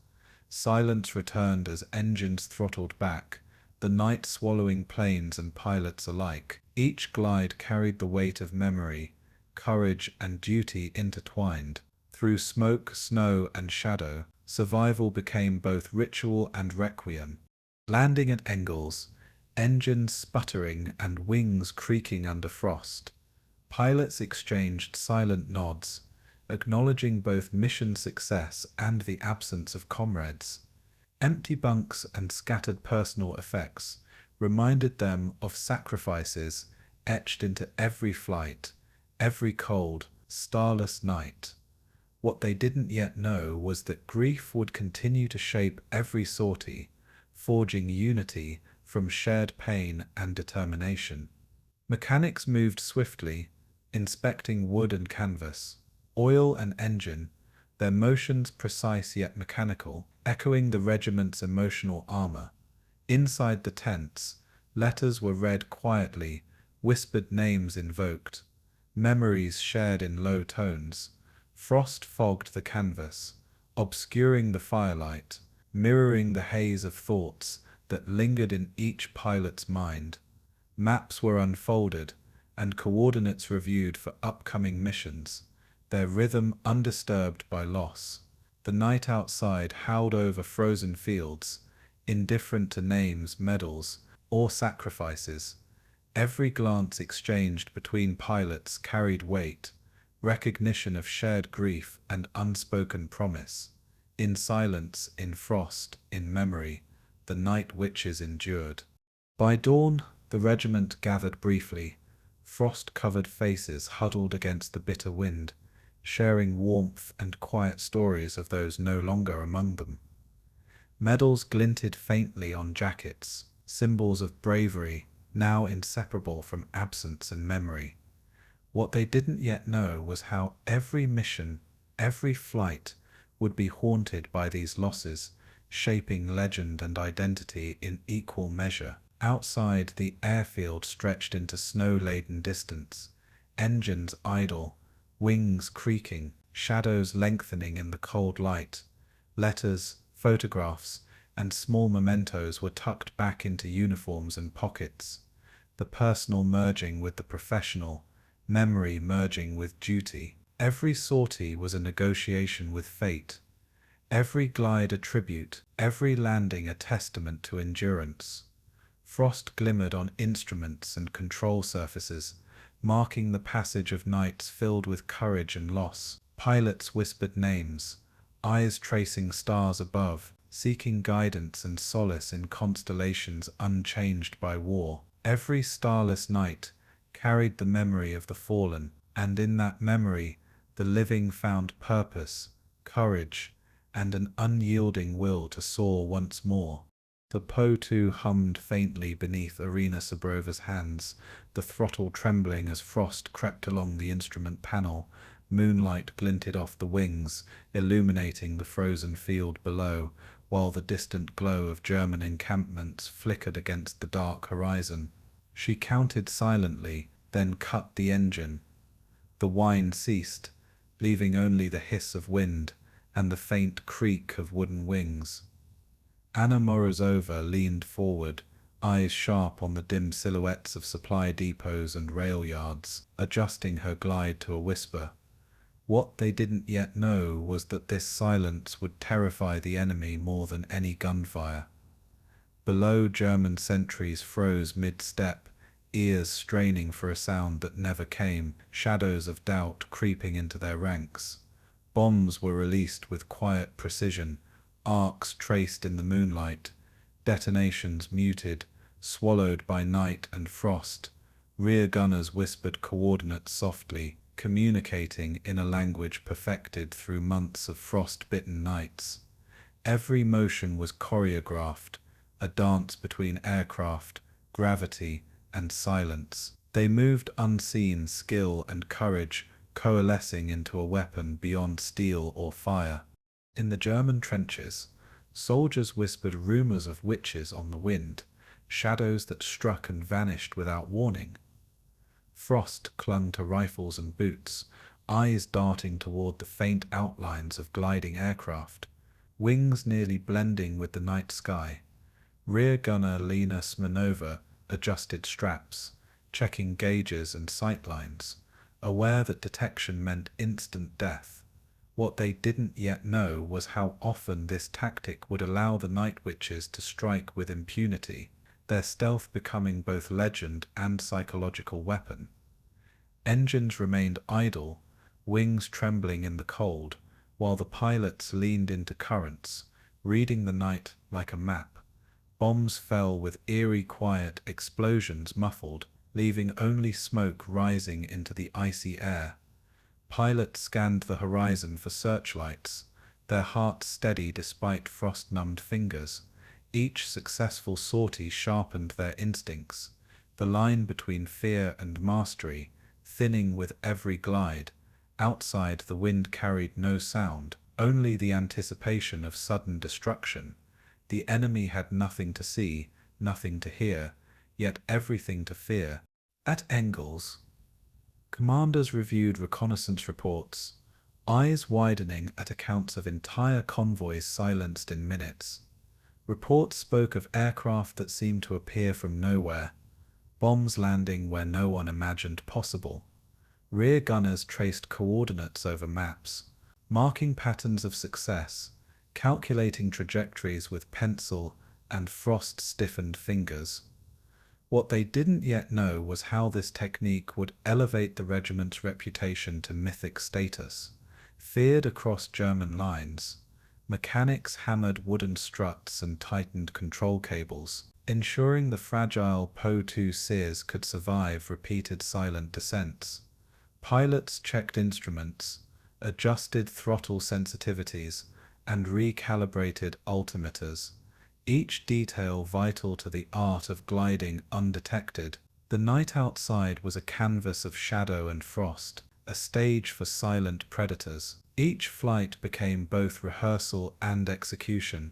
Silence returned as engines throttled back, the night swallowing planes and pilots alike. Each glide carried the weight of memory, courage and duty intertwined. Through smoke, snow and shadow, survival became both ritual and requiem. Landing at Engels, engines sputtering and wings creaking under frost. Pilots exchanged silent nods, acknowledging both mission success and the absence of comrades. Empty bunks and scattered personal effects reminded them of sacrifices etched into every flight, every cold, starless night. What they didn't yet know was that grief would continue to shape every sortie, forging unity from shared pain and determination. Mechanics moved swiftly, inspecting wood and canvas, oil and engine, their motions precise yet mechanical, echoing the regiment's emotional armor. Inside the tents, letters were read quietly, whispered names invoked, memories shared in low tones. Frost fogged the canvas, obscuring the firelight, mirroring the haze of thoughts that lingered in each pilot's mind. Maps were unfolded, and coordinates reviewed for upcoming missions, their rhythm undisturbed by loss. The night outside howled over frozen fields, indifferent to names, medals, or sacrifices. Every glance exchanged between pilots carried weight, recognition of shared grief and unspoken promise. In silence, in frost, in memory, the night witches endured. By dawn, the regiment gathered briefly, frost-covered faces huddled against the bitter wind, sharing warmth and quiet stories of those no longer among them. Medals glinted faintly on jackets, symbols of bravery, now inseparable from absence and memory. What they didn't yet know was how every mission, every flight, would be haunted by these losses, shaping legend and identity in equal measure. Outside, the airfield stretched into snow-laden distance, engines idle, wings creaking, shadows lengthening in the cold light. Letters, photographs, and small mementos were tucked back into uniforms and pockets, the personal merging with the professional, memory merging with duty. Every sortie was a negotiation with fate, every glide a tribute, every landing a testament to endurance. Frost glimmered on instruments and control surfaces, marking the passage of nights filled with courage and loss. Pilots whispered names, eyes tracing stars above, seeking guidance and solace in constellations unchanged by war. Every starless night carried the memory of the fallen, and in that memory the living found purpose, courage, and an unyielding will to soar once more. The Po-2 hummed faintly beneath Marina Raskov's hands, the throttle trembling as frost crept along the instrument panel. Moonlight glinted off the wings, illuminating the frozen field below, while the distant glow of German encampments flickered against the dark horizon. She counted silently, then cut the engine. The whine ceased, leaving only the hiss of wind and the faint creak of wooden wings. Anna Morozova leaned forward, eyes sharp on the dim silhouettes of supply depots and rail yards, adjusting her glide to a whisper. What they didn't yet know was that this silence would terrify the enemy more than any gunfire. Below, German sentries froze mid-step, ears straining for a sound that never came, shadows of doubt creeping into their ranks. Bombs were released with quiet precision, arcs traced in the moonlight, detonations muted, swallowed by night and frost. Rear gunners whispered coordinates softly, communicating in a language perfected through months of frost-bitten nights. Every motion was choreographed, a dance between aircraft, gravity, and silence. They moved unseen, skill and courage coalescing into a weapon beyond steel or fire. In the German trenches, soldiers whispered rumors of witches on the wind, shadows that struck and vanished without warning. Frost clung to rifles and boots, eyes darting toward the faint outlines of gliding aircraft, wings nearly blending with the night sky. Rear gunner Lena Smirnova adjusted straps, checking gauges and sightlines, aware that detection meant instant death. What they didn't yet know was how often this tactic would allow the night witches to strike with impunity, their stealth becoming both legend and psychological weapon. Engines remained idle, wings trembling in the cold, while the pilots leaned into currents, reading the night like a map. Bombs fell with eerie quiet, explosions muffled, leaving only smoke rising into the icy air. Pilots scanned the horizon for searchlights, their hearts steady despite frost-numbed fingers. Each successful sortie sharpened their instincts, the line between fear and mastery thinning with every glide. Outside, the wind carried no sound, only the anticipation of sudden destruction. The enemy had nothing to see, nothing to hear, yet everything to fear. At Engels, commanders reviewed reconnaissance reports, eyes widening at accounts of entire convoys silenced in minutes. Reports spoke of aircraft that seemed to appear from nowhere, bombs landing where no one imagined possible. Rear gunners traced coordinates over maps, marking patterns of success, calculating trajectories with pencil and frost-stiffened fingers. What they didn't yet know was how this technique would elevate the regiment's reputation to mythic status. Feared across German lines, mechanics hammered wooden struts and tightened control cables, ensuring the fragile Po-2 Sears could survive repeated silent descents. Pilots checked instruments, adjusted throttle sensitivities, and recalibrated altimeters, each detail vital to the art of gliding undetected. The night outside was a canvas of shadow and frost, a stage for silent predators. Each flight became both rehearsal and execution,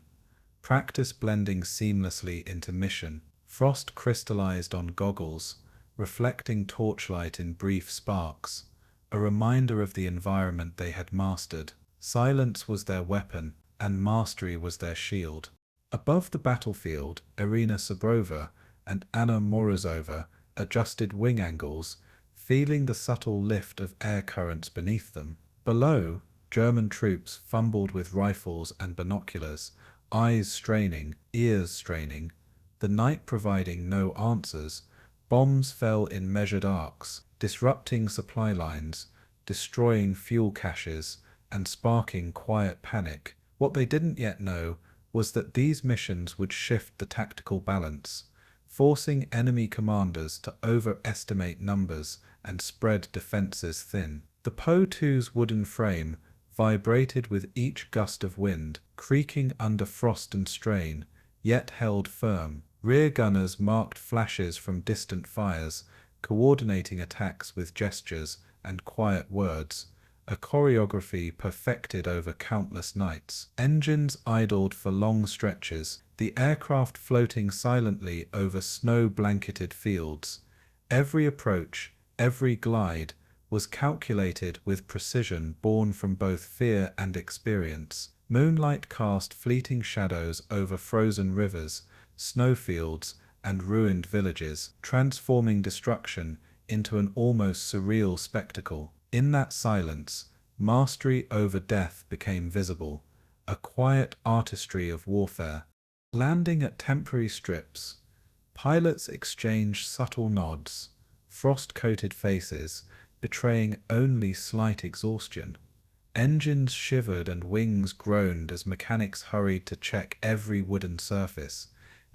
practice blending seamlessly into mission. Frost crystallized on goggles, reflecting torchlight in brief sparks, a reminder of the environment they had mastered. Silence was their weapon, and mastery was their shield. Above the battlefield, Irina Sabrova and Anna Morozova adjusted wing angles, feeling the subtle lift of air currents beneath them. Below, German troops fumbled with rifles and binoculars, eyes straining, ears straining, the night providing no answers. Bombs fell in measured arcs, disrupting supply lines, destroying fuel caches, and sparking quiet panic. What they didn't yet know was that these missions would shift the tactical balance, forcing enemy commanders to overestimate numbers and spread defenses thin. The Po-2's wooden frame vibrated with each gust of wind, creaking under frost and strain, yet held firm. Rear gunners marked flashes from distant fires, coordinating attacks with gestures and quiet words, a choreography perfected over countless nights. Engines idled for long stretches, the aircraft floating silently over snow-blanketed fields. Every approach, every glide, was calculated with precision born from both fear and experience. Moonlight cast fleeting shadows over frozen rivers, snowfields, and ruined villages, transforming destruction into an almost surreal spectacle. In that silence, mastery over death became visible, a quiet artistry of warfare. Landing at temporary strips, Pilots exchanged subtle nods, frost-coated faces, betraying only slight exhaustion. Engines shivered and wings groaned as mechanics hurried to check every wooden surface,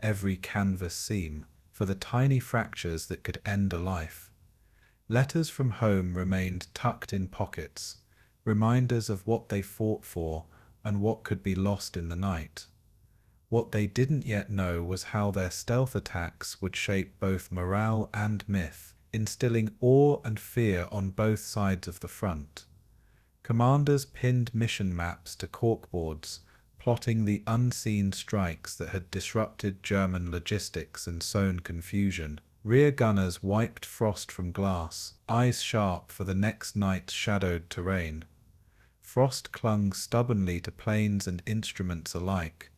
every canvas seam, for the tiny fractures that could end a life. Letters from home remained tucked in pockets, reminders of what they fought for and what could be lost in the night. What they didn't yet know was how their stealth attacks would shape both morale and myth, instilling awe and fear on both sides of the front. Commanders pinned mission maps to corkboards, plotting the unseen strikes that had disrupted German logistics and sown confusion. Rear gunners wiped frost from glass, eyes sharp for the next night's shadowed terrain. Frost clung stubbornly to planes and instruments alike,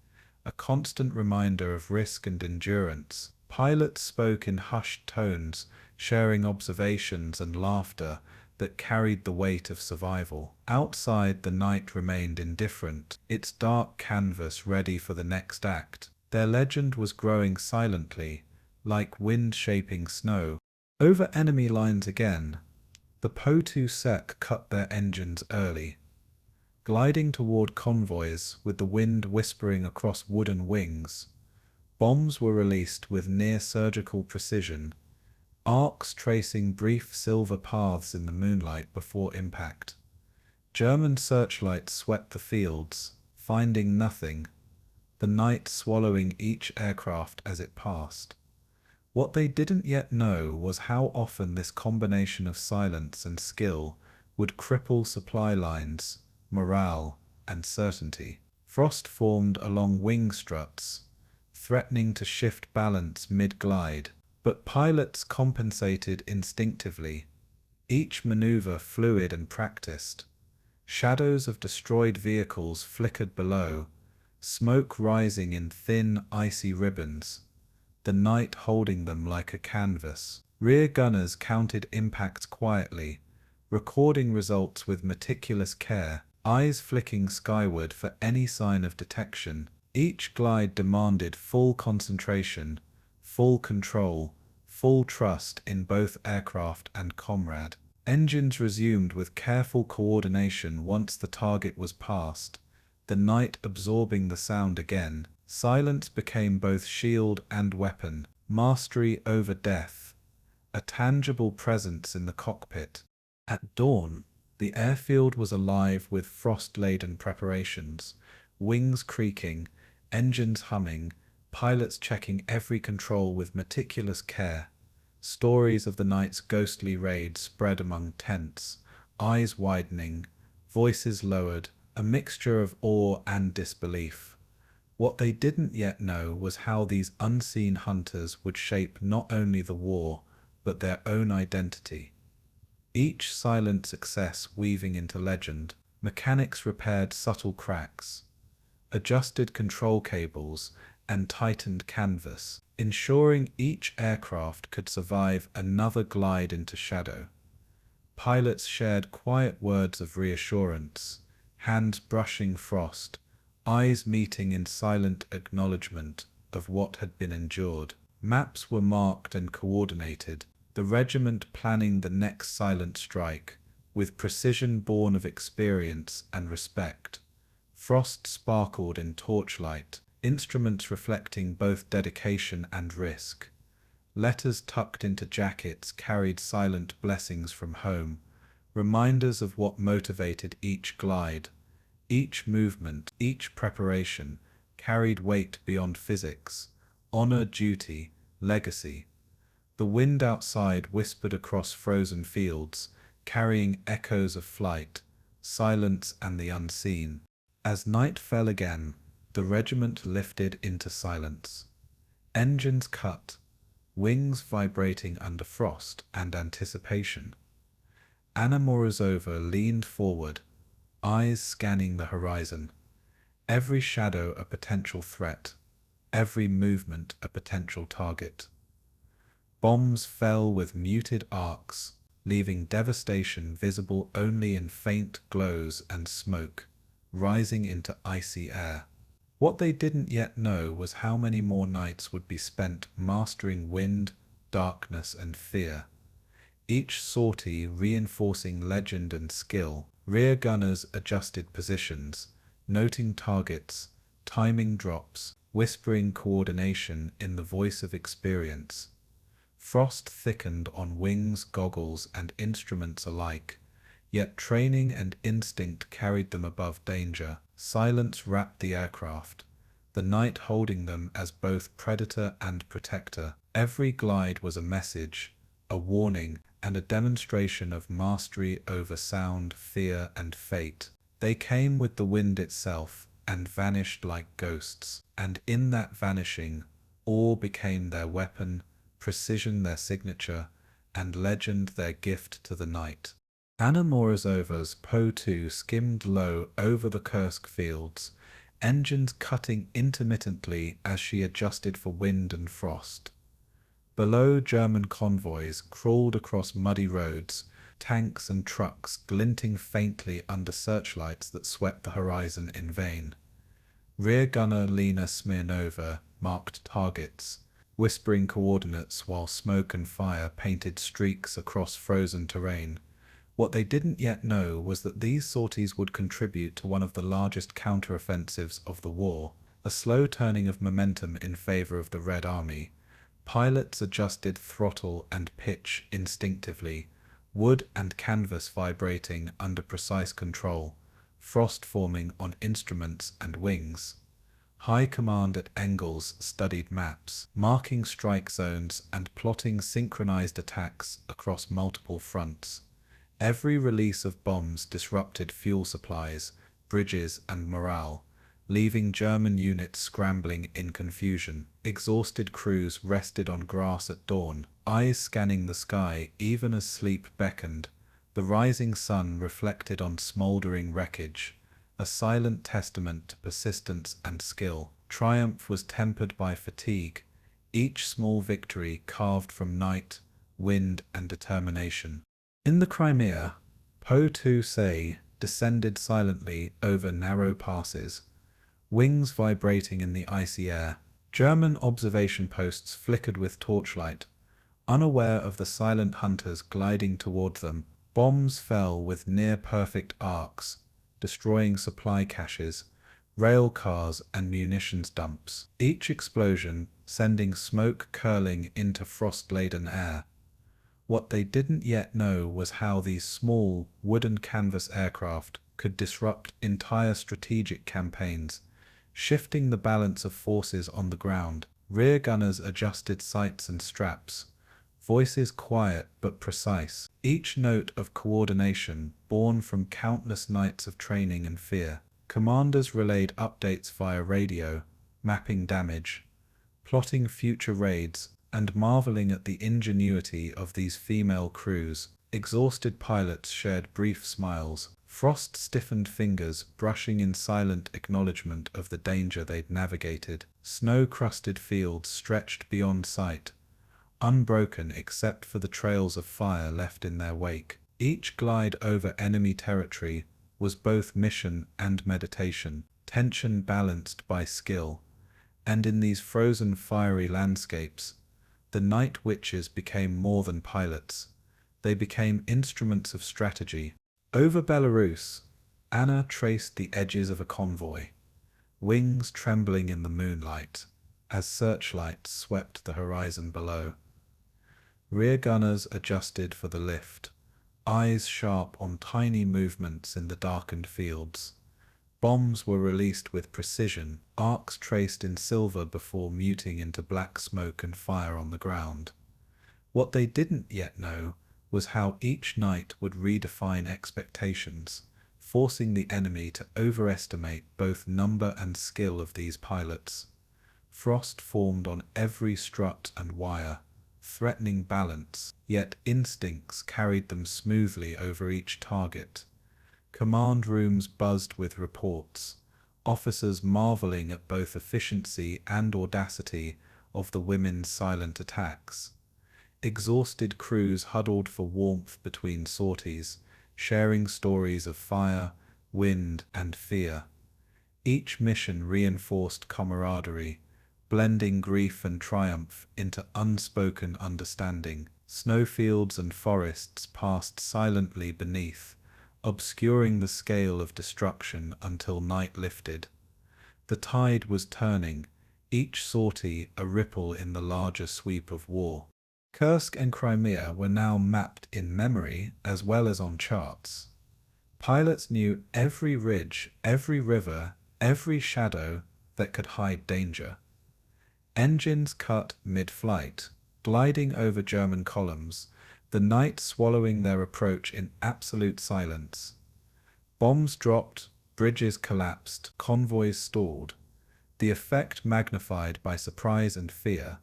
a constant reminder of risk and endurance. Pilots spoke in hushed tones, sharing observations and laughter that carried the weight of survival. Outside, the night remained indifferent, its dark canvas ready for the next act. Their legend was growing silently, like wind shaping snow. Over enemy lines again, the Po-2 cut their engines early. Gliding toward convoys with the wind whispering across wooden wings, bombs were released with near-surgical precision, arcs tracing brief silver paths in the moonlight before impact. German searchlights swept the fields, finding nothing, the night swallowing each aircraft as it passed. What they didn't yet know was how often this combination of silence and skill would cripple supply lines, morale, and certainty. Frost formed along wing struts, threatening to shift balance mid-glide, but pilots compensated instinctively, each maneuver fluid and practiced. Shadows of destroyed vehicles flickered below, smoke rising in thin, icy ribbons, the night holding them like a canvas. Rear gunners counted impacts quietly, recording results with meticulous care, eyes flicking skyward for any sign of detection. Each glide demanded full concentration, full control, full trust in both aircraft and comrade. Engines resumed with careful coordination once the target was passed, the night absorbing the sound again. Silence became both shield and weapon, mastery over death, a tangible presence in the cockpit. At dawn, the airfield was alive with frost-laden preparations, wings creaking, engines humming, pilots checking every control with meticulous care. Stories of the night's ghostly raid spread among tents, eyes widening, voices lowered, a mixture of awe and disbelief. What they didn't yet know was how these unseen hunters would shape not only the war, but their own identity. Each silent success weaving into legend, mechanics repaired subtle cracks, adjusted control cables, and tightened canvas, ensuring each aircraft could survive another glide into shadow. Pilots shared quiet words of reassurance, hands brushing frost, eyes meeting in silent acknowledgement of what had been endured. Maps were marked and coordinated, the regiment planning the next silent strike, with precision born of experience and respect. Frost sparkled in torchlight, instruments reflecting both dedication and risk. Letters tucked into jackets carried silent blessings from home, reminders of what motivated each glide. Each movement, each preparation, carried weight beyond physics, honor, duty, legacy. The wind outside whispered across frozen fields, carrying echoes of flight, silence, and the unseen. As night fell again, the regiment lifted into silence. Engines cut, wings vibrating under frost and anticipation. Anna Morozova leaned forward, eyes scanning the horizon, every shadow a potential threat, every movement a potential target. Bombs fell with muted arcs, leaving devastation visible only in faint glows and smoke, rising into icy air. What they didn't yet know was how many more nights would be spent mastering wind, darkness, and fear, each sortie reinforcing legend and skill. Rear gunners adjusted positions, noting targets, timing drops, whispering coordination in the voice of experience. Frost thickened on wings, goggles, and instruments alike, yet training and instinct carried them above danger. Silence wrapped the aircraft, the night holding them as both predator and protector. Every glide was a message, a warning, and a demonstration of mastery over sound, fear, and fate. They came with the wind itself and vanished like ghosts, and in that vanishing, awe became their weapon, precision their signature, and legend their gift to the night. Anna Morozova's Po-2 skimmed low over the Kursk fields, engines cutting intermittently as she adjusted for wind and frost. Below, German convoys crawled across muddy roads, tanks and trucks glinting faintly under searchlights that swept the horizon in vain. Rear gunner Lena Smirnova marked targets, whispering coordinates while smoke and fire painted streaks across frozen terrain. What they didn't yet know was that these sorties would contribute to one of the largest counteroffensives of the war, a slow turning of momentum in favor of the Red Army. Pilots adjusted throttle and pitch instinctively, wood and canvas vibrating under precise control, frost forming on instruments and wings. High command at Engels studied maps, marking strike zones and plotting synchronized attacks across multiple fronts. Every release of bombs disrupted fuel supplies, bridges, and morale, leaving German units scrambling in confusion. Exhausted crews rested on grass at dawn, eyes scanning the sky even as sleep beckoned. The rising sun reflected on smoldering wreckage, a silent testament to persistence and skill. Triumph was tempered by fatigue, each small victory carved from night, wind, and determination. In the Crimea, Po-2 descended silently over narrow passes, wings vibrating in the icy air. German observation posts flickered with torchlight, unaware of the silent hunters gliding toward them. Bombs fell with near-perfect arcs, destroying supply caches, rail cars, and munitions dumps, each explosion sending smoke curling into frost-laden air. What they didn't yet know was how these small, wooden canvas aircraft could disrupt entire strategic campaigns, shifting the balance of forces on the ground. Rear gunners adjusted sights and straps, voices quiet but precise, each note of coordination born from countless nights of training and fear. Commanders relayed updates via radio, mapping damage, plotting future raids, and marveling at the ingenuity of these female crews. Exhausted pilots shared brief smiles, frost-stiffened fingers brushing in silent acknowledgement of the danger they'd navigated. Snow-crusted fields stretched beyond sight, unbroken except for the trails of fire left in their wake. Each glide over enemy territory was both mission and meditation, tension balanced by skill. And in these frozen, fiery landscapes, the night witches became more than pilots. They became instruments of strategy. Over Belarus, Anna traced the edges of a convoy, wings trembling in the moonlight as searchlights swept the horizon below. Rear gunners adjusted for the lift, eyes sharp on tiny movements in the darkened fields. Bombs were released with precision, arcs traced in silver before muting into black smoke and fire on the ground. What they didn't yet know was how each night would redefine expectations, forcing the enemy to overestimate both number and skill of these pilots. Frost formed on every strut and wire, threatening balance, yet instincts carried them smoothly over each target. Command rooms buzzed with reports, officers marveling at both efficiency and audacity of the women's silent attacks. Exhausted crews huddled for warmth between sorties, sharing stories of fire, wind, and fear. Each mission reinforced camaraderie, blending grief and triumph into unspoken understanding. Snowfields and forests passed silently beneath, obscuring the scale of destruction until night lifted. The tide was turning, each sortie a ripple in the larger sweep of war. Kursk and Crimea were now mapped in memory as well as on charts. Pilots knew every ridge, every river, every shadow that could hide danger. Engines cut mid-flight, gliding over German columns, the night swallowing their approach in absolute silence. Bombs dropped, bridges collapsed, convoys stalled, the effect magnified by surprise and fear.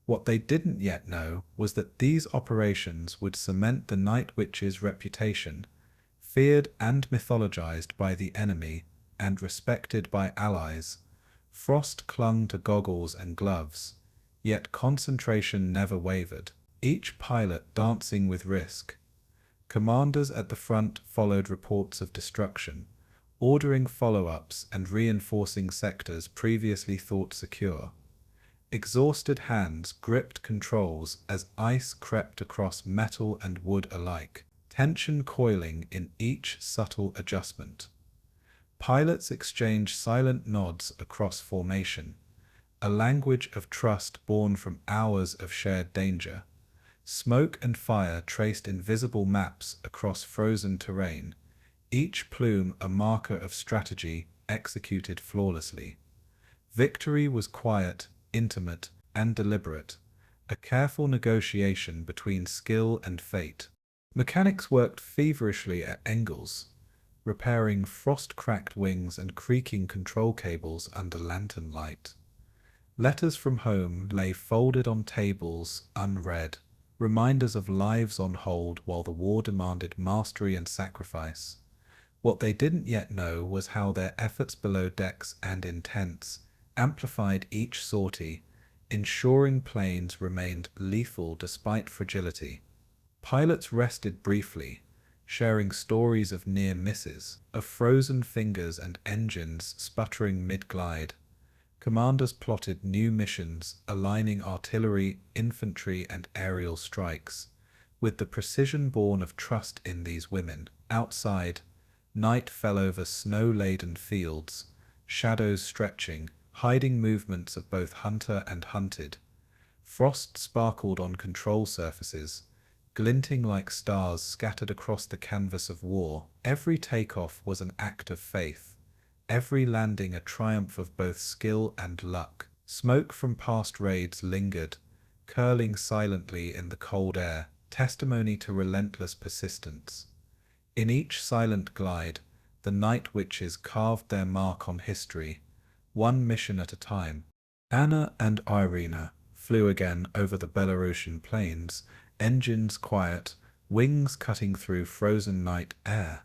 What they didn't yet know was that these operations would cement the Night Witch's reputation, feared and mythologized by the enemy and respected by allies. Frost clung to goggles and gloves, yet concentration never wavered, each pilot dancing with risk. Commanders at the front followed reports of destruction, ordering follow-ups and reinforcing sectors previously thought secure. Exhausted hands gripped controls as ice crept across metal and wood alike, tension coiling in each subtle adjustment. Pilots exchanged silent nods across formation, a language of trust born from hours of shared danger. Smoke and fire traced invisible maps across frozen terrain, each plume a marker of strategy executed flawlessly. Victory was quiet, intimate, and deliberate, a careful negotiation between skill and fate. Mechanics worked feverishly at Engels, repairing frost-cracked wings and creaking control cables under lantern light. Letters from home lay folded on tables, unread, reminders of lives on hold while the war demanded mastery and sacrifice. What they didn't yet know was how their efforts below decks and in tents amplified each sortie, ensuring planes remained lethal despite fragility. Pilots rested briefly, sharing stories of near misses, of frozen fingers and engines sputtering mid-glide. Commanders plotted new missions, aligning artillery, infantry, and aerial strikes, with the precision born of trust in these women. Outside, night fell over snow-laden fields, shadows stretching, hiding movements of both hunter and hunted. Frost sparkled on control surfaces, glinting like stars scattered across the canvas of war. Every takeoff was an act of faith, every landing a triumph of both skill and luck. Smoke from past raids lingered, curling silently in the cold air, testimony to relentless persistence. In each silent glide, the Night Witches carved their mark on history, one mission at a time. Anna and Irina flew again over the Belarusian plains, engines quiet, wings cutting through frozen night air.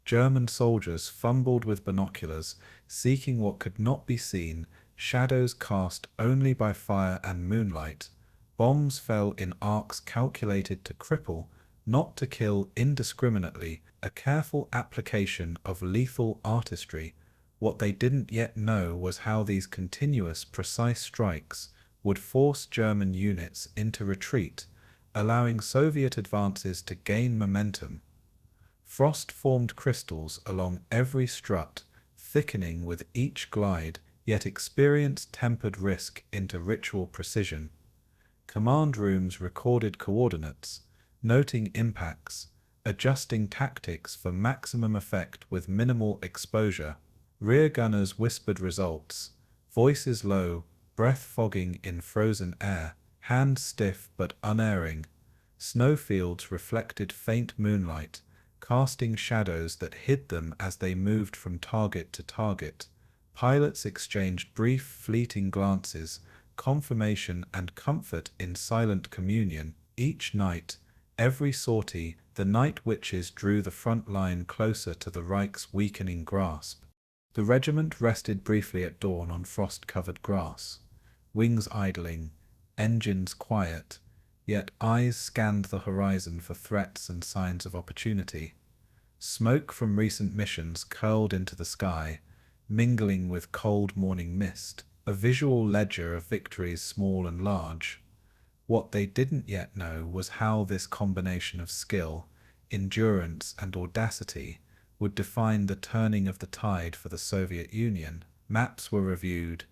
German soldiers fumbled with binoculars, seeking what could not be seen, shadows cast only by fire and moonlight. Bombs fell in arcs calculated to cripple, not to kill indiscriminately, a careful application of lethal artistry. What they didn't yet know was how these continuous, precise strikes would force German units into retreat, allowing Soviet advances to gain momentum. Frost formed crystals along every strut, thickening with each glide, yet experience tempered risk into ritual precision. Command rooms recorded coordinates, noting impacts, adjusting tactics for maximum effect with minimal exposure. Rear gunners whispered results, voices low, breath fogging in frozen air, hands stiff but unerring. Snowfields reflected faint moonlight, casting shadows that hid them as they moved from target to target. Pilots exchanged brief, fleeting glances, confirmation and comfort in silent communion. Each night, every sortie, the Night Witches drew the front line closer to the Reich's weakening grasp. The regiment rested briefly at dawn on frost-covered grass, wings idling, engines quiet, yet eyes scanned the horizon for threats and signs of opportunity. Smoke from recent missions curled into the sky, mingling with cold morning mist, a visual ledger of victories small and large. What they didn't yet know was how this combination of skill, endurance, and audacity would define the turning of the tide for the Soviet Union. Maps were reviewed,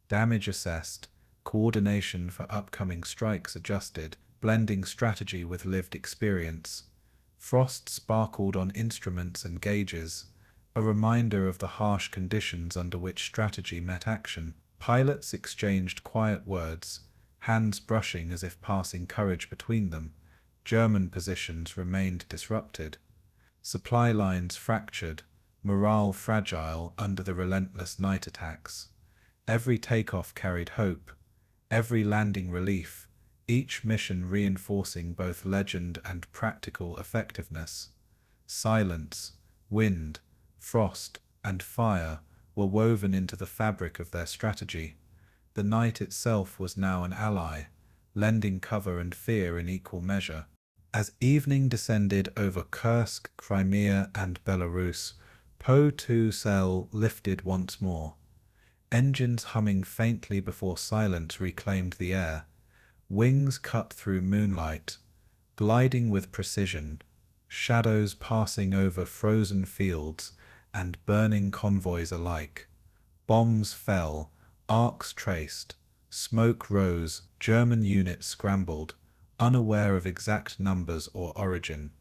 damage assessed, coordination for upcoming strikes adjusted, blending strategy with lived experience. Frost sparkled on instruments and gauges, a reminder of the harsh conditions under which strategy met action. Pilots exchanged quiet words, hands brushing as if passing courage between them. German positions remained disrupted. Supply lines fractured, morale fragile under the relentless night attacks. Every takeoff carried hope, every landing relief, each mission reinforcing both legend and practical effectiveness. Silence, wind, frost, and fire were woven into the fabric of their strategy. The night itself was now an ally, lending cover and fear in equal measure. As evening descended over Kursk, Crimea, and Belarus, Po-2 cell lifted once more. Engines humming faintly before silence reclaimed the air. Wings cut through moonlight, gliding with precision, shadows passing over frozen fields and burning convoys alike. Bombs fell, arcs traced, smoke rose, German units scrambled, unaware of exact numbers or origin.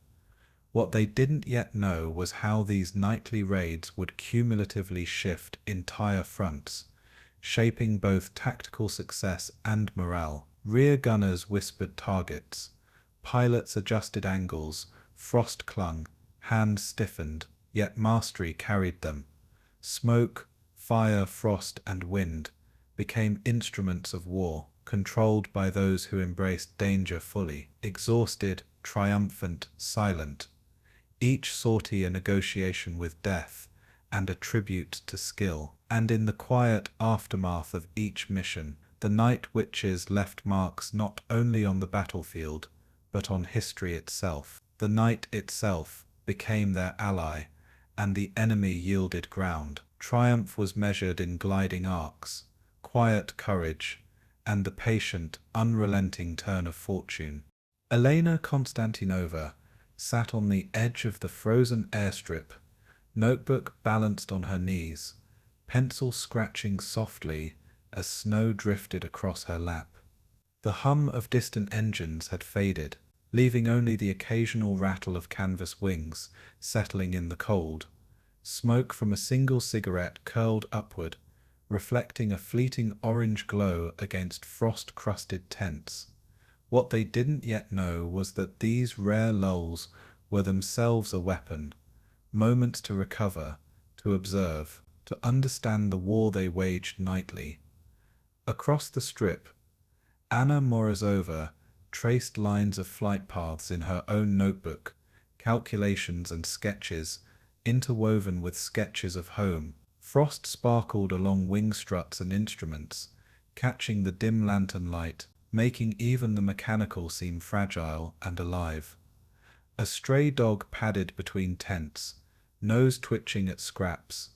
What they didn't yet know was how these nightly raids would cumulatively shift entire fronts, shaping both tactical success and morale. Rear gunners whispered targets, pilots adjusted angles, frost clung, hands stiffened, yet mastery carried them. Smoke, fire, frost, and wind became instruments of war, controlled by those who embraced danger fully, exhausted, triumphant, silent. Each sortie a negotiation with death, and a tribute to skill. And in the quiet aftermath of each mission, the night witches left marks not only on the battlefield, but on history itself. The night itself became their ally, and the enemy yielded ground. Triumph was measured in gliding arcs, quiet courage, and the patient, unrelenting turn of fortune. Elena Konstantinova sat on the edge of the frozen airstrip, notebook balanced on her knees, pencil scratching softly as snow drifted across her lap. The hum of distant engines had faded, leaving only the occasional rattle of canvas wings settling in the cold. Smoke from a single cigarette curled upward, reflecting a fleeting orange glow against frost-crusted tents. What they didn't yet know was that these rare lulls were themselves a weapon, moments to recover, to observe, to understand the war they waged nightly. Across the strip, Anna Morozova traced lines of flight paths in her own notebook, calculations and sketches, interwoven with sketches of home. Frost sparkled along wing struts and instruments, catching the dim lantern light, making even the mechanical seem fragile and alive. A stray dog padded between tents, nose twitching at scraps,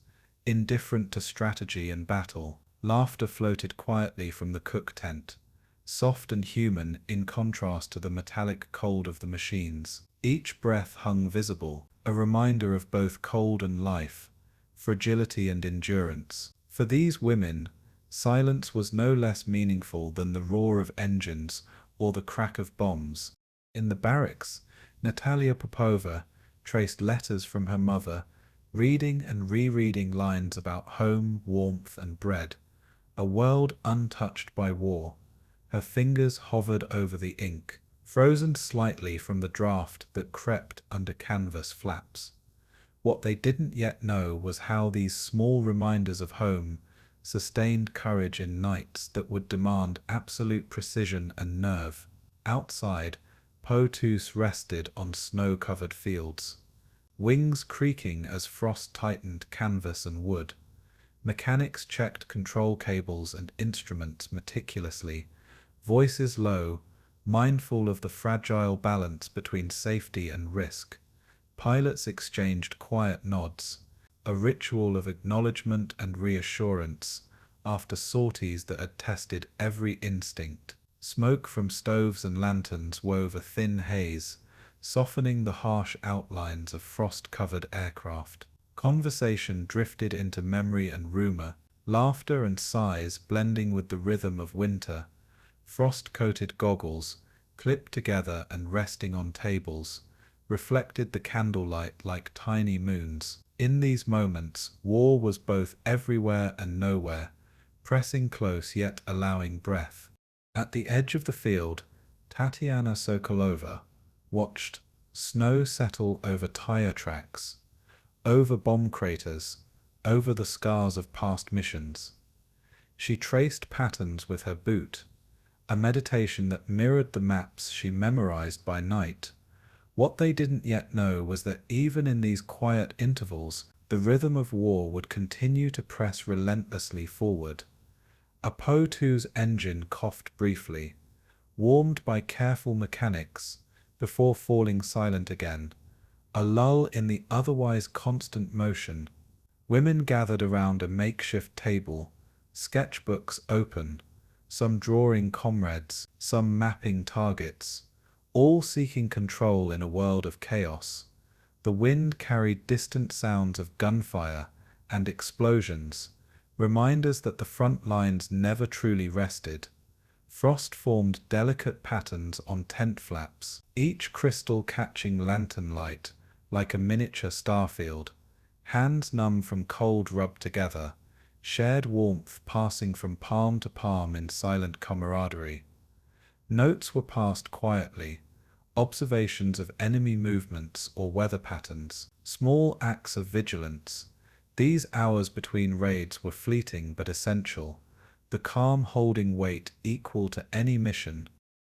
indifferent to strategy and battle. Laughter floated quietly from the cook tent, soft and human in contrast to the metallic cold of the machines. Each breath hung visible, a reminder of both cold and life, fragility and endurance. For these women, silence was no less meaningful than the roar of engines or the crack of bombs. In the barracks, Natalia Popova traced letters from her mother, reading and rereading lines about home, warmth, and bread, a world untouched by war. Her fingers hovered over the ink, frozen slightly from the draft that crept under canvas flaps. What they didn't yet know was how these small reminders of home sustained courage in nights that would demand absolute precision and nerve. Outside, Po-2 rested on snow-covered fields, wings creaking as frost tightened canvas and wood. Mechanics checked control cables and instruments meticulously, voices low, mindful of the fragile balance between safety and risk. Pilots exchanged quiet nods, a ritual of acknowledgement and reassurance after sorties that had tested every instinct. Smoke from stoves and lanterns wove a thin haze, softening the harsh outlines of frost-covered aircraft. Conversation drifted into memory and rumor, laughter and sighs blending with the rhythm of winter. Frost-coated goggles, clipped together and resting on tables, reflected the candlelight like tiny moons. In these moments, war was both everywhere and nowhere, pressing close yet allowing breath. At the edge of the field, Tatiana Sokolova watched snow settle over tire tracks, over bomb craters, over the scars of past missions. She traced patterns with her boot, a meditation that mirrored the maps she memorized by night. What they didn't yet know was that even in these quiet intervals, the rhythm of war would continue to press relentlessly forward. A Po-2's engine coughed briefly, warmed by careful mechanics, before falling silent again. A lull in the otherwise constant motion. Women gathered around a makeshift table, sketchbooks open, some drawing comrades, some mapping targets, all seeking control in a world of chaos. The wind carried distant sounds of gunfire and explosions, reminders that the front lines never truly rested. Frost formed delicate patterns on tent flaps, each crystal catching lantern light like a miniature starfield. Hands numb from cold rubbed together, shared warmth passing from palm to palm in silent camaraderie. Notes were passed quietly, observations of enemy movements or weather patterns, small acts of vigilance. These hours between raids were fleeting but essential, the calm holding weight equal to any mission.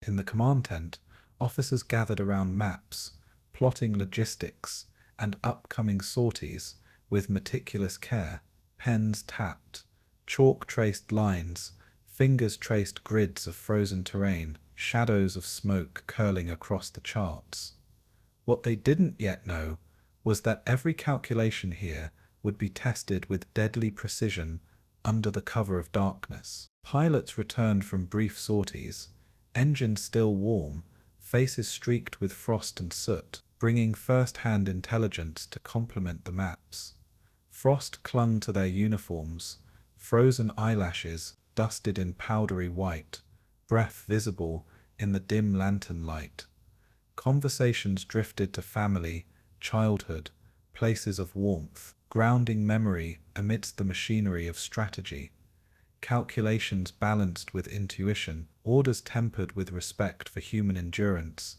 In the command tent, officers gathered around maps, plotting logistics and upcoming sorties with meticulous care. Pens tapped, chalk traced lines, fingers traced grids of frozen terrain, shadows of smoke curling across the charts. What they didn't yet know was that every calculation here would be tested with deadly precision under the cover of darkness. Pilots returned from brief sorties, engines still warm, faces streaked with frost and soot, bringing first-hand intelligence to complement the maps. Frost clung to their uniforms, frozen eyelashes dusted in powdery white, breath visible in the dim lantern light. Conversations drifted to family, childhood, places of warmth, grounding memory amidst the machinery of strategy. Calculations balanced with intuition, orders tempered with respect for human endurance,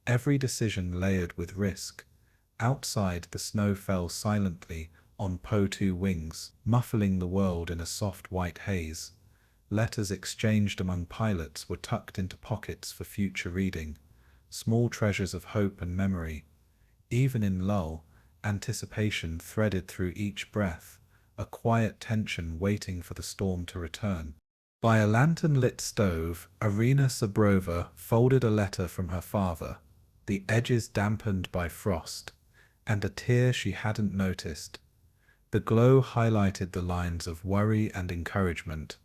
every decision layered with risk. Outside, the snow fell silently on Po-2 wings, muffling the world in a soft white haze. Letters exchanged among pilots were tucked into pockets for future reading, small treasures of hope and memory. Even in lull, anticipation threaded through each breath, a quiet tension waiting for the storm to return. By a lantern-lit stove, Marina Raskova folded a letter from her father, the edges dampened by frost, and a tear she hadn't noticed. The glow highlighted the lines of worry and encouragement,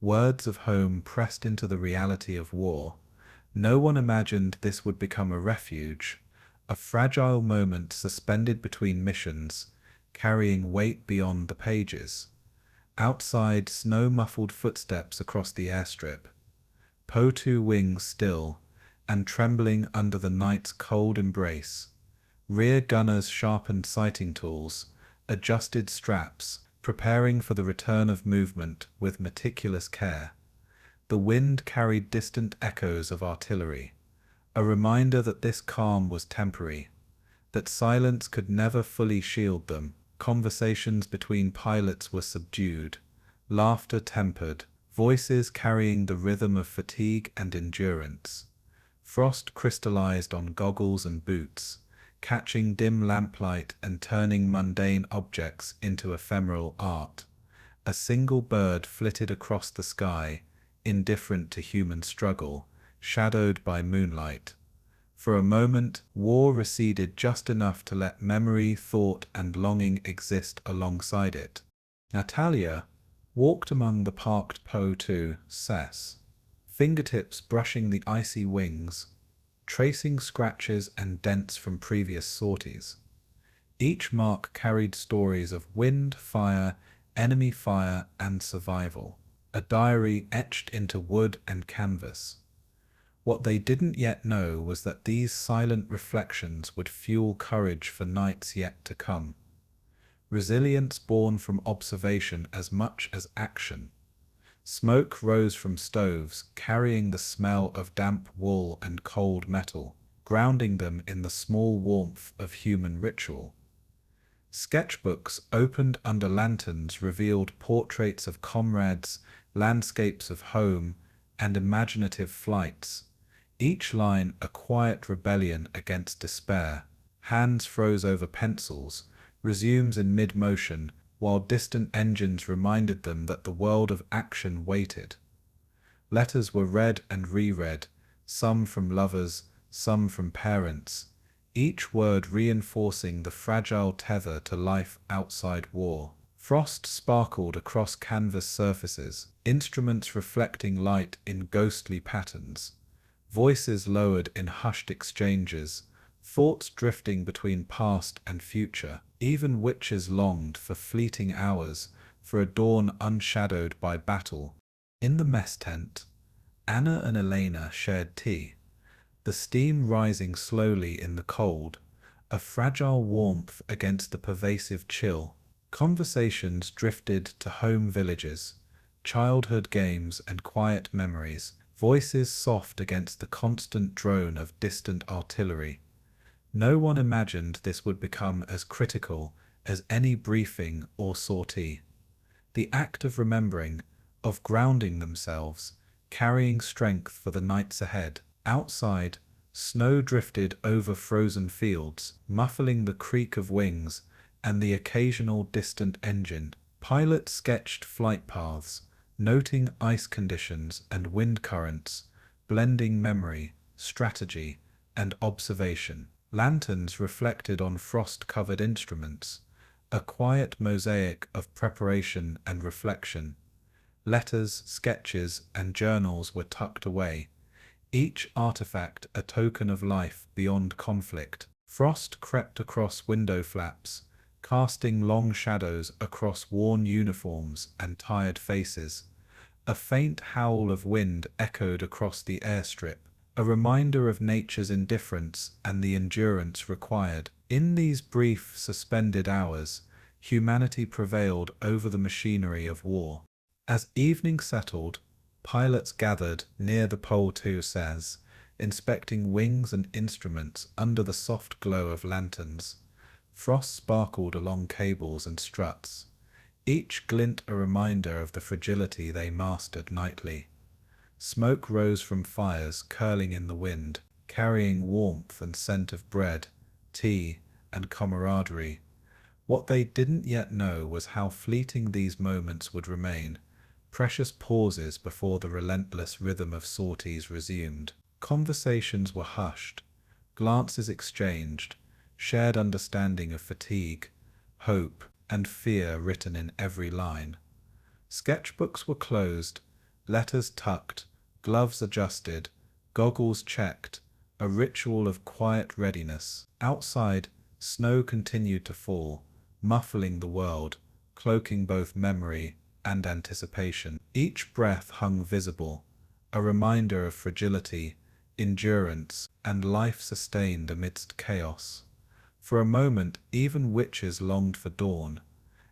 words of home pressed into the reality of war. No one imagined this would become a refuge, a fragile moment suspended between missions, carrying weight beyond the pages. Outside, snow-muffled footsteps across the airstrip. Po-2 wings still, and trembling under the night's cold embrace. Rear gunners sharpened sighting tools, adjusted straps, preparing for the return of movement with meticulous care. The wind carried distant echoes of artillery, a reminder that this calm was temporary, that silence could never fully shield them. Conversations between pilots were subdued, laughter tempered, voices carrying the rhythm of fatigue and endurance. Frost crystallized on goggles and boots, catching dim lamplight and turning mundane objects into ephemeral art. A single bird flitted across the sky, indifferent to human struggle, shadowed by moonlight. For a moment, war receded just enough to let memory, thought, and longing exist alongside it. Natalia walked among the parked Po-2 ses, fingertips brushing the icy wings, tracing scratches and dents from previous sorties. Each mark carried stories of wind, fire, enemy fire, and survival, a diary etched into wood and canvas. What they didn't yet know was that these silent reflections would fuel courage for nights yet to come. Resilience born from observation as much as action. Smoke rose from stoves, carrying the smell of damp wool and cold metal, grounding them in the small warmth of human ritual. Sketchbooks opened under lanterns revealed portraits of comrades, landscapes of home, and imaginative flights, each line a quiet rebellion against despair. Hands froze over pencils, resumes in mid-motion, while distant engines reminded them that the world of action waited. Letters were read and reread, some from lovers, some from parents, each word reinforcing the fragile tether to life outside war. Frost sparkled across canvas surfaces, instruments reflecting light in ghostly patterns, voices lowered in hushed exchanges, thoughts drifting between past and future. Even witches longed for fleeting hours, for a dawn unshadowed by battle. In the mess tent, Anna and Elena shared tea, the steam rising slowly in the cold, a fragile warmth against the pervasive chill. Conversations drifted to home villages, childhood games and quiet memories, voices soft against the constant drone of distant artillery. No one imagined this would become as critical as any briefing or sortie. The act of remembering, of grounding themselves, carrying strength for the nights ahead. Outside, snow drifted over frozen fields, muffling the creak of wings and the occasional distant engine. Pilots sketched flight paths, noting ice conditions and wind currents, blending memory, strategy, and observation. Lanterns reflected on frost-covered instruments, a quiet mosaic of preparation and reflection. Letters, sketches, and journals were tucked away, each artifact a token of life beyond conflict. Frost crept across window flaps, casting long shadows across worn uniforms and tired faces. A faint howl of wind echoed across the airstrip, a reminder of nature's indifference and the endurance required. In these brief, suspended hours, humanity prevailed over the machinery of war. As evening settled, pilots gathered near the Po-2 ses, inspecting wings and instruments under the soft glow of lanterns. Frost sparkled along cables and struts, each glint a reminder of the fragility they mastered nightly. Smoke rose from fires curling in the wind, carrying warmth and scent of bread, tea, and camaraderie. What they didn't yet know was how fleeting these moments would remain, precious pauses before the relentless rhythm of sorties resumed. Conversations were hushed, glances exchanged, shared understanding of fatigue, hope, and fear written in every line. Sketchbooks were closed, letters tucked, gloves adjusted, goggles checked, a ritual of quiet readiness. Outside, snow continued to fall, muffling the world, cloaking both memory and anticipation. Each breath hung visible, a reminder of fragility, endurance, and life sustained amidst chaos. For a moment, even witches longed for dawn,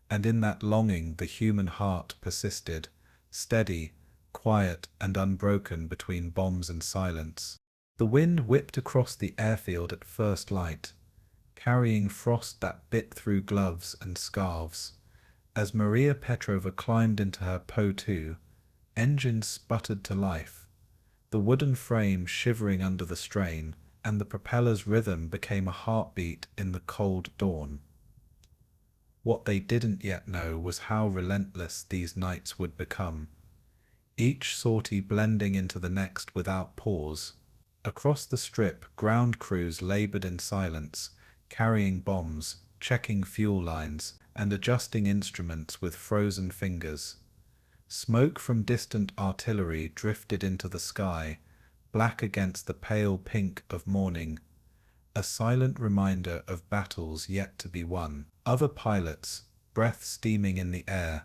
and in that longing the human heart persisted, steady, quiet, and unbroken between bombs and silence. The wind whipped across the airfield at first light, carrying frost that bit through gloves and scarves. As Maria Petrovna climbed into her Po-2, engines sputtered to life, the wooden frame shivering under the strain, and the propeller's rhythm became a heartbeat in the cold dawn. What they didn't yet know was how relentless these nights would become, each sortie blending into the next without pause. Across the strip, ground crews labored in silence, carrying bombs, checking fuel lines, and adjusting instruments with frozen fingers. Smoke from distant artillery drifted into the sky, black against the pale pink of morning, a silent reminder of battles yet to be won. Other pilots, breath steaming in the air,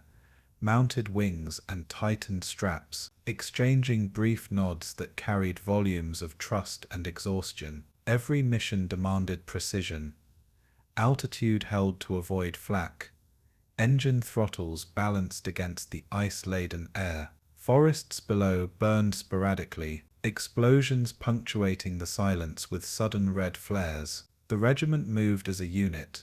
mounted wings and tightened straps, exchanging brief nods that carried volumes of trust and exhaustion. Every mission demanded precision, altitude held to avoid flak, engine throttles balanced against the ice-laden air. Forests below burned sporadically, explosions punctuating the silence with sudden red flares. The regiment moved as a unit,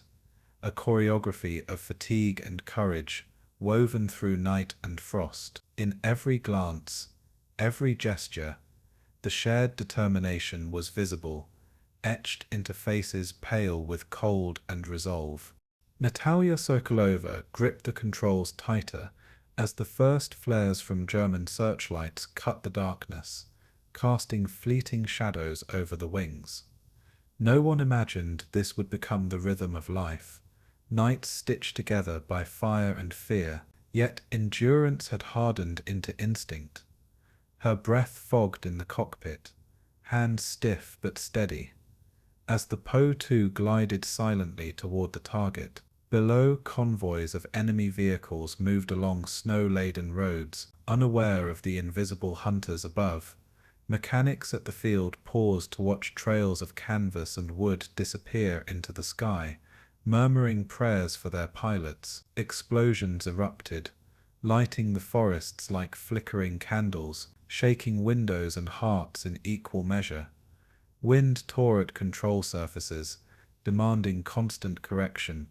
a choreography of fatigue and courage, woven through night and frost. In every glance, every gesture, the shared determination was visible, etched into faces pale with cold and resolve. Natalia Sokolova gripped the controls tighter as the first flares from German searchlights cut the darkness, casting fleeting shadows over the wings. No one imagined this would become the rhythm of life, nights stitched together by fire and fear, yet endurance had hardened into instinct. Her breath fogged in the cockpit, hands stiff but steady, as the Po-2 glided silently toward the target. Below, convoys of enemy vehicles moved along snow-laden roads, unaware of the invisible hunters above. Mechanics at the field paused to watch trails of canvas and wood disappear into the sky, murmuring prayers for their pilots. Explosions erupted, lighting the forests like flickering candles, shaking windows and hearts in equal measure. Wind tore at control surfaces, demanding constant correction,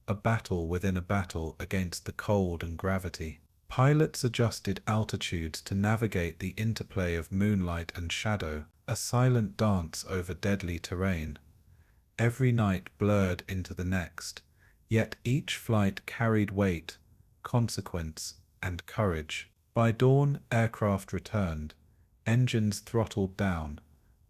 a battle within a battle against the cold and gravity. Pilots adjusted altitudes to navigate the interplay of moonlight and shadow, a silent dance over deadly terrain. Every night blurred into the next, yet each flight carried weight, consequence, and courage. By dawn, aircraft returned, engines throttled down,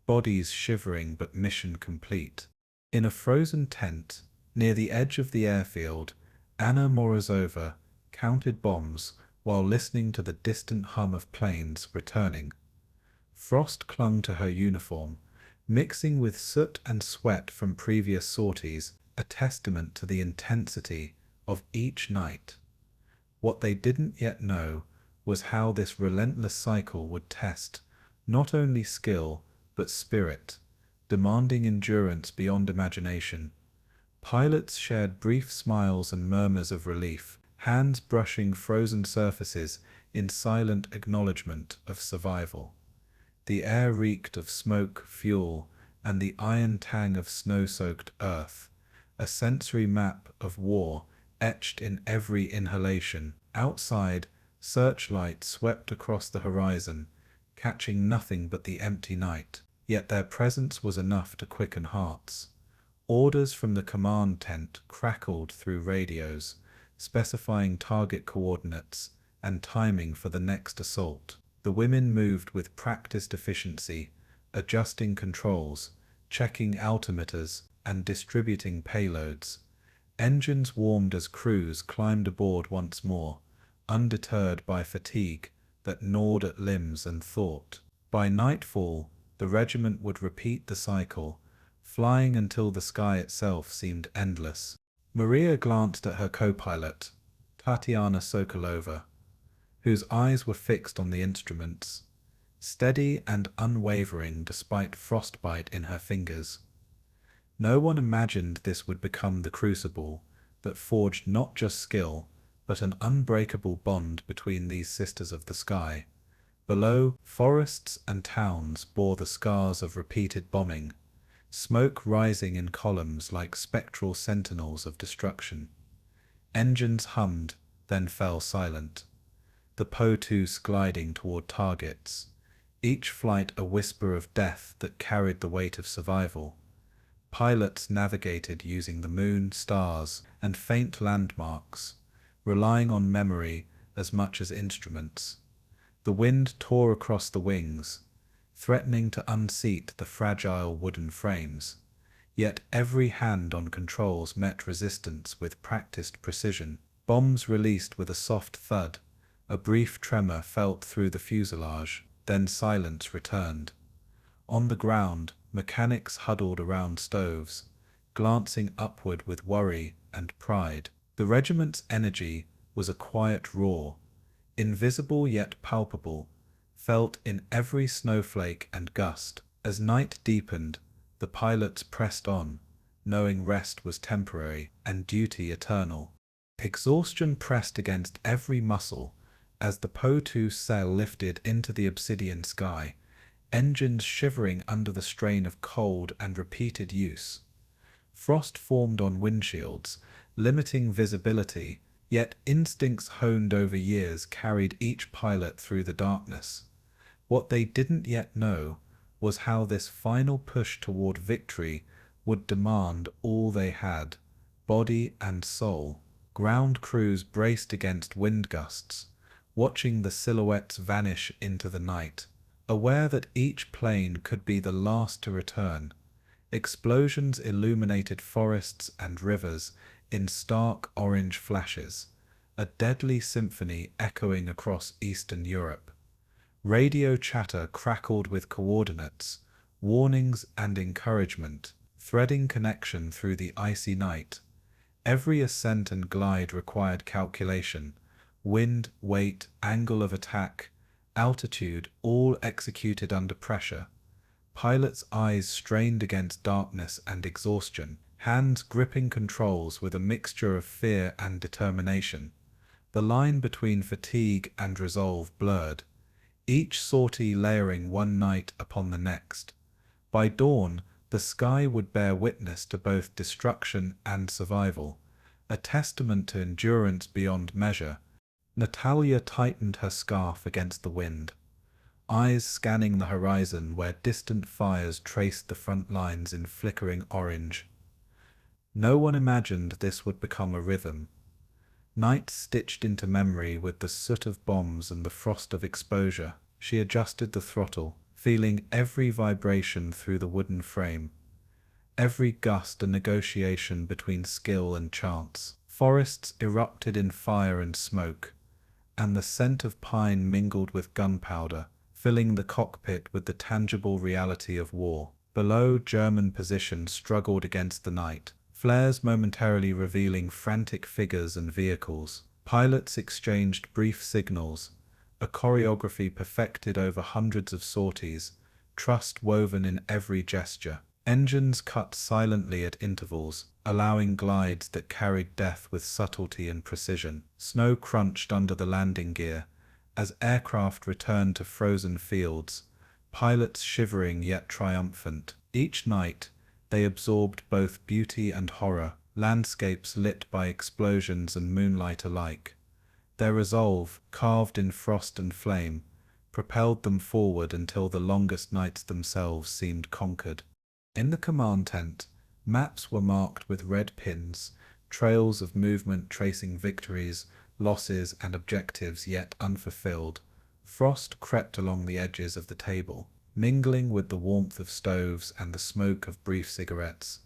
bodies shivering but mission complete. In a frozen tent, near the edge of the airfield, Anna Morozova counted bombs while listening to the distant hum of planes returning. Frost clung to her uniform, mixing with soot and sweat from previous sorties, a testament to the intensity of each night. What they didn't yet know was how this relentless cycle would test not only skill but spirit, demanding endurance beyond imagination. Pilots shared brief smiles and murmurs of relief, hands brushing frozen surfaces in silent acknowledgement of survival. The air reeked of smoke, fuel, and the iron tang of snow-soaked earth, a sensory map of war etched in every inhalation. Outside, searchlights swept across the horizon, catching nothing but the empty night. Yet their presence was enough to quicken hearts. Orders from the command tent crackled through radios, specifying target coordinates and timing for the next assault. The women moved with practiced efficiency, adjusting controls, checking altimeters, and distributing payloads. Engines warmed as crews climbed aboard once more, undeterred by fatigue that gnawed at limbs and thought. By nightfall, the regiment would repeat the cycle, flying until the sky itself seemed endless. Maria glanced at her co-pilot, Tatiana Sokolova, whose eyes were fixed on the instruments, steady and unwavering despite frostbite in her fingers. No one imagined this would become the crucible that forged not just skill, but an unbreakable bond between these sisters of the sky. Below, forests and towns bore the scars of repeated bombing, smoke rising in columns like spectral sentinels of destruction. Engines hummed, then fell silent, the Po-2s gliding toward targets, each flight a whisper of death that carried the weight of survival. Pilots navigated using the moon, stars, and faint landmarks, relying on memory as much as instruments. The wind tore across the wings, threatening to unseat the fragile wooden frames. Yet every hand on controls met resistance with practiced precision. Bombs released with a soft thud. A brief tremor felt through the fuselage, then silence returned. On the ground, mechanics huddled around stoves, glancing upward with worry and pride. The regiment's energy was a quiet roar, invisible yet palpable, felt in every snowflake and gust. As night deepened, the pilots pressed on, knowing rest was temporary and duty eternal. Exhaustion pressed against every muscle as the Po-2 sail lifted into the obsidian sky, engines shivering under the strain of cold and repeated use. Frost formed on windshields, limiting visibility, yet instincts honed over years carried each pilot through the darkness. What they didn't yet know was how this final push toward victory would demand all they had, body and soul. Ground crews braced against wind gusts, watching the silhouettes vanish into the night, aware that each plane could be the last to return. Explosions illuminated forests and rivers in stark orange flashes, a deadly symphony echoing across Eastern Europe. Radio chatter crackled with coordinates, warnings and encouragement, threading connection through the icy night. Every ascent and glide required calculation, wind, weight, angle of attack, altitude, all executed under pressure. Pilots' eyes strained against darkness and exhaustion, hands gripping controls with a mixture of fear and determination. The line between fatigue and resolve blurred, each sortie layering one night upon the next. By dawn, the sky would bear witness to both destruction and survival, a testament to endurance beyond measure. Natalia tightened her scarf against the wind, eyes scanning the horizon where distant fires traced the front lines in flickering orange. No one imagined this would become a rhythm. Nights stitched into memory with the soot of bombs and the frost of exposure. She adjusted the throttle, feeling every vibration through the wooden frame. Every gust a negotiation between skill and chance. Forests erupted in fire and smoke, and the scent of pine mingled with gunpowder, filling the cockpit with the tangible reality of war. Below, German positions struggled against the night, flares momentarily revealing frantic figures and vehicles. Pilots exchanged brief signals, a choreography perfected over hundreds of sorties, trust woven in every gesture. Engines cut silently at intervals, allowing glides that carried death with subtlety and precision. Snow crunched under the landing gear as aircraft returned to frozen fields, pilots shivering yet triumphant. Each night, they absorbed both beauty and horror, landscapes lit by explosions and moonlight alike. Their resolve, carved in frost and flame, propelled them forward until the longest nights themselves seemed conquered. In the command tent, maps were marked with red pins, trails of movement tracing victories, losses, and objectives yet unfulfilled. Frost crept along the edges of the table, mingling with the warmth of stoves and the smoke of brief cigarettes.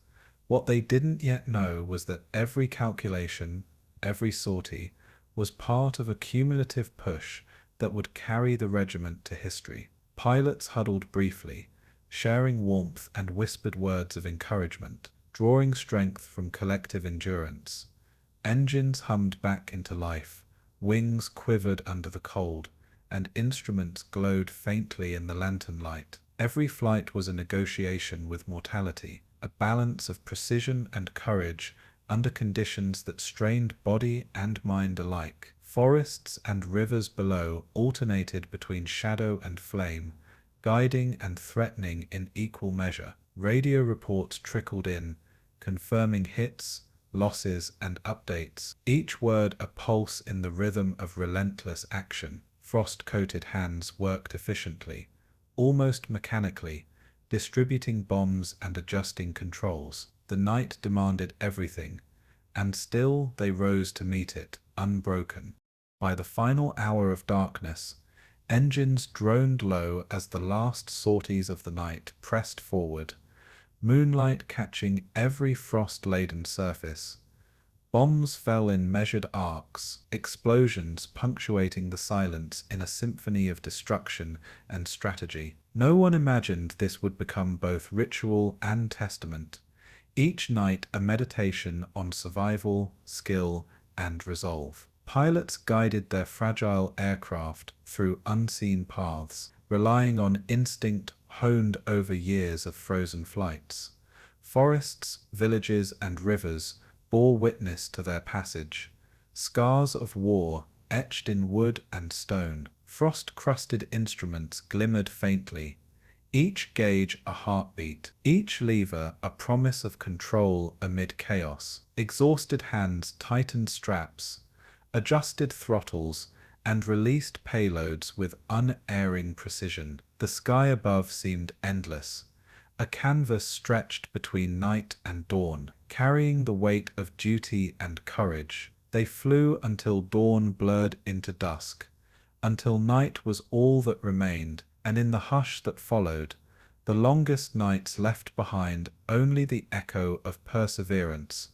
What they didn't yet know was that every calculation, every sortie, was part of a cumulative push that would carry the regiment to history. Pilots huddled briefly, sharing warmth and whispered words of encouragement, drawing strength from collective endurance. Engines hummed back into life, wings quivered under the cold, and instruments glowed faintly in the lantern light. Every flight was a negotiation with mortality, a balance of precision and courage under conditions that strained body and mind alike. Forests and rivers below alternated between shadow and flame, guiding and threatening in equal measure. Radio reports trickled in, confirming hits, losses, and updates, each word a pulse in the rhythm of relentless action. Frost-coated hands worked efficiently, almost mechanically, distributing bombs and adjusting controls. The night demanded everything, and still they rose to meet it, unbroken. By the final hour of darkness, Engines droned low as the last sorties of the night pressed forward, moonlight catching every frost-laden surface. Bombs fell in measured arcs, explosions punctuating the silence in a symphony of destruction and strategy. No one imagined this would become both ritual and testament, each night a meditation on survival, skill, and resolve. Pilots guided their fragile aircraft through unseen paths, relying on instinct honed over years of frozen flights. Forests, villages, and rivers bore witness to their passage. Scars of war etched in wood and stone, frost-crusted instruments glimmered faintly, each gauge a heartbeat, each lever a promise of control amid chaos. Exhausted hands tightened straps, adjusted throttles, and released payloads with unerring precision. The sky above seemed endless, a canvas stretched between night and dawn, carrying the weight of duty and courage. They flew until dawn blurred into dusk, until night was all that remained, and in the hush that followed, the longest nights left behind only the echo of perseverance,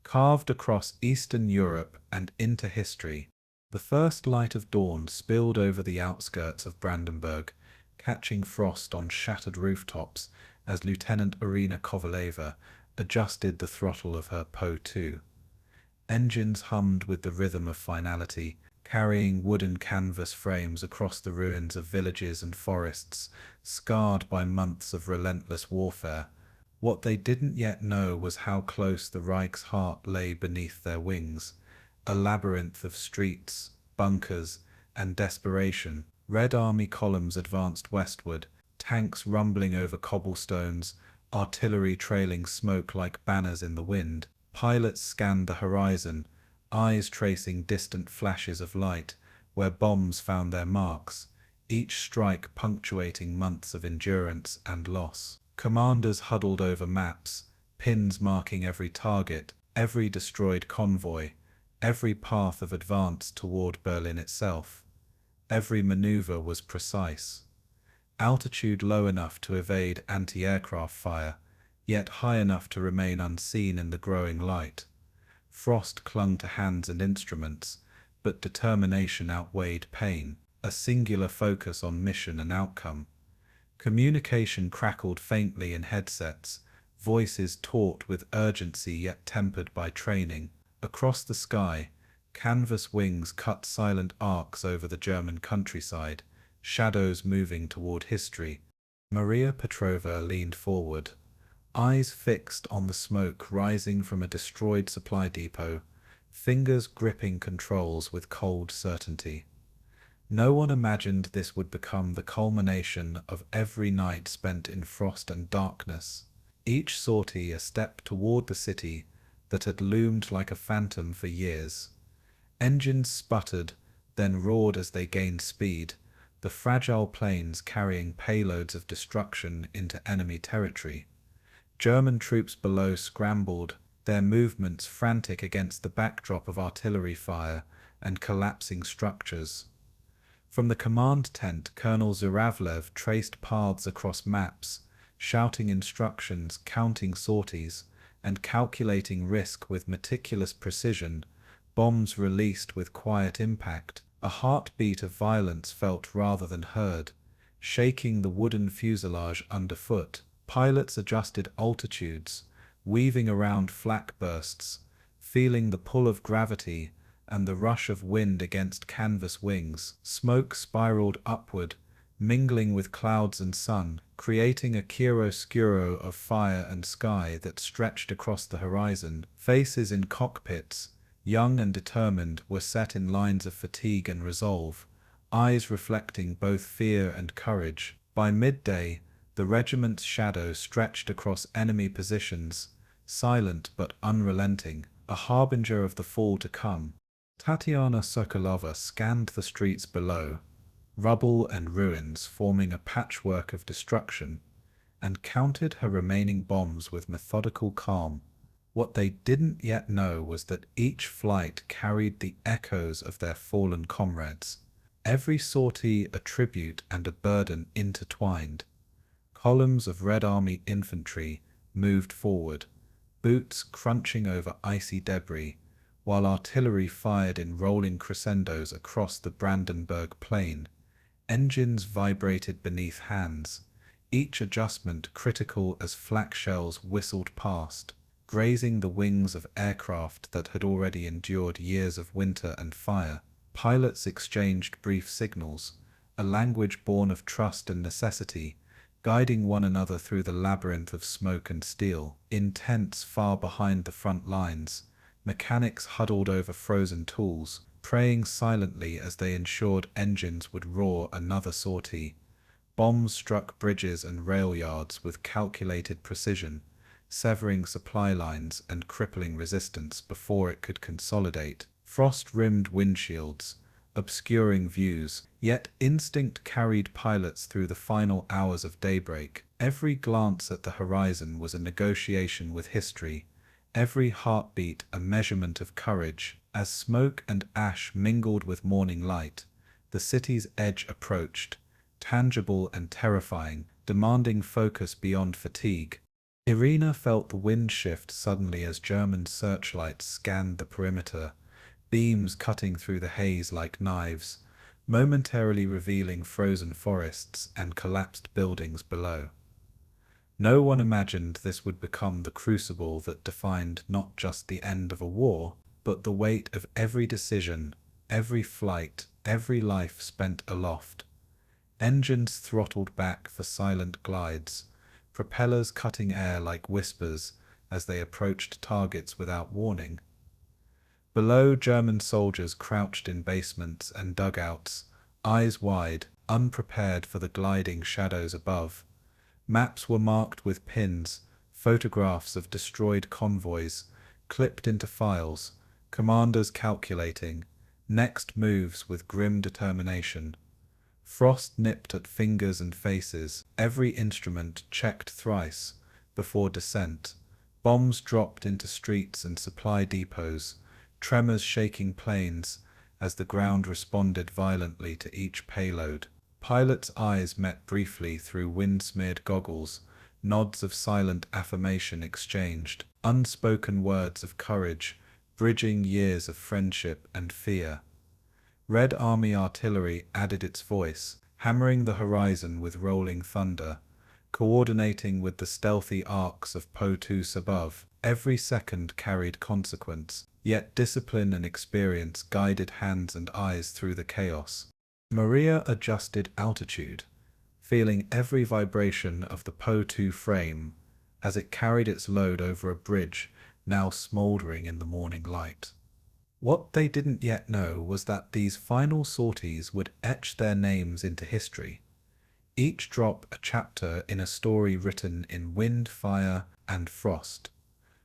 carved across Eastern Europe and into history. The first light of dawn spilled over the outskirts of Brandenburg, catching frost on shattered rooftops as Lieutenant Marina Kovaleva adjusted the throttle of her Po-2. Engines hummed with the rhythm of finality, carrying wooden canvas frames across the ruins of villages and forests, scarred by months of relentless warfare. What they didn't yet know was how close the Reich's heart lay beneath their wings, a labyrinth of streets, bunkers, and desperation. Red Army columns advanced westward, tanks rumbling over cobblestones, artillery trailing smoke like banners in the wind. Pilots scanned the horizon, eyes tracing distant flashes of light where bombs found their marks, each strike punctuating months of endurance and loss. Commanders huddled over maps, pins marking every target, every destroyed convoy, every path of advance toward Berlin itself. Every maneuver was precise. Altitude low enough to evade anti-aircraft fire, yet high enough to remain unseen in the growing light. Frost clung to hands and instruments, but determination outweighed pain, a singular focus on mission and outcome. Communication crackled faintly in headsets, voices taut with urgency yet tempered by training. Across the sky, canvas wings cut silent arcs over the German countryside, shadows moving toward history. Maria Petrova leaned forward, eyes fixed on the smoke rising from a destroyed supply depot, fingers gripping controls with cold certainty. No one imagined this would become the culmination of every night spent in frost and darkness, each sortie a step toward the city that had loomed like a phantom for years. Engines sputtered, then roared as they gained speed, the fragile planes carrying payloads of destruction into enemy territory. German troops below scrambled, their movements frantic against the backdrop of artillery fire and collapsing structures. From the command tent, Colonel Zuravlev traced paths across maps, shouting instructions, counting sorties, and calculating risk with meticulous precision. Bombs released with quiet impact, a heartbeat of violence felt rather than heard, shaking the wooden fuselage underfoot. Pilots adjusted altitudes, weaving around flak bursts, feeling the pull of gravity and the rush of wind against canvas wings. Smoke spiraled upward, mingling with clouds and sun, creating a chiaroscuro of fire and sky that stretched across the horizon. Faces in cockpits, young and determined, were set in lines of fatigue and resolve, eyes reflecting both fear and courage. By midday, the regiment's shadow stretched across enemy positions, silent but unrelenting, a harbinger of the fall to come. Tatiana Sokolova scanned the streets below, rubble and ruins forming a patchwork of destruction, and counted her remaining bombs with methodical calm. What they didn't yet know was that each flight carried the echoes of their fallen comrades. Every sortie a tribute and a burden intertwined. Columns of Red Army infantry moved forward, boots crunching over icy debris, while artillery fired in rolling crescendos across the Brandenburg Plain. Engines vibrated beneath hands, each adjustment critical as flak shells whistled past, grazing the wings of aircraft that had already endured years of winter and fire. Pilots exchanged brief signals, a language born of trust and necessity, guiding one another through the labyrinth of smoke and steel. In tents far behind the front lines, mechanics huddled over frozen tools, praying silently as they ensured engines would roar another sortie. Bombs struck bridges and rail yards with calculated precision, severing supply lines and crippling resistance before it could consolidate. Frost-rimmed windshields, obscuring views, yet instinct carried pilots through the final hours of daybreak. Every glance at the horizon was a negotiation with history, every heartbeat a measurement of courage. As smoke and ash mingled with morning light, the city's edge approached, tangible and terrifying, demanding focus beyond fatigue. Irina felt the wind shift suddenly as German searchlights scanned the perimeter, beams cutting through the haze like knives, momentarily revealing frozen forests and collapsed buildings below. No one imagined this would become the crucible that defined not just the end of a war, but the weight of every decision, every flight, every life spent aloft. Engines throttled back for silent glides, propellers cutting air like whispers as they approached targets without warning. Below, German soldiers crouched in basements and dugouts, eyes wide, unprepared for the gliding shadows above. Maps were marked with pins, photographs of destroyed convoys, clipped into files, commanders calculating next moves with grim determination. Frost nipped at fingers and faces, every instrument checked thrice before descent. Bombs dropped into streets and supply depots, tremors shaking planes as the ground responded violently to each payload. Pilots' eyes met briefly through wind-smeared goggles, nods of silent affirmation exchanged, unspoken words of courage, bridging years of friendship and fear. Red Army artillery added its voice, hammering the horizon with rolling thunder, coordinating with the stealthy arcs of Po-2s above. Every second carried consequence, yet discipline and experience guided hands and eyes through the chaos. Maria adjusted altitude, feeling every vibration of the Po-2 frame as it carried its load over a bridge now smoldering in the morning light. What they didn't yet know was that these final sorties would etch their names into history, each drop a chapter in a story written in wind, fire, and frost.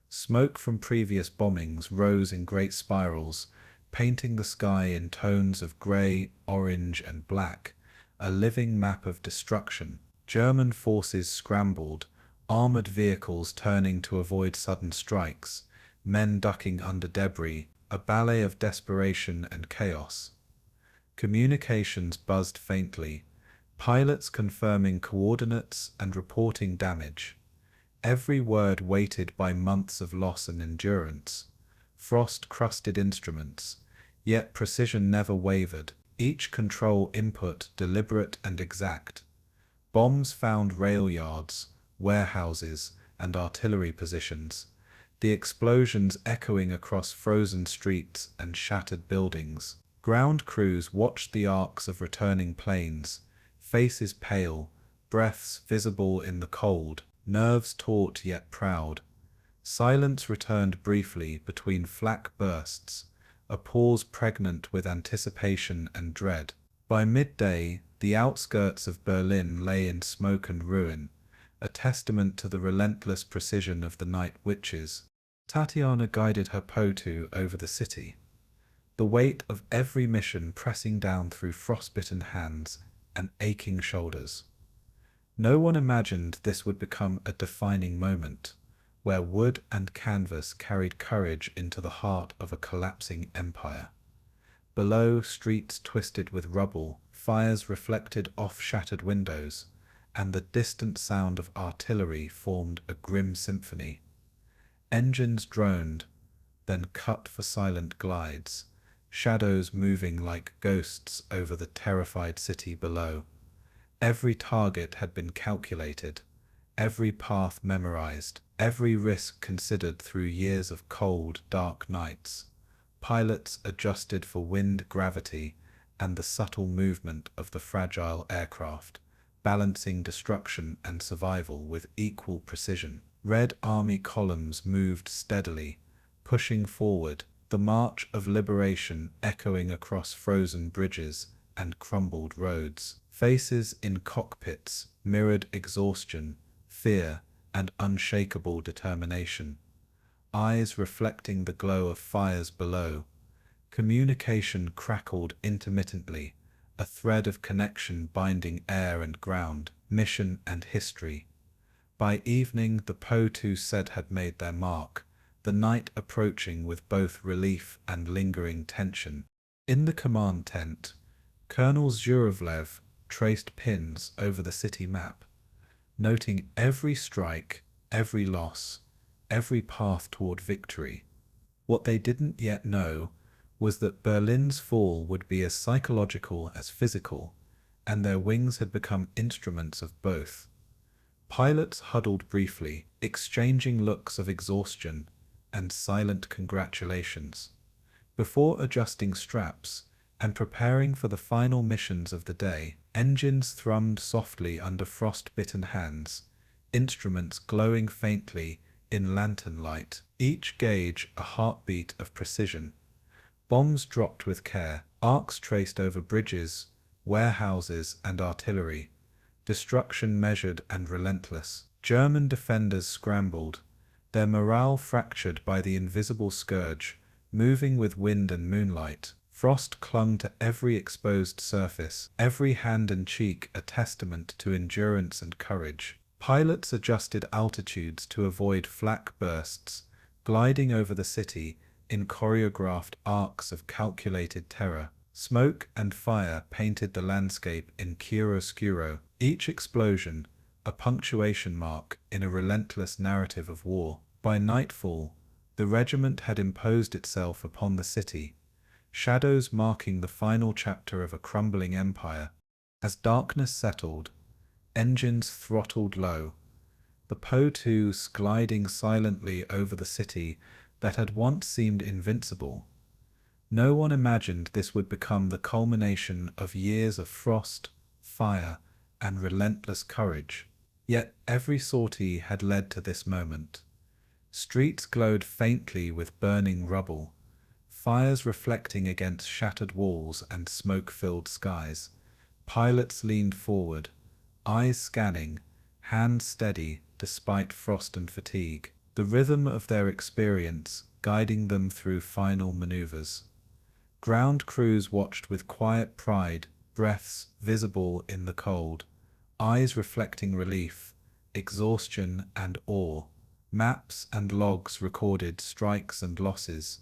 Smoke from previous bombings rose in great spirals, painting the sky in tones of grey, orange, and black, a living map of destruction. German forces scrambled, armored vehicles turning to avoid sudden strikes, men ducking under debris, a ballet of desperation and chaos. Communications buzzed faintly, pilots confirming coordinates and reporting damage. Every word weighted by months of loss and endurance. Frost-crusted instruments, yet precision never wavered, each control input deliberate and exact. Bombs found rail yards, warehouses, and artillery positions, the explosions echoing across frozen streets and shattered buildings. Ground crews watched the arcs of returning planes, faces pale, breaths visible in the cold, nerves taut yet proud. Silence returned briefly between flak bursts, a pause pregnant with anticipation and dread. By midday, the outskirts of Berlin lay in smoke and ruin, a testament to the relentless precision of the night witches. Tatiana guided her Po-2 over the city, the weight of every mission pressing down through frostbitten hands and aching shoulders. No one imagined this would become a defining moment, where wood and canvas carried courage into the heart of a collapsing empire. Below, streets twisted with rubble, fires reflected off shattered windows, and the distant sound of artillery formed a grim symphony. Engines droned, then cut for silent glides, shadows moving like ghosts over the terrified city below. Every target had been calculated, every path memorized, every risk considered through years of cold, dark nights. Pilots adjusted for wind, gravity, and the subtle movement of the fragile aircraft, balancing destruction and survival with equal precision. Red Army columns moved steadily, pushing forward, the march of liberation echoing across frozen bridges and crumbled roads. Faces in cockpits mirrored exhaustion, fear, and unshakable determination. Eyes reflecting the glow of fires below. Communication crackled intermittently, a thread of connection binding air and ground, mission and history. By evening, the Po-2 set had made their mark, the night approaching with both relief and lingering tension. In the command tent, Colonel Zhuravlev traced pins over the city map, noting every strike, every loss, every path toward victory. What they didn't yet know was that Berlin's fall would be as psychological as physical, and their wings had become instruments of both. Pilots huddled briefly, exchanging looks of exhaustion and silent congratulations. Before adjusting straps and preparing for the final missions of the day, engines thrummed softly under frost-bitten hands, instruments glowing faintly in lantern light, each gauge a heartbeat of precision. Bombs dropped with care, arcs traced over bridges, warehouses, and artillery. Destruction measured and relentless. German defenders scrambled, their morale fractured by the invisible scourge, moving with wind and moonlight. Frost clung to every exposed surface, every hand and cheek a testament to endurance and courage. Pilots adjusted altitudes to avoid flak bursts, gliding over the city in choreographed arcs of calculated terror. Smoke and fire painted the landscape in chiaroscuro, each explosion a punctuation mark in a relentless narrative of war. By nightfall, the regiment had imposed itself upon the city, shadows marking the final chapter of a crumbling empire. As darkness settled, engines throttled low, the Po-2s gliding silently over the city that had once seemed invincible. No one imagined this would become the culmination of years of frost, fire, and relentless courage. Yet every sortie had led to this moment. Streets glowed faintly with burning rubble, fires reflecting against shattered walls and smoke-filled skies. Pilots leaned forward, eyes scanning, hands steady despite frost and fatigue, the rhythm of their experience guiding them through final maneuvers. Ground crews watched with quiet pride, breaths visible in the cold, eyes reflecting relief, exhaustion, and awe. Maps and logs recorded strikes and losses,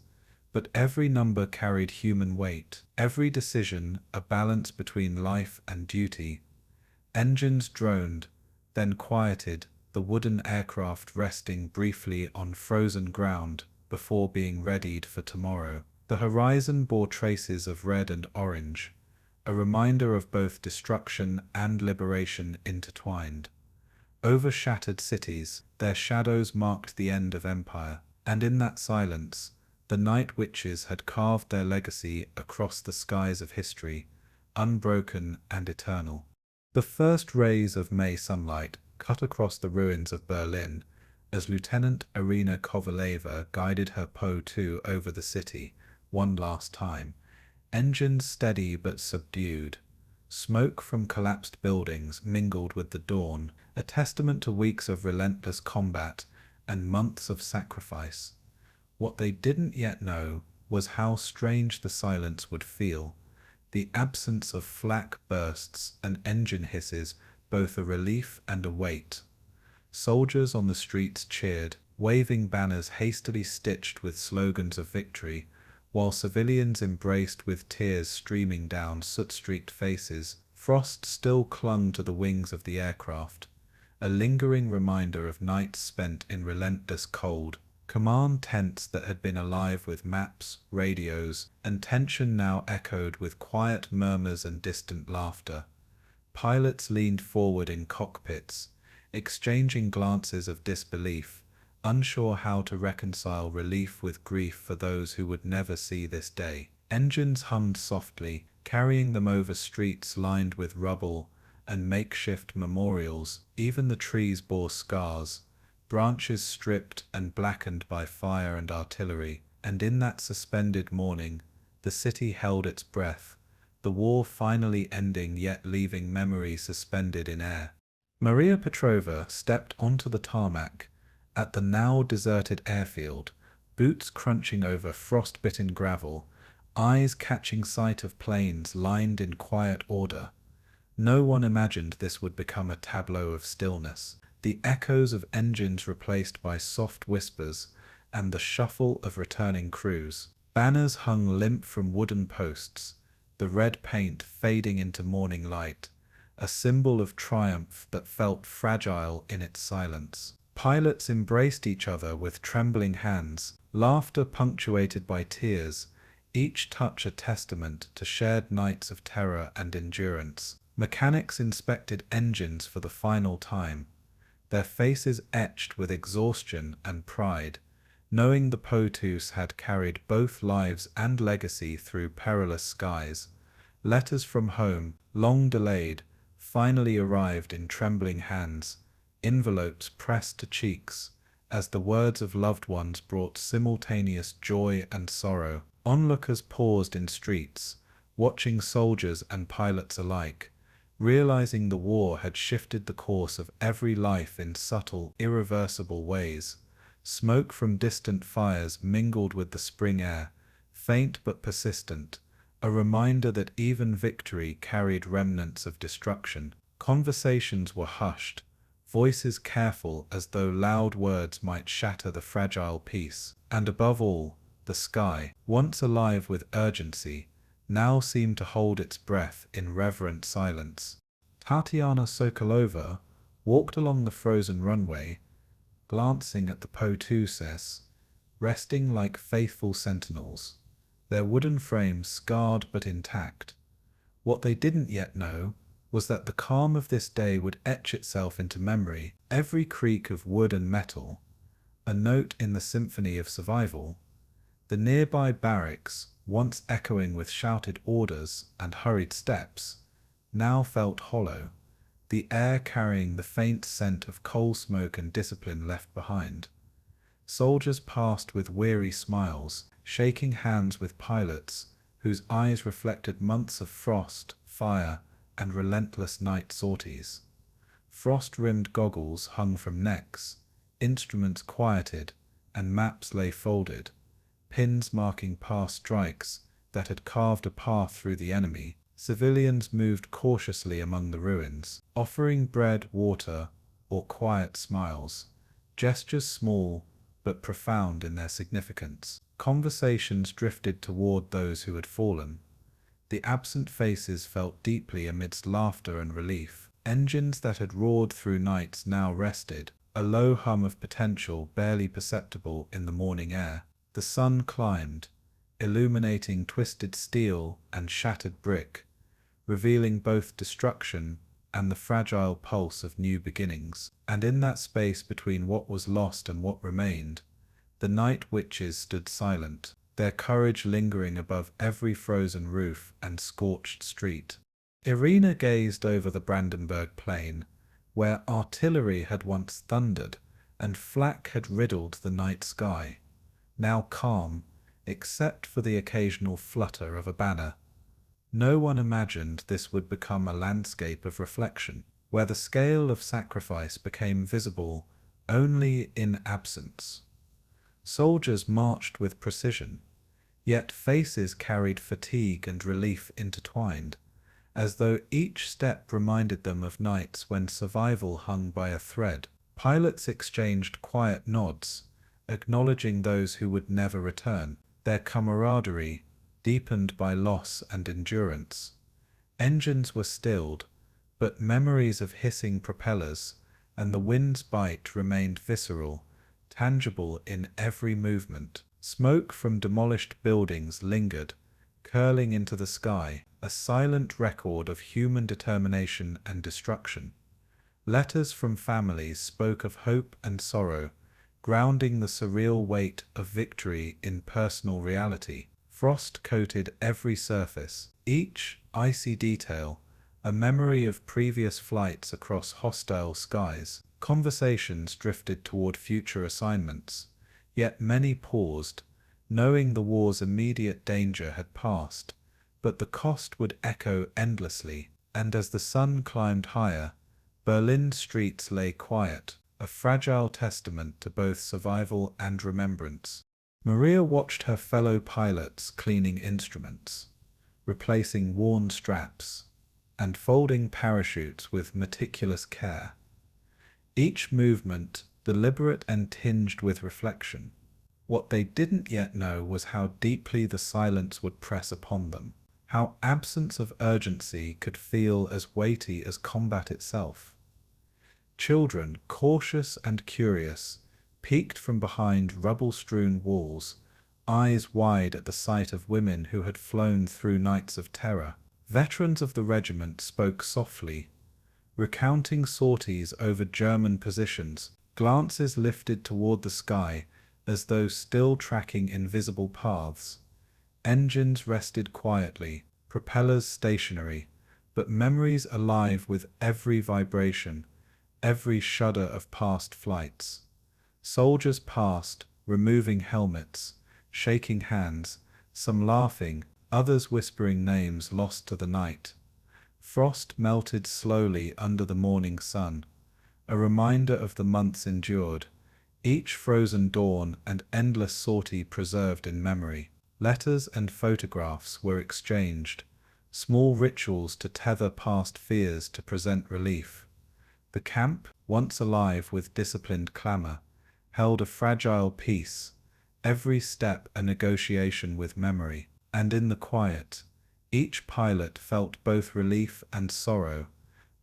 but every number carried human weight, every decision a balance between life and duty. Engines droned, then quieted, the wooden aircraft resting briefly on frozen ground before being readied for tomorrow. The horizon bore traces of red and orange, a reminder of both destruction and liberation intertwined. Over shattered cities, their shadows marked the end of empire, and in that silence, the night witches had carved their legacy across the skies of history, unbroken and eternal. The first rays of May sunlight cut across the ruins of Berlin as Lieutenant Irina Kovaleva guided her Po-2 over the city one last time, engines steady but subdued. Smoke from collapsed buildings mingled with the dawn, a testament to weeks of relentless combat and months of sacrifice. What they didn't yet know was how strange the silence would feel, the absence of flak bursts and engine hisses, both a relief and a weight. Soldiers on the streets cheered, waving banners hastily stitched with slogans of victory, while civilians embraced with tears streaming down soot-streaked faces. Frost still clung to the wings of the aircraft, a lingering reminder of nights spent in relentless cold. Command tents that had been alive with maps, radios, and tension now echoed with quiet murmurs and distant laughter. Pilots leaned forward in cockpits, exchanging glances of disbelief, unsure how to reconcile relief with grief for those who would never see this day. Engines hummed softly, carrying them over streets lined with rubble and makeshift memorials. Even the trees bore scars, branches stripped and blackened by fire and artillery, and in that suspended morning, the city held its breath, the war finally ending yet leaving memory suspended in air. Maria Petrovna stepped onto the tarmac at the now deserted airfield, boots crunching over frost-bitten gravel, eyes catching sight of planes lined in quiet order. No one imagined this would become a tableau of stillness. The echoes of engines replaced by soft whispers and the shuffle of returning crews. Banners hung limp from wooden posts, the red paint fading into morning light, a symbol of triumph that felt fragile in its silence. Pilots embraced each other with trembling hands, laughter punctuated by tears, each touch a testament to shared nights of terror and endurance. Mechanics inspected engines for the final time, their faces etched with exhaustion and pride, knowing the Potus had carried both lives and legacy through perilous skies. Letters from home, long delayed, finally arrived in trembling hands, envelopes pressed to cheeks, as the words of loved ones brought simultaneous joy and sorrow. Onlookers paused in streets, watching soldiers and pilots alike, realizing the war had shifted the course of every life in subtle, irreversible ways. Smoke from distant fires mingled with the spring air, faint but persistent, a reminder that even victory carried remnants of destruction. Conversations were hushed, voices careful as though loud words might shatter the fragile peace. And above all, the sky, once alive with urgency, now seemed to hold its breath in reverent silence. Tatiana Sokolova walked along the frozen runway, glancing at the Potuses, resting like faithful sentinels, their wooden frames scarred but intact. What they didn't yet know was that the calm of this day would etch itself into memory, every creak of wood and metal, a note in the symphony of survival. The nearby barracks, once echoing with shouted orders and hurried steps, now felt hollow, the air carrying the faint scent of coal smoke and discipline left behind. Soldiers passed with weary smiles, shaking hands with pilots whose eyes reflected months of frost, fire, and relentless night sorties. Frost-rimmed goggles hung from necks, instruments quieted, and maps lay folded, pins marking past strikes that had carved a path through the enemy. Civilians moved cautiously among the ruins, offering bread, water, or quiet smiles, gestures small but profound in their significance. Conversations drifted toward those who had fallen. The absent faces felt deeply amidst laughter and relief. Engines that had roared through nights now rested, a low hum of potential barely perceptible in the morning air. The sun climbed, illuminating twisted steel and shattered brick, revealing both destruction and the fragile pulse of new beginnings. And in that space between what was lost and what remained, the night witches stood silent, their courage lingering above every frozen roof and scorched street. Irina gazed over the Brandenburg plain, where artillery had once thundered and flak had riddled the night sky, now calm, except for the occasional flutter of a banner. No one imagined this would become a landscape of reflection, where the scale of sacrifice became visible only in absence. Soldiers marched with precision, yet faces carried fatigue and relief intertwined, as though each step reminded them of nights when survival hung by a thread. Pilots exchanged quiet nods, acknowledging those who would never return. their camaraderie deepened by loss and endurance. Engines were stilled, but memories of hissing propellers and the wind's bite remained visceral, tangible in every movement. Smoke from demolished buildings lingered, curling into the sky, a silent record of human determination and destruction. Letters from families spoke of hope and sorrow, grounding the surreal weight of victory in personal reality. Frost coated every surface, each icy detail, a memory of previous flights across hostile skies. Conversations drifted toward future assignments, yet many paused, knowing the war's immediate danger had passed, but the cost would echo endlessly, and as the sun climbed higher, Berlin's streets lay quiet, a fragile testament to both survival and remembrance. Maria watched her fellow pilots cleaning instruments, replacing worn straps, and folding parachutes with meticulous care. Each movement deliberate and tinged with reflection. What they didn't yet know was how deeply the silence would press upon them, how absence of urgency could feel as weighty as combat itself. Children, cautious and curious, peeked from behind rubble-strewn walls, eyes wide at the sight of women who had flown through nights of terror. Veterans of the regiment spoke softly, recounting sorties over German positions, glances lifted toward the sky as though still tracking invisible paths. Engines rested quietly, propellers stationary, but memories alive with every vibration, every shudder of past flights. Soldiers passed, removing helmets, shaking hands, some laughing, others whispering names lost to the night. Frost melted slowly under the morning sun, a reminder of the months endured, each frozen dawn and endless sortie preserved in memory. Letters and photographs were exchanged, small rituals to tether past fears to present relief. The camp, once alive with disciplined clamor, held a fragile peace, every step a negotiation with memory. And in the quiet, each pilot felt both relief and sorrow,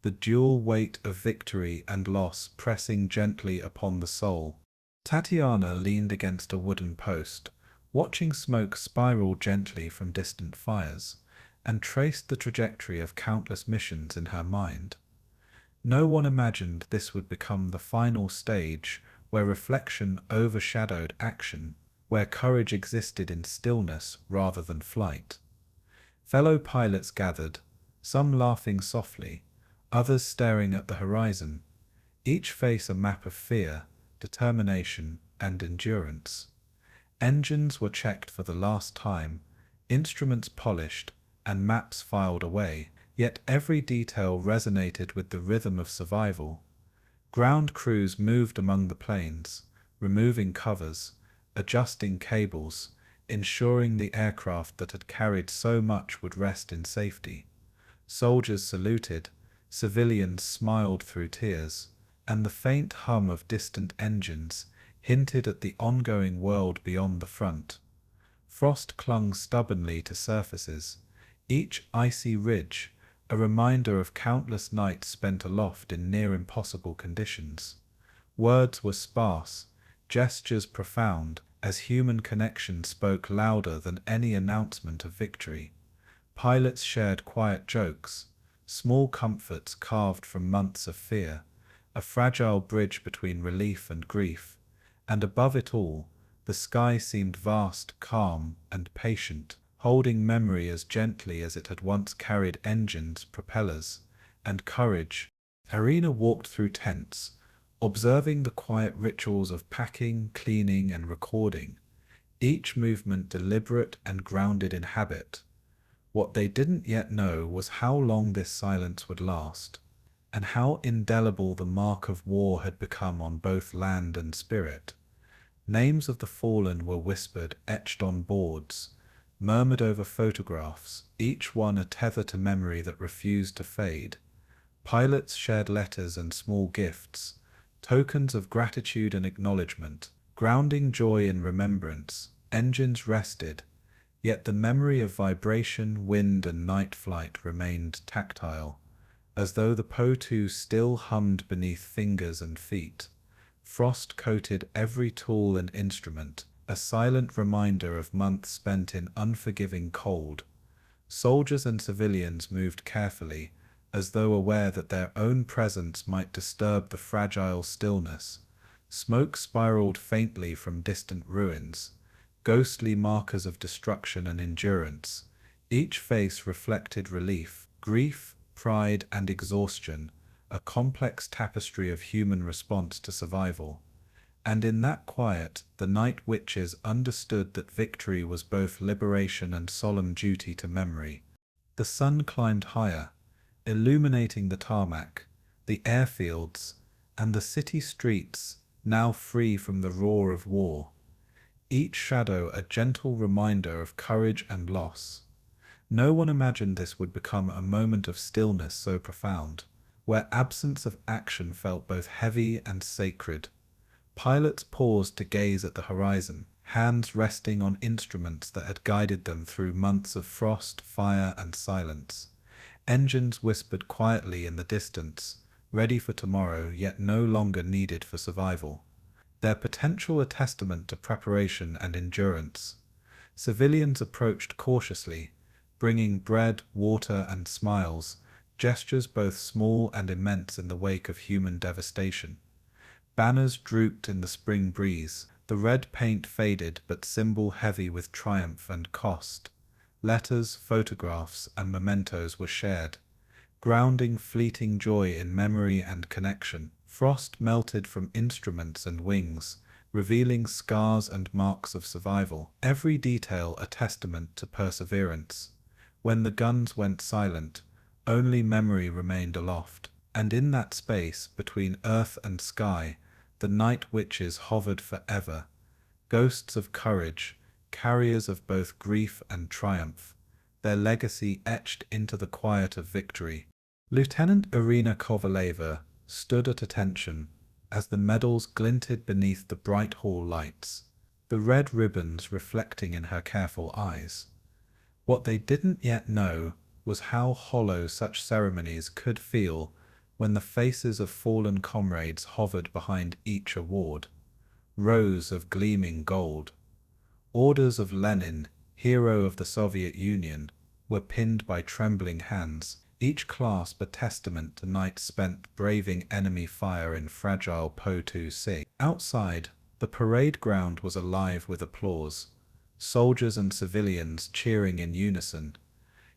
the dual weight of victory and loss pressing gently upon the soul. Tatiana leaned against a wooden post, watching smoke spiral gently from distant fires, and traced the trajectory of countless missions in her mind. No one imagined this would become the final stage where reflection overshadowed action, where courage existed in stillness rather than flight. Fellow pilots gathered, some laughing softly, others staring at the horizon, each face a map of fear, determination, and endurance. Engines were checked for the last time, instruments polished, and maps filed away, yet every detail resonated with the rhythm of survival. Ground crews moved among the planes, removing covers, adjusting cables, ensuring the aircraft that had carried so much would rest in safety. Soldiers saluted, civilians smiled through tears, and the faint hum of distant engines hinted at the ongoing world beyond the front. Frost clung stubbornly to surfaces, each icy ridge a reminder of countless nights spent aloft in near-impossible conditions. Words were sparse, gestures profound, as human connection spoke louder than any announcement of victory. Pilots shared quiet jokes, small comforts carved from months of fear, a fragile bridge between relief and grief, and above it all, the sky seemed vast, calm, and patient, holding memory as gently as it had once carried engines, propellers, and courage. Marina walked through tents, observing the quiet rituals of packing, cleaning, and recording, each movement deliberate and grounded in habit. What they didn't yet know was how long this silence would last, and how indelible the mark of war had become on both land and spirit. Names of the fallen were whispered, etched on boards, murmured over photographs, each one a tether to memory that refused to fade. Pilots shared letters and small gifts, tokens of gratitude and acknowledgement, grounding joy in remembrance. engines rested, yet the memory of vibration, wind, and night flight remained tactile, as though the Po-2 still hummed beneath fingers and feet. Frost coated every tool and instrument, a silent reminder of months spent in unforgiving cold. Soldiers and civilians moved carefully, as though aware that their own presence might disturb the fragile stillness. Smoke spiraled faintly from distant ruins, ghostly markers of destruction and endurance. Each face reflected relief, grief, pride, and exhaustion, a complex tapestry of human response to survival. And in that quiet, the night witches understood that victory was both liberation and solemn duty to memory. The sun climbed higher, illuminating the tarmac, the airfields, and the city streets, now free from the roar of war. Each shadow a gentle reminder of courage and loss. No one imagined this would become a moment of stillness so profound, where absence of action felt both heavy and sacred. Pilots paused to gaze at the horizon, hands resting on instruments that had guided them through months of frost, fire, and silence. Engines whispered quietly in the distance, ready for tomorrow, yet no longer needed for survival. Their potential a testament to preparation and endurance. Civilians approached cautiously, bringing bread, water, and smiles, gestures both small and immense in the wake of human devastation. Banners drooped in the spring breeze, the red paint faded but symbol heavy with triumph and cost. Letters, photographs, and mementos were shared, grounding fleeting joy in memory and connection. Frost melted from instruments and wings, revealing scars and marks of survival, every detail a testament to perseverance. When the guns went silent, only memory remained aloft, and in that space between earth and sky, the night witches hovered forever, ghosts of courage, carriers of both grief and triumph, their legacy etched into the quiet of victory. Lieutenant Marina Kovaleva stood at attention as the medals glinted beneath the bright hall lights, the red ribbons reflecting in her careful eyes. What they didn't yet know was how hollow such ceremonies could feel when the faces of fallen comrades hovered behind each award. Rows of gleaming gold, orders of Lenin, hero of the Soviet Union, were pinned by trembling hands, each clasp a testament to nights spent braving enemy fire in fragile Po-2C. Outside, the parade ground was alive with applause, soldiers and civilians cheering in unison.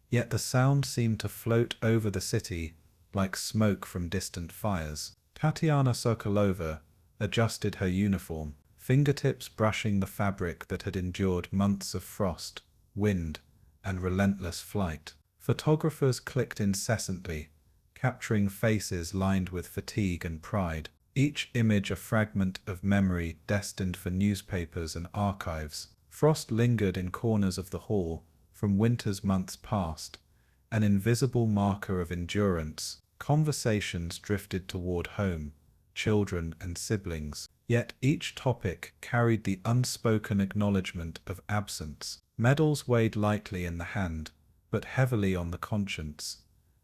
Yet the sound seemed to float over the city like smoke from distant fires. Tatiana Sokolova adjusted her uniform, fingertips brushing the fabric that had endured months of frost, wind, and relentless flight. Photographers clicked incessantly, capturing faces lined with fatigue and pride, each image a fragment of memory destined for newspapers and archives. Frost lingered in corners of the hall from winter's months past, an invisible marker of endurance. Conversations drifted toward home, children, and siblings, yet each topic carried the unspoken acknowledgement of absence. Medals weighed lightly in the hand, but heavily on the conscience,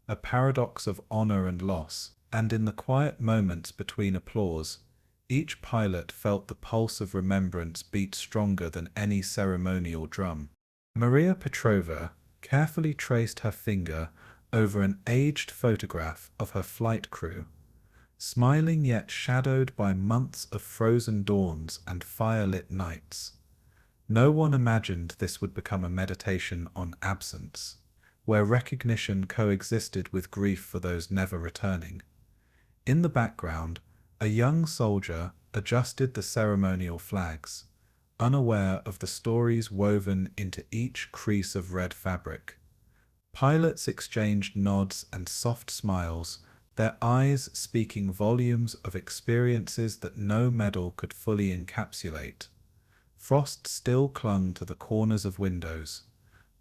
a paradox of honor and loss. And in the quiet moments between applause, each pilot felt the pulse of remembrance beat stronger than any ceremonial drum. Maria Petrova carefully traced her finger over an aged photograph of her flight crew, smiling yet shadowed by months of frozen dawns and firelit nights. No one imagined this would become a meditation on absence, where recognition coexisted with grief for those never returning. In the background, a young soldier adjusted the ceremonial flags, unaware of the stories woven into each crease of red fabric. Pilots exchanged nods and soft smiles, their eyes speaking volumes of experiences that no medal could fully encapsulate. Frost still clung to the corners of windows,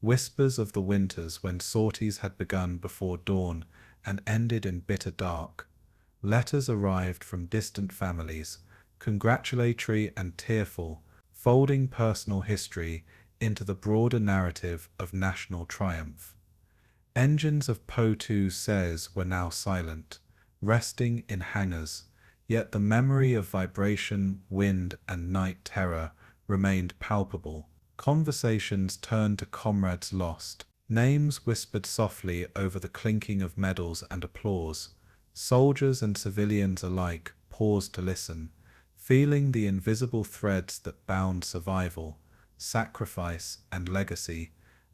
whispers of the winters when sorties had begun before dawn and ended in bitter dark. Letters arrived from distant families, congratulatory and tearful, folding personal history into the broader narrative of national triumph. Engines of Po-2 says were now silent, resting in hangars, yet the memory of vibration, wind, and night terror remained palpable. Conversations turned to comrades lost, names whispered softly over the clinking of medals and applause. Soldiers and civilians alike paused to listen, feeling the invisible threads that bound survival, sacrifice, and legacy.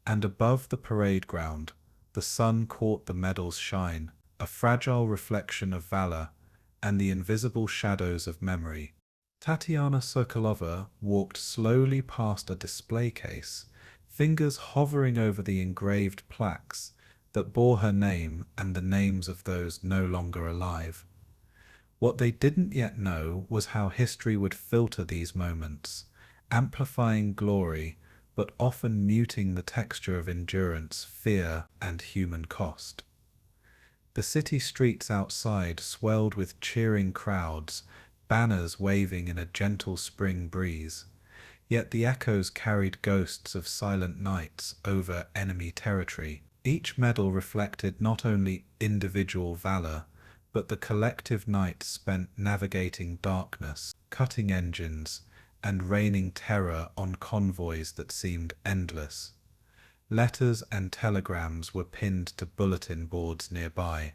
And above the parade ground, the sun caught the medals shine, a fragile reflection of valor and the invisible shadows of memory. Tatiana Sokolova walked slowly past a display case, fingers hovering over the engraved plaques that bore her name and the names of those no longer alive. What they didn't yet know was how history would filter these moments, amplifying glory, but often muting the texture of endurance, fear, and human cost. The city streets outside swelled with cheering crowds, banners waving in a gentle spring breeze. Yet the echoes carried ghosts of silent nights over enemy territory. Each medal reflected not only individual valor, but the collective nights spent navigating darkness, cutting engines, and raining terror on convoys that seemed endless. Letters and telegrams were pinned to bulletin boards nearby,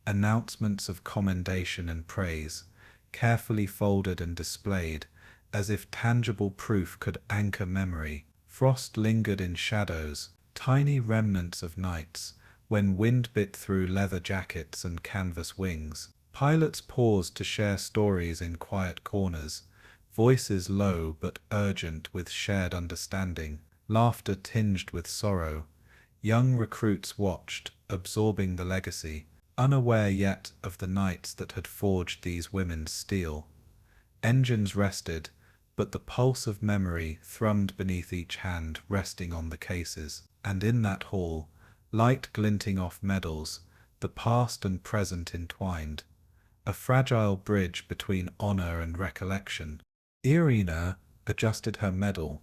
announcements of commendation and praise, carefully folded and displayed, as if tangible proof could anchor memory. Frost lingered in shadows, tiny remnants of nights, when wind bit through leather jackets and canvas wings. Pilots paused to share stories in quiet corners, voices low but urgent with shared understanding, laughter tinged with sorrow. Young recruits watched, absorbing the legacy, unaware yet of the nights that had forged these women's steel. Engines rested, but the pulse of memory thrummed beneath each hand resting on the cases. And in that hall, light glinting off medals, the past and present entwined, a fragile bridge between honor and recollection. Irina adjusted her medal,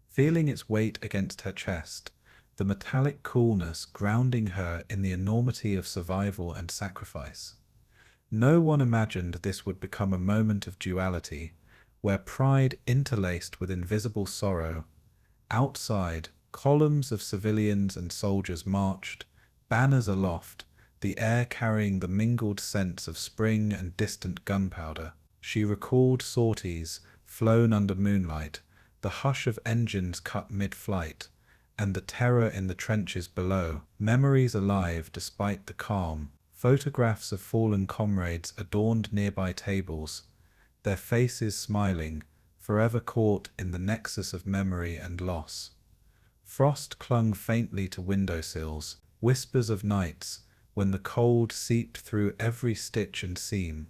feeling its weight against her chest, the metallic coolness grounding her in the enormity of survival and sacrifice. No one imagined this would become a moment of duality, where pride interlaced with invisible sorrow. Outside, columns of civilians and soldiers marched, banners aloft, the air carrying the mingled scents of spring and distant gunpowder. She recalled sorties flown under moonlight, the hush of engines cut mid-flight, and the terror in the trenches below. Memories alive despite the calm. Photographs of fallen comrades adorned nearby tables, their faces smiling, forever caught in the nexus of memory and loss. Frost clung faintly to windowsills, whispers of nights when the cold seeped through every stitch and seam.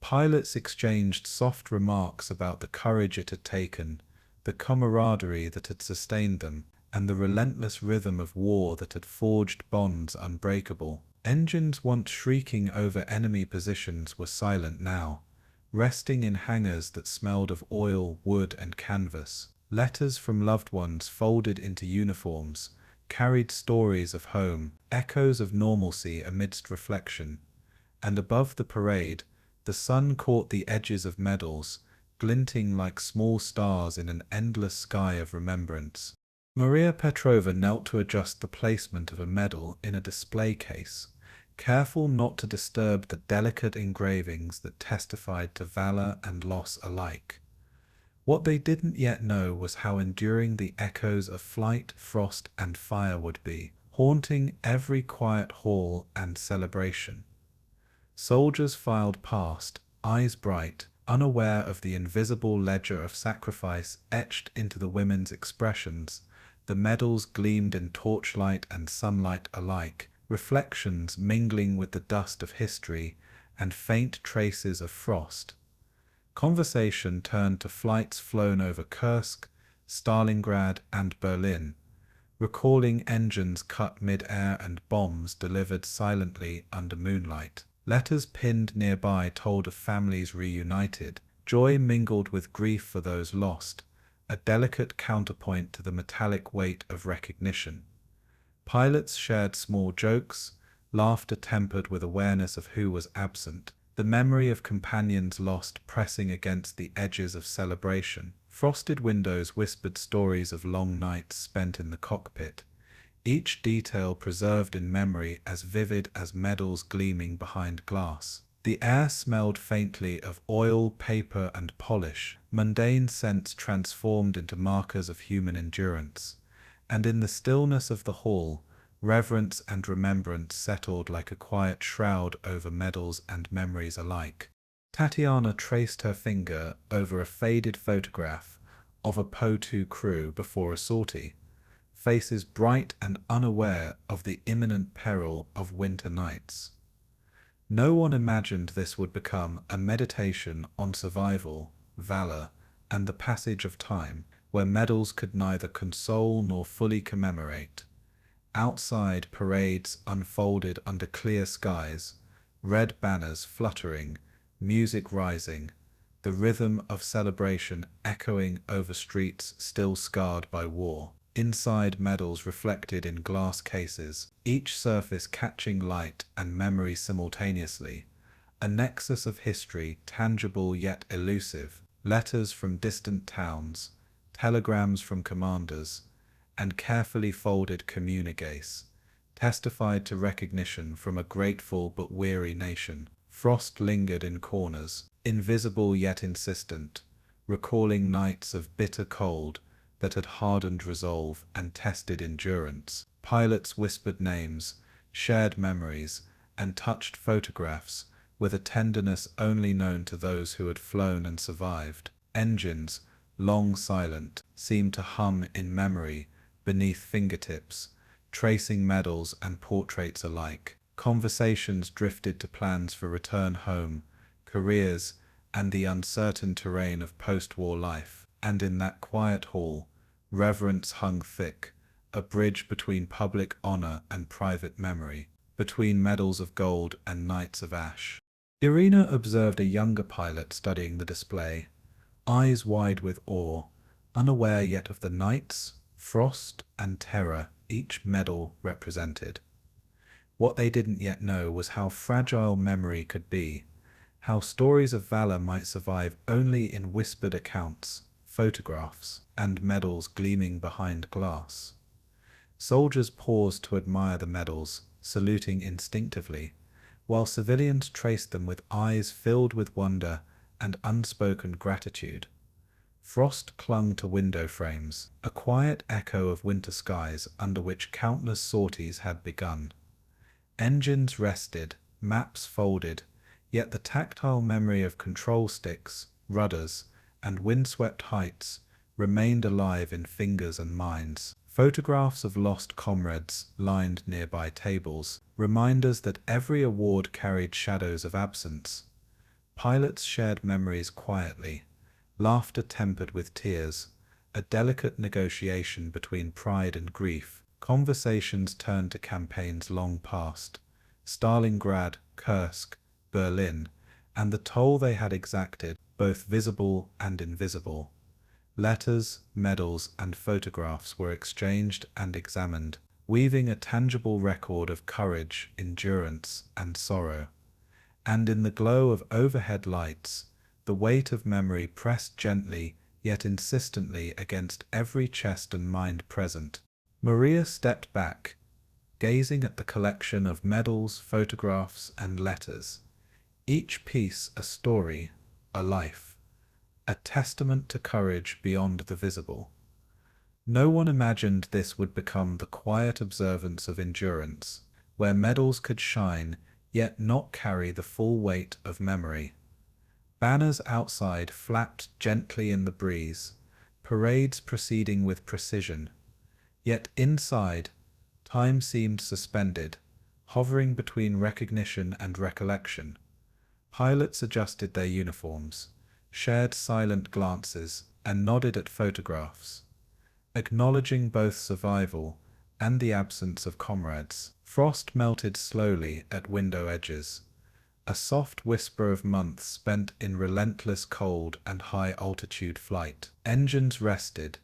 Pilots exchanged soft remarks about the courage it had taken, the camaraderie that had sustained them, and the relentless rhythm of war that had forged bonds unbreakable. Engines once shrieking over enemy positions were silent now, resting in hangars that smelled of oil, wood, and canvas. Letters from loved ones folded into uniforms carried stories of home, echoes of normalcy amidst reflection. And above the parade, the sun caught the edges of medals, glinting like small stars in an endless sky of remembrance. Maria Petrova knelt to adjust the placement of a medal in a display case, careful not to disturb the delicate engravings that testified to valor and loss alike. What they didn't yet know was how enduring the echoes of flight, frost, and fire would be, haunting every quiet hall and celebration. Soldiers filed past, eyes bright, unaware of the invisible ledger of sacrifice etched into the women's expressions. The medals gleamed in torchlight and sunlight alike, reflections mingling with the dust of history and faint traces of frost. Conversation turned to flights flown over Kursk, Stalingrad, and Berlin, recalling engines cut mid-air and bombs delivered silently under moonlight. Letters pinned nearby told of families reunited, joy mingled with grief for those lost, a delicate counterpoint to the metallic weight of recognition. Pilots shared small jokes, laughter tempered with awareness of who was absent, the memory of companions lost pressing against the edges of celebration. Frosted windows whispered stories of long nights spent in the cockpit, each detail preserved in memory as vivid as medals gleaming behind glass. The air smelled faintly of oil, paper, and polish, mundane scents transformed into markers of human endurance. And in the stillness of the hall, reverence and remembrance settled like a quiet shroud over medals and memories alike. Tatiana traced her finger over a faded photograph of a Po-2 crew before a sortie, faces bright and unaware of the imminent peril of winter nights. No one imagined this would become a meditation on survival, valor, and the passage of time, where medals could neither console nor fully commemorate. Outside, parades unfolded under clear skies, red banners fluttering, music rising, the rhythm of celebration echoing over streets still scarred by war. Inside, medals reflected in glass cases, each surface catching light and memory simultaneously, a nexus of history tangible yet elusive, letters from distant towns, telegrams from commanders, and carefully folded communiques testified to recognition from a grateful but weary nation. Frost lingered in corners, invisible yet insistent, recalling nights of bitter cold that had hardened resolve and tested endurance. Pilots whispered names, shared memories, and touched photographs with a tenderness only known to those who had flown and survived. Engines, long silent, seemed to hum in memory beneath fingertips, tracing medals and portraits alike. Conversations drifted to plans for return home, careers, and the uncertain terrain of post-war life. And in that quiet hall, reverence hung thick, a bridge between public honor and private memory, between medals of gold and knights of ash. Irina observed a younger pilot studying the display, eyes wide with awe, unaware yet of the nights, frost, and terror each medal represented. What they didn't yet know was how fragile memory could be, how stories of valor might survive only in whispered accounts, photographs, and medals gleaming behind glass. Soldiers paused to admire the medals, saluting instinctively, while civilians traced them with eyes filled with wonder and unspoken gratitude. Frost clung to window frames, a quiet echo of winter skies under which countless sorties had begun. Engines rested, maps folded, yet the tactile memory of control sticks, rudders, and windswept heights remained alive in fingers and minds. Photographs of lost comrades lined nearby tables, reminders that every award carried shadows of absence. Pilots shared memories quietly, laughter tempered with tears, a delicate negotiation between pride and grief. Conversations turned to campaigns long past, Stalingrad, Kursk, Berlin, and the toll they had exacted, both visible and invisible. Letters, medals, and photographs were exchanged and examined, weaving a tangible record of courage, endurance, and sorrow. And in the glow of overhead lights, the weight of memory pressed gently yet insistently against every chest and mind present. Maria stepped back, gazing at the collection of medals, photographs, and letters, each piece a story, a life, a testament to courage beyond the visible. No one imagined this would become the quiet observance of endurance, where medals could shine yet not carry the full weight of memory. Banners outside flapped gently in the breeze, parades proceeding with precision. Yet inside, time seemed suspended, hovering between recognition and recollection. Pilots adjusted their uniforms, shared silent glances, and nodded at photographs, acknowledging both survival and the absence of comrades. Frost melted slowly at window edges, a soft whisper of months spent in relentless cold and high-altitude flight. Engines rested,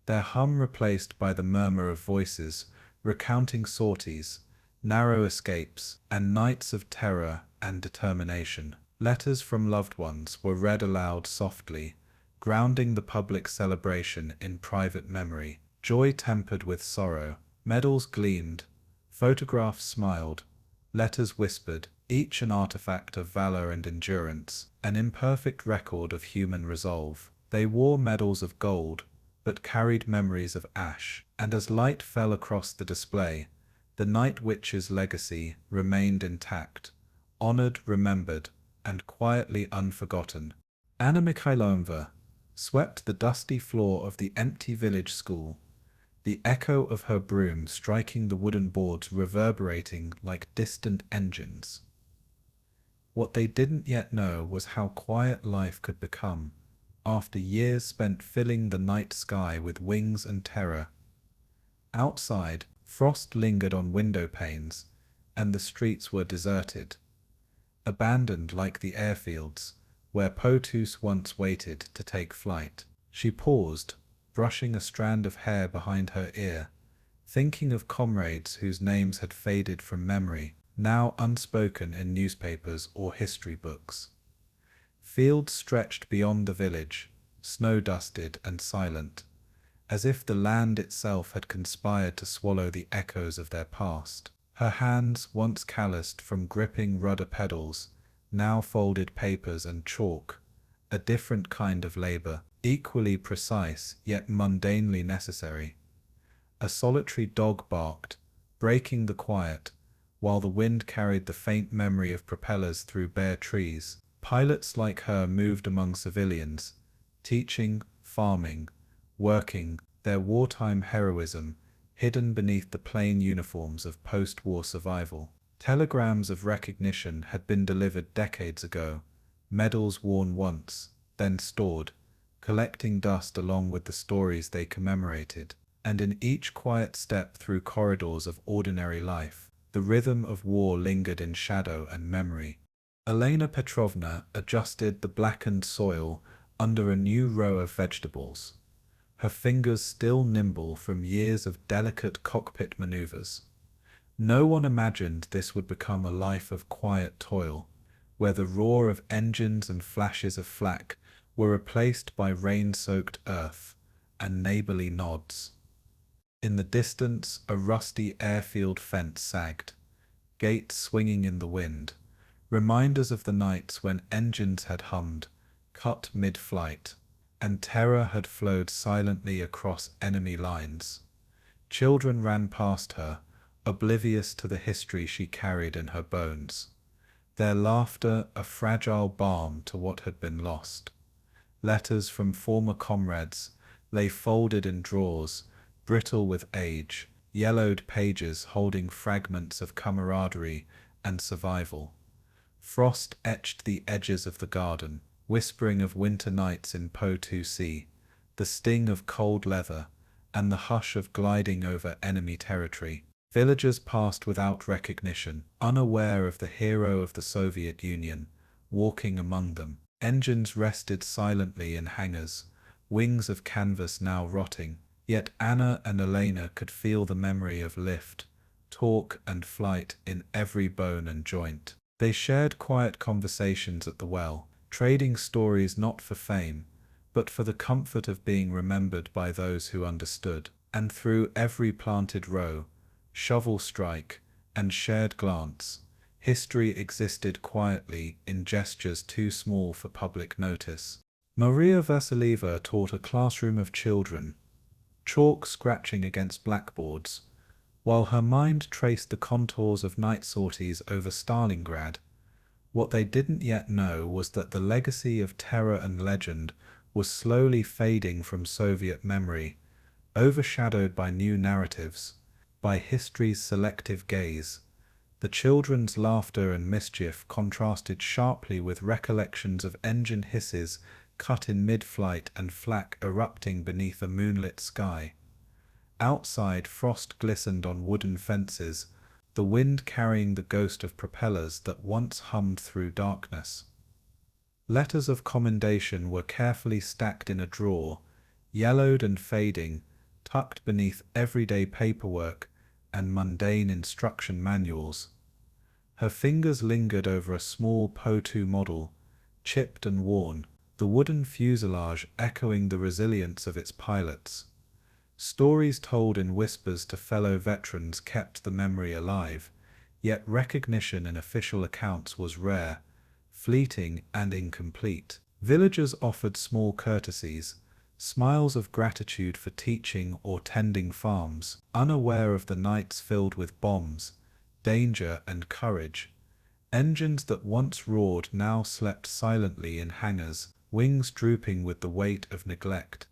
their hum replaced by the murmur of voices, recounting sorties, narrow escapes, and nights of terror and determination. Letters from loved ones were read aloud softly, grounding the public celebration in private memory. Joy tempered with sorrow. Medals gleamed, photographs smiled, letters whispered, each an artifact of valor and endurance, an imperfect record of human resolve. They wore medals of gold, but carried memories of ash, and as light fell across the display, the Night Witch's legacy remained intact, honored, remembered, and quietly unforgotten. Anna Mikhailovna swept the dusty floor of the empty village school, the echo of her broom striking the wooden boards reverberating like distant engines. What they didn't yet know was how quiet life could become, after years spent filling the night sky with wings and terror. Outside, frost lingered on window panes, and the streets were deserted, abandoned like the airfields, where Potus once waited to take flight. She paused, brushing a strand of hair behind her ear, thinking of comrades whose names had faded from memory, now unspoken in newspapers or history books. Fields stretched beyond the village, snow-dusted and silent, as if the land itself had conspired to swallow the echoes of their past. Her hands, once calloused from gripping rudder pedals, now folded papers and chalk, a different kind of labor, equally precise yet mundanely necessary. A solitary dog barked, breaking the quiet, while the wind carried the faint memory of propellers through bare trees. Pilots like her moved among civilians, teaching, farming, working, their wartime heroism hidden beneath the plain uniforms of post-war survival. Telegrams of recognition had been delivered decades ago, medals worn once, then stored, collecting dust along with the stories they commemorated. And in each quiet step through corridors of ordinary life, the rhythm of war lingered in shadow and memory. Elena Petrovna adjusted the blackened soil under a new row of vegetables, her fingers still nimble from years of delicate cockpit maneuvers. No one imagined this would become a life of quiet toil, where the roar of engines and flashes of flak were replaced by rain-soaked earth and neighborly nods. In the distance, a rusty airfield fence sagged, gates swinging in the wind, reminders of the nights when engines had hummed, cut mid-flight, and terror had flowed silently across enemy lines. Children ran past her, oblivious to the history she carried in her bones, their laughter a fragile balm to what had been lost. Letters from former comrades lay folded in drawers, brittle with age, yellowed pages holding fragments of camaraderie and survival. Frost etched the edges of the garden, whispering of winter nights in Po-2C, the sting of cold leather, and the hush of gliding over enemy territory. Villagers passed without recognition, unaware of the hero of the Soviet Union, walking among them. Engines rested silently in hangars, wings of canvas now rotting, yet Anna and Elena could feel the memory of lift, torque, and flight in every bone and joint. They shared quiet conversations at the well, trading stories not for fame, but for the comfort of being remembered by those who understood. And through every planted row, shovel strike, and shared glance, history existed quietly in gestures too small for public notice. Maria Vasilieva taught a classroom of children, chalk scratching against blackboards, while her mind traced the contours of night sorties over Stalingrad. What they didn't yet know was that the legacy of terror and legend was slowly fading from Soviet memory, overshadowed by new narratives, by history's selective gaze. The children's laughter and mischief contrasted sharply with recollections of engine hisses cut in mid-flight and flak erupting beneath a moonlit sky. Outside, frost glistened on wooden fences, the wind carrying the ghost of propellers that once hummed through darkness. Letters of commendation were carefully stacked in a drawer, yellowed and fading, tucked beneath everyday paperwork and mundane instruction manuals. Her fingers lingered over a small Po-2 model, chipped and worn, the wooden fuselage echoing the resilience of its pilots. Stories told in whispers to fellow veterans kept the memory alive, yet recognition in official accounts was rare, fleeting and incomplete. Villagers offered small courtesies, smiles of gratitude for teaching or tending farms, unaware of the nights filled with bombs, danger and courage. Engines that once roared now slept silently in hangars, wings drooping with the weight of neglect.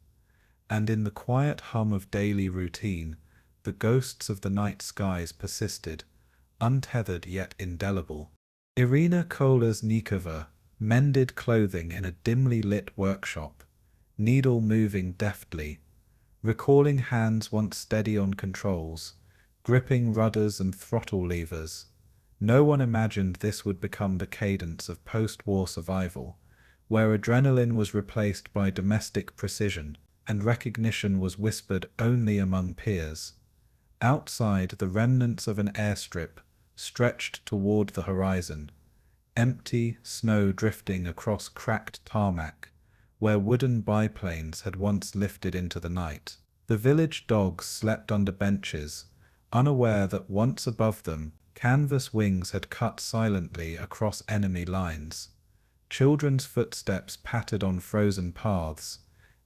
And in the quiet hum of daily routine, the ghosts of the night skies persisted, untethered yet indelible. Irina Kolesnikova mended clothing in a dimly lit workshop, needle moving deftly, recalling hands once steady on controls, gripping rudders and throttle levers. No one imagined this would become the cadence of post-war survival, where adrenaline was replaced by domestic precision, and recognition was whispered only among peers. Outside, the remnants of an airstrip stretched toward the horizon, empty snow drifting across cracked tarmac, where wooden biplanes had once lifted into the night. The village dogs slept under benches, unaware that once above them, canvas wings had cut silently across enemy lines. Children's footsteps pattered on frozen paths,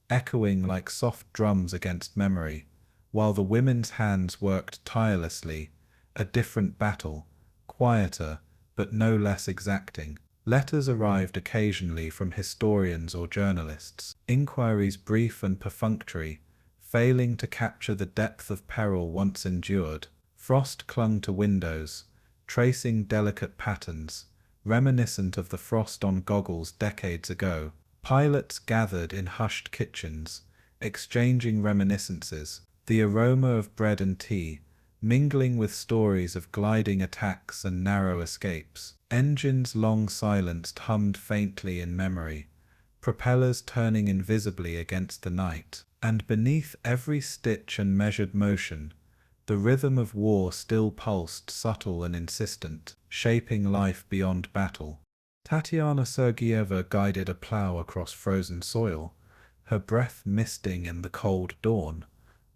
echoing like soft drums against memory, while the women's hands worked tirelessly, a different battle, quieter, but no less exacting. Letters arrived occasionally from historians or journalists, inquiries brief and perfunctory, failing to capture the depth of peril once endured. Frost clung to windows, tracing delicate patterns, reminiscent of the frost on goggles decades ago. Pilots gathered in hushed kitchens, exchanging reminiscences, the aroma of bread and tea, mingling with stories of gliding attacks and narrow escapes. Engines long silenced hummed faintly in memory, propellers turning invisibly against the night, and beneath every stitch and measured motion, the rhythm of war still pulsed, subtle and insistent, shaping life beyond battle. Tatiana Sergeyeva guided a plow across frozen soil, her breath misting in the cold dawn,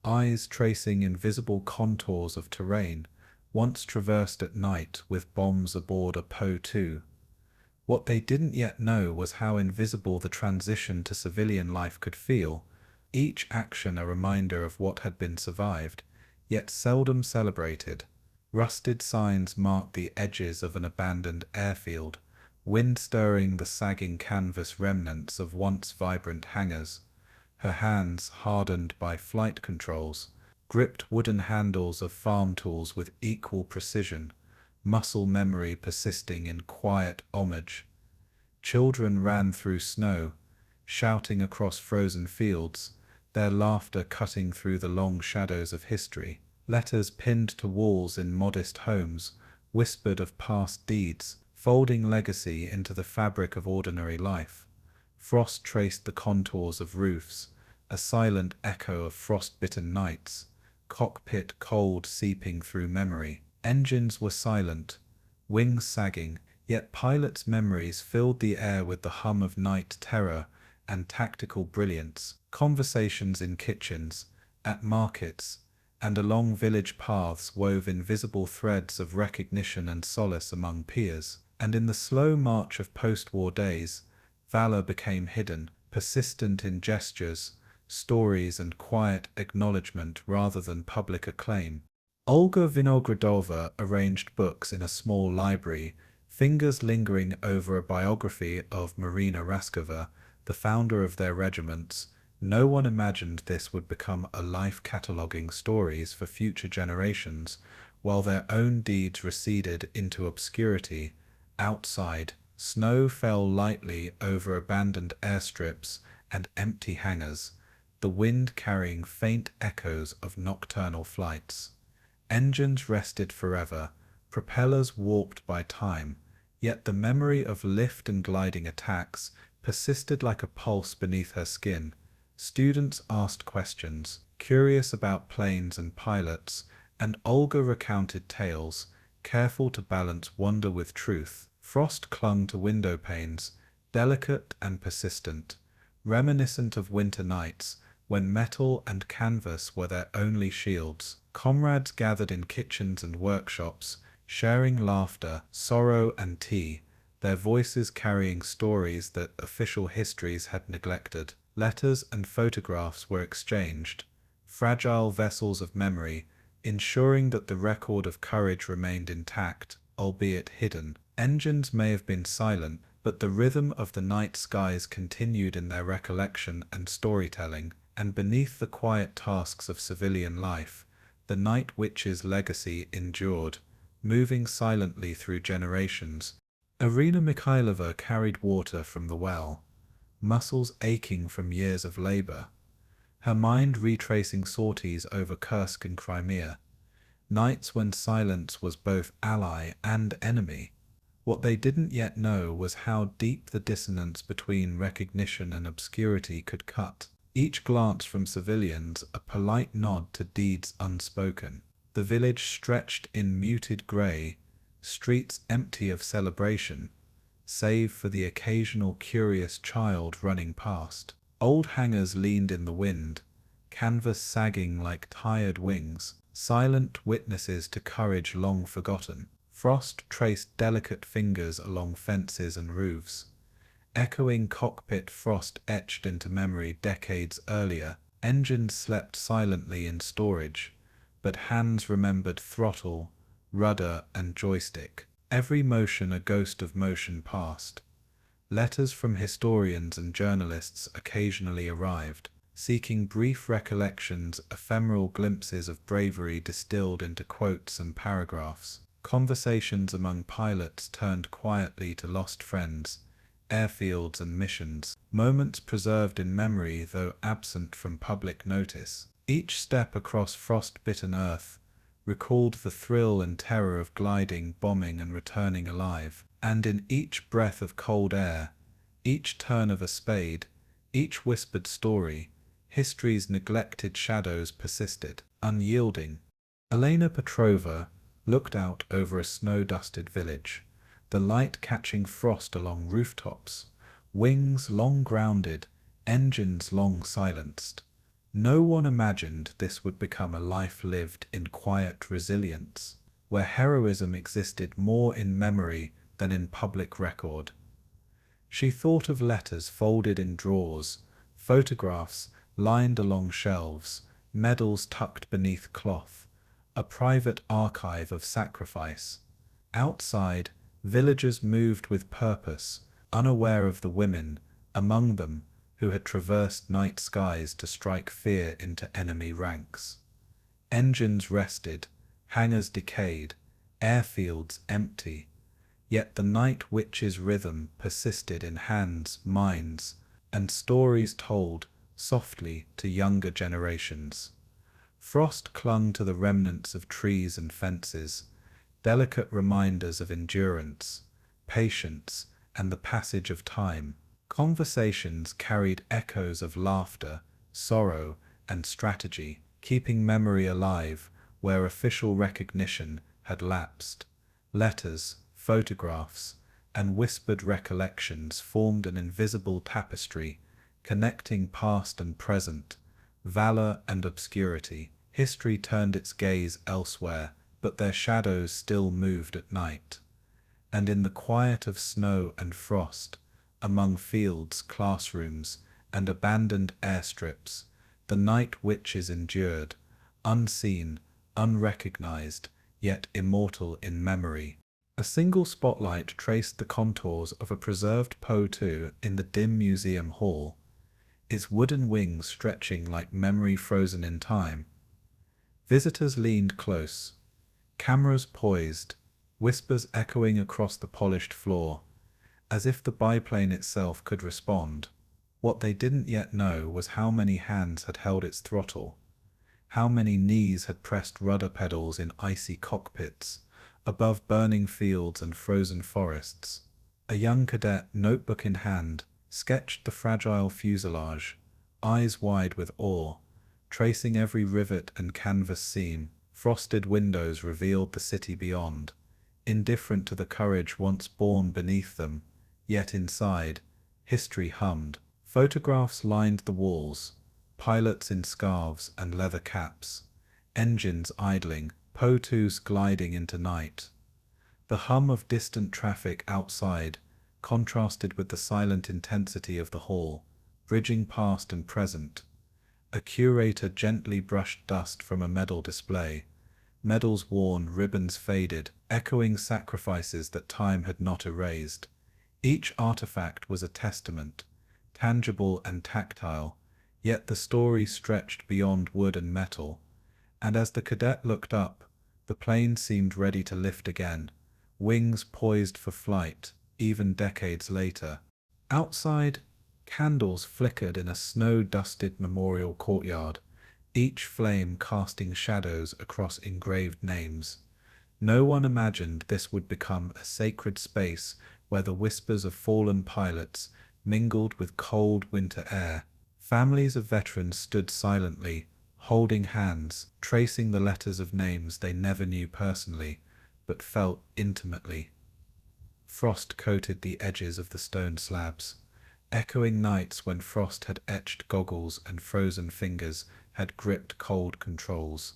eyes tracing invisible contours of terrain once traversed at night with bombs aboard a Po-2. What they didn't yet know was how invisible the transition to civilian life could feel, each action a reminder of what had been survived, yet seldom celebrated. Rusted signs marked the edges of an abandoned airfield, wind stirring the sagging canvas remnants of once vibrant hangars. Her hands, hardened by flight controls, gripped wooden handles of farm tools with equal precision, muscle memory persisting in quiet homage. Children ran through snow, shouting across frozen fields, their laughter cutting through the long shadows of history. Letters pinned to walls in modest homes whispered of past deeds, folding legacy into the fabric of ordinary life. Frost traced the contours of roofs, a silent echo of frost-bitten nights, cockpit cold seeping through memory. Engines were silent, wings sagging, yet pilots' memories filled the air with the hum of night terror and tactical brilliance. Conversations in kitchens, at markets, and along village paths wove invisible threads of recognition and solace among peers. And in the slow march of post-war days, valor became hidden, persistent in gestures, stories and quiet acknowledgement rather than public acclaim. Olga Vinogradova arranged books in a small library, fingers lingering over a biography of Marina Raskova, the founder of their regiments. No one imagined this would become a life cataloguing stories for future generations, while their own deeds receded into obscurity. Outside, snow fell lightly over abandoned airstrips and empty hangars, the wind carrying faint echoes of nocturnal flights. Engines rested forever, propellers warped by time, yet the memory of lift and gliding attacks persisted like a pulse beneath her skin. Students asked questions, curious about planes and pilots, and Olga recounted tales, careful to balance wonder with truth. Frost clung to window panes, delicate and persistent, reminiscent of winter nights when metal and canvas were their only shields. Comrades gathered in kitchens and workshops, sharing laughter, sorrow, and tea, their voices carrying stories that official histories had neglected. Letters and photographs were exchanged, fragile vessels of memory, ensuring that the record of courage remained intact, albeit hidden. Engines may have been silent, but the rhythm of the night skies continued in their recollection and storytelling, and beneath the quiet tasks of civilian life, the night witch's legacy endured, moving silently through generations. Irina Mikhailova carried water from the well, muscles aching from years of labor, her mind retracing sorties over Kursk and Crimea, nights when silence was both ally and enemy. What they didn't yet know was how deep the dissonance between recognition and obscurity could cut. Each glance from civilians a polite nod to deeds unspoken. The village stretched in muted grey, streets empty of celebration, save for the occasional curious child running past. Old hangars leaned in the wind, canvas sagging like tired wings, silent witnesses to courage long forgotten. Frost traced delicate fingers along fences and roofs, echoing cockpit frost etched into memory decades earlier. Engines slept silently in storage, but hands remembered throttle, rudder, and joystick. Every motion a ghost of motion past. Letters from historians and journalists occasionally arrived, seeking brief recollections, ephemeral glimpses of bravery distilled into quotes and paragraphs. Conversations among pilots turned quietly to lost friends, airfields and missions, moments preserved in memory though absent from public notice. Each step across frost-bitten earth recalled the thrill and terror of gliding, bombing, and returning alive. And in each breath of cold air, each turn of a spade, each whispered story, history's neglected shadows persisted, unyielding. Elena Petrova looked out over a snow-dusted village, the light catching frost along rooftops, wings long grounded, engines long silenced. No one imagined this would become a life lived in quiet resilience, where heroism existed more in memory than in public record. She thought of letters folded in drawers, photographs lined along shelves, medals tucked beneath cloth, a private archive of sacrifice. Outside, villagers moved with purpose, unaware of the women among them who had traversed night skies to strike fear into enemy ranks. Engines rested, hangars decayed, airfields empty, yet the night witch's rhythm persisted in hands, minds, and stories told softly to younger generations. Frost clung to the remnants of trees and fences, delicate reminders of endurance, patience, and the passage of time. Conversations carried echoes of laughter, sorrow, and strategy, keeping memory alive where official recognition had lapsed. Letters, photographs, and whispered recollections formed an invisible tapestry, connecting past and present, valor and obscurity. History turned its gaze elsewhere, but their shadows still moved at night. And in the quiet of snow and frost, among fields, classrooms, and abandoned airstrips, the night witches endured, unseen, unrecognized, yet immortal in memory. A single spotlight traced the contours of a preserved Po-2 in the dim museum hall, its wooden wings stretching like memory frozen in time. Visitors leaned close, cameras poised, whispers echoing across the polished floor, as if the biplane itself could respond. What they didn't yet know was how many hands had held its throttle, how many knees had pressed rudder pedals in icy cockpits, Above burning fields and frozen forests, a young cadet, notebook in hand, sketched the fragile fuselage, eyes wide with awe, tracing every rivet and canvas seam. Frosted windows revealed the city beyond, indifferent to the courage once born beneath them, yet inside, history hummed. Photographs lined the walls, pilots in scarves and leather caps, engines idling, Po-2s gliding into night. The hum of distant traffic outside contrasted with the silent intensity of the hall, bridging past and present. A curator gently brushed dust from a medal display, medals worn, ribbons faded, echoing sacrifices that time had not erased. Each artifact was a testament, tangible and tactile, yet the story stretched beyond wood and metal. And as the cadet looked up, the plane seemed ready to lift again, wings poised for flight, even decades later. Outside, candles flickered in a snow-dusted memorial courtyard, each flame casting shadows across engraved names. No one imagined this would become a sacred space where the whispers of fallen pilots mingled with cold winter air. Families of veterans stood silently, holding hands, tracing the letters of names they never knew personally, but felt intimately. Frost coated the edges of the stone slabs, echoing nights when frost had etched goggles and frozen fingers had gripped cold controls.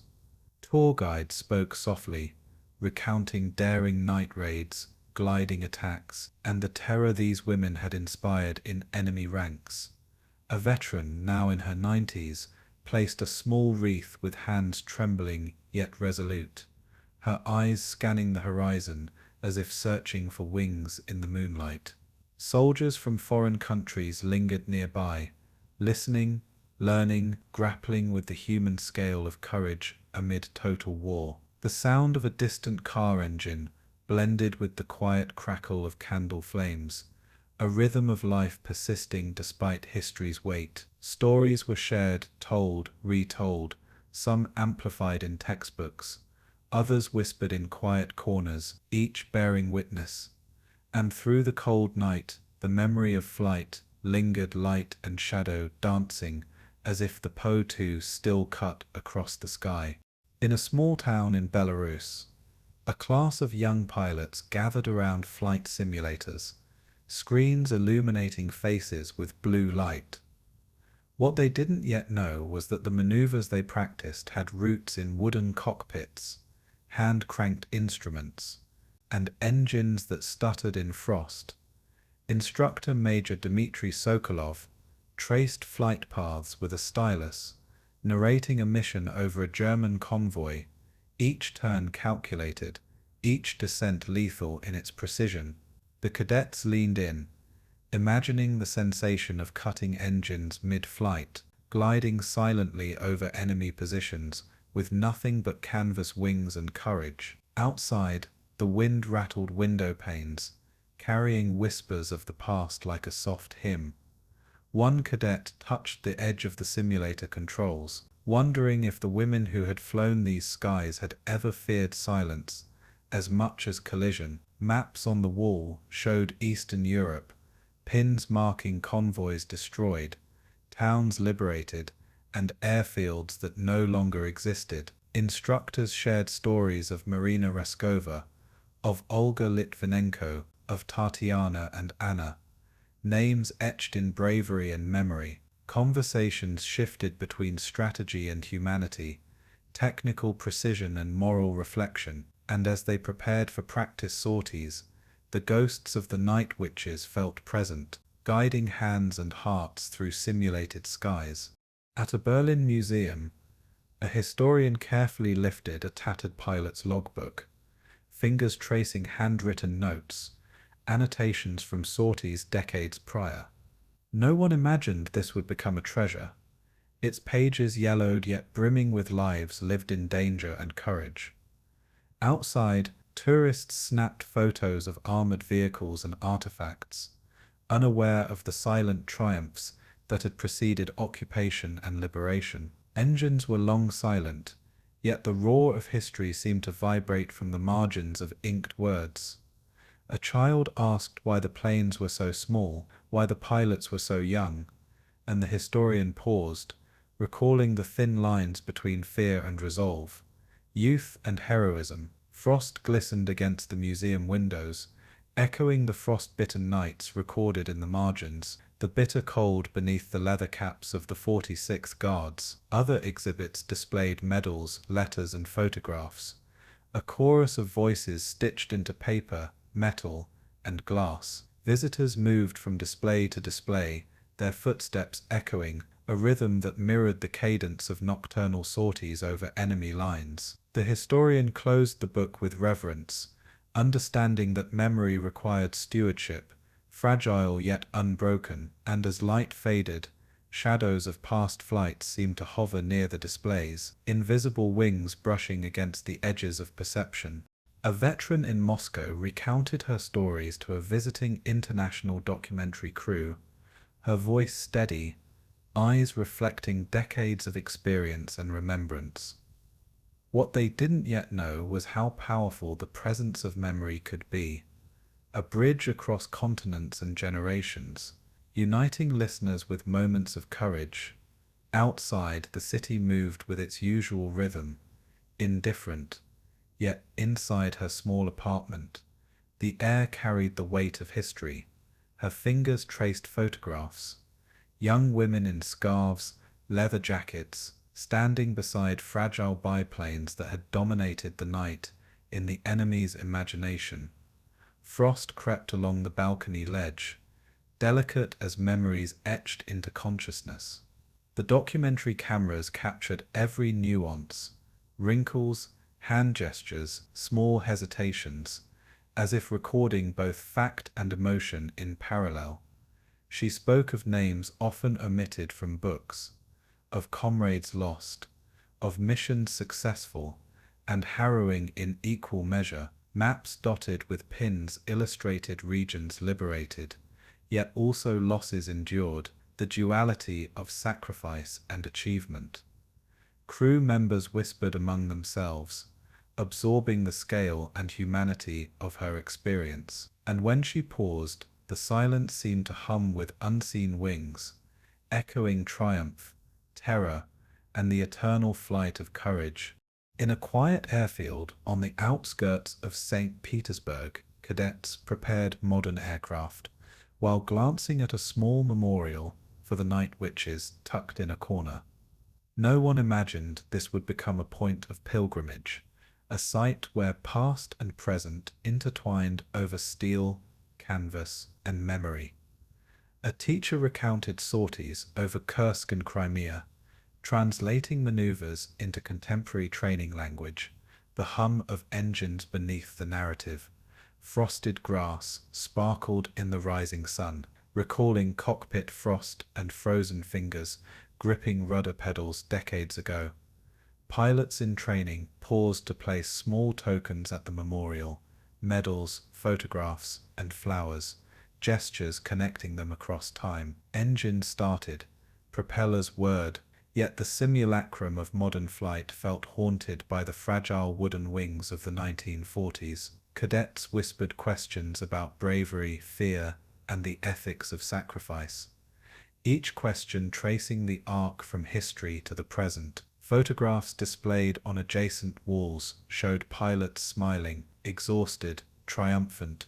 Tour guides spoke softly, recounting daring night raids, gliding attacks, and the terror these women had inspired in enemy ranks. A veteran, now in her 90s, placed a small wreath with hands trembling yet resolute, her eyes scanning the horizon as if searching for wings in the moonlight. Soldiers from foreign countries lingered nearby, listening, learning, grappling with the human scale of courage amid total war. The sound of a distant car engine blended with the quiet crackle of candle flames, a rhythm of life persisting despite history's weight. Stories were shared, told, retold, some amplified in textbooks, others whispered in quiet corners, each bearing witness. And through the cold night, the memory of flight lingered, light and shadow dancing, as if the Po-2 still cut across the sky. In a small town in Belarus, a class of young pilots gathered around flight simulators, screens illuminating faces with blue light. What they didn't yet know was that the maneuvers they practiced had roots in wooden cockpits, hand-cranked instruments, and engines that stuttered in frost. Instructor Major Dmitry Sokolov traced flight paths with a stylus, narrating a mission over a German convoy, each turn calculated, each descent lethal in its precision. The cadets leaned in, imagining the sensation of cutting engines mid-flight, gliding silently over enemy positions with nothing but canvas wings and courage. Outside, the wind rattled window panes, carrying whispers of the past like a soft hymn. One cadet touched the edge of the simulator controls, wondering if the women who had flown these skies had ever feared silence as much as collision. Maps on the wall showed Eastern Europe, pins marking convoys destroyed, towns liberated, and airfields that no longer existed. Instructors shared stories of Marina Raskova, of Olga Litvinenko, of Tatiana and Anna, names etched in bravery and memory. Conversations shifted between strategy and humanity, technical precision and moral reflection, and as they prepared for practice sorties, the ghosts of the night witches felt present, guiding hands and hearts through simulated skies. At a Berlin museum, a historian carefully lifted a tattered pilot's logbook, fingers tracing handwritten notes, annotations from sorties decades prior. No one imagined this would become a treasure, its pages yellowed yet brimming with lives lived in danger and courage. Outside, tourists snapped photos of armored vehicles and artifacts, unaware of the silent triumphs that had preceded occupation and liberation. Engines were long silent, yet the roar of history seemed to vibrate from the margins of inked words. A child asked why the planes were so small, why the pilots were so young, and the historian paused, recalling the thin lines between fear and resolve, youth and heroism. Frost glistened against the museum windows, echoing the frost-bitten nights recorded in the margins, the bitter cold beneath the leather caps of the 46th Guards. Other exhibits displayed medals, letters, and photographs, a chorus of voices stitched into paper, metal, and glass. Visitors moved from display to display, their footsteps echoing, a rhythm that mirrored the cadence of nocturnal sorties over enemy lines. The historian closed the book with reverence, understanding that memory required stewardship, fragile yet unbroken, and as light faded, shadows of past flights seemed to hover near the displays, invisible wings brushing against the edges of perception. A veteran in Moscow recounted her stories to a visiting international documentary crew, her voice steady, eyes reflecting decades of experience and remembrance. What they didn't yet know was how powerful the presence of memory could be, a bridge across continents and generations, uniting listeners with moments of courage. Outside, the city moved with its usual rhythm, indifferent, yet inside her small apartment, the air carried the weight of history. Her fingers traced photographs, young women in scarves, leather jackets, standing beside fragile biplanes that had dominated the night in the enemy's imagination. Frost crept along the balcony ledge, delicate as memories etched into consciousness. The documentary cameras captured every nuance, wrinkles, hand gestures, small hesitations, as if recording both fact and emotion in parallel. She spoke of names often omitted from books, of comrades lost, of missions successful, and harrowing in equal measure. Maps dotted with pins illustrated regions liberated, yet also losses endured, the duality of sacrifice and achievement. Crew members whispered among themselves, absorbing the scale and humanity of her experience. And when she paused, the silence seemed to hum with unseen wings, echoing triumph, terror, and the eternal flight of courage. In a quiet airfield on the outskirts of St. Petersburg, cadets prepared modern aircraft, while glancing at a small memorial for the night witches tucked in a corner. No one imagined this would become a point of pilgrimage, a site where past and present intertwined over steel, canvas, and memory. A teacher recounted sorties over Kursk and Crimea, translating maneuvers into contemporary training language, the hum of engines beneath the narrative. Frosted grass sparkled in the rising sun, recalling cockpit frost and frozen fingers gripping rudder pedals decades ago. Pilots in training paused to place small tokens at the memorial, medals, photographs, and flowers, gestures connecting them across time. Engines started, propellers whirred, yet the simulacrum of modern flight felt haunted by the fragile wooden wings of the 1940s. Cadets whispered questions about bravery, fear, and the ethics of sacrifice, each question tracing the arc from history to the present. Photographs displayed on adjacent walls showed pilots smiling, exhausted, triumphant,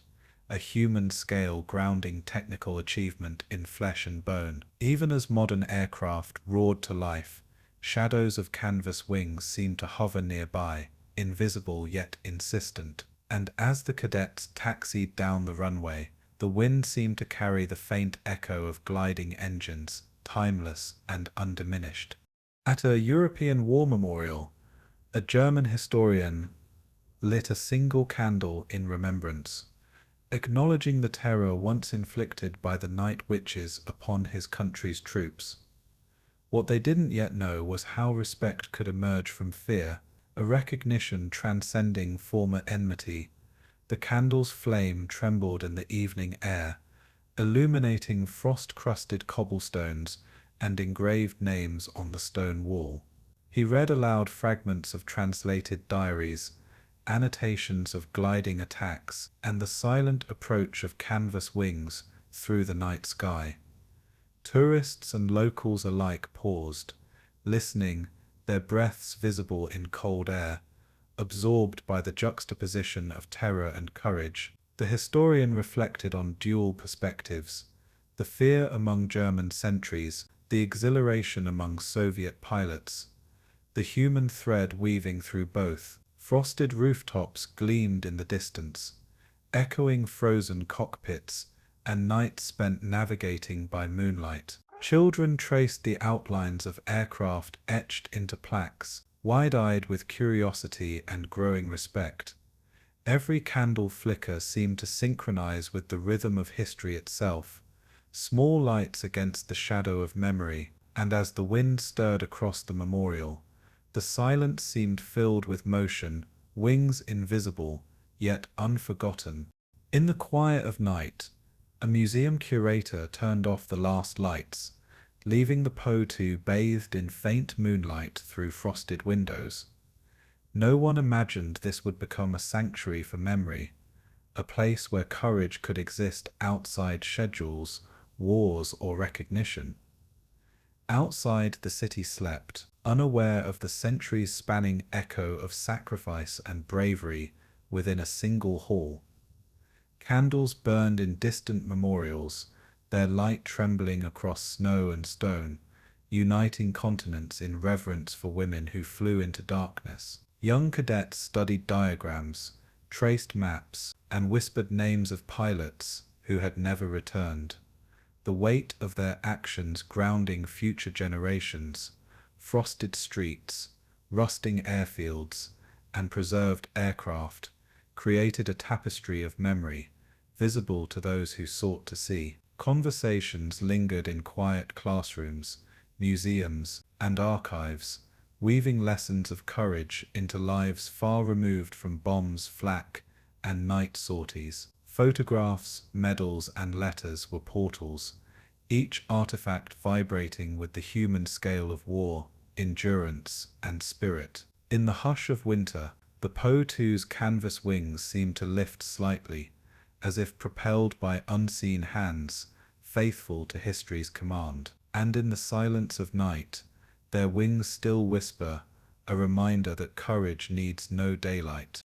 a human scale grounding technical achievement in flesh and bone. Even as modern aircraft roared to life, shadows of canvas wings seemed to hover nearby, invisible yet insistent. And as the cadets taxied down the runway, the wind seemed to carry the faint echo of gliding engines, timeless and undiminished. At a European war memorial, a German historian lit a single candle in remembrance, acknowledging the terror once inflicted by the night witches upon his country's troops. What they didn't yet know was how respect could emerge from fear, a recognition transcending former enmity. The candle's flame trembled in the evening air, illuminating frost-crusted cobblestones and engraved names on the stone wall. He read aloud fragments of translated diaries, annotations of gliding attacks, and the silent approach of canvas wings through the night sky. Tourists and locals alike paused, listening, their breaths visible in cold air, absorbed by the juxtaposition of terror and courage. The historian reflected on dual perspectives: the fear among German sentries, the exhilaration among Soviet pilots, the human thread weaving through both. Frosted rooftops gleamed in the distance, echoing frozen cockpits and nights spent navigating by moonlight. Children traced the outlines of aircraft etched into plaques, wide-eyed with curiosity and growing respect. Every candle flicker seemed to synchronize with the rhythm of history itself, small lights against the shadow of memory, and as the wind stirred across the memorial, the silence seemed filled with motion, wings invisible, yet unforgotten. In the quiet of night, a museum curator turned off the last lights, leaving the Po-2 bathed in faint moonlight through frosted windows. No one imagined this would become a sanctuary for memory, a place where courage could exist outside schedules, wars, or recognition. Outside, the city slept, unaware of the centuries-spanning echo of sacrifice and bravery within a single hall. Candles burned in distant memorials, their light trembling across snow and stone, uniting continents in reverence for women who flew into darkness. Young cadets studied diagrams, traced maps, and whispered names of pilots who had never returned. The weight of their actions grounding future generations. Frosted streets, rusting airfields, and preserved aircraft created a tapestry of memory, visible to those who sought to see. Conversations lingered in quiet classrooms, museums, and archives, weaving lessons of courage into lives far removed from bombs, flak, and night sorties. Photographs, medals, and letters were portals, each artifact vibrating with the human scale of war, endurance, and spirit. In the hush of winter, the Po-2's canvas wings seemed to lift slightly, as if propelled by unseen hands, faithful to history's command. And in the silence of night, their wings still whisper, a reminder that courage needs no daylight.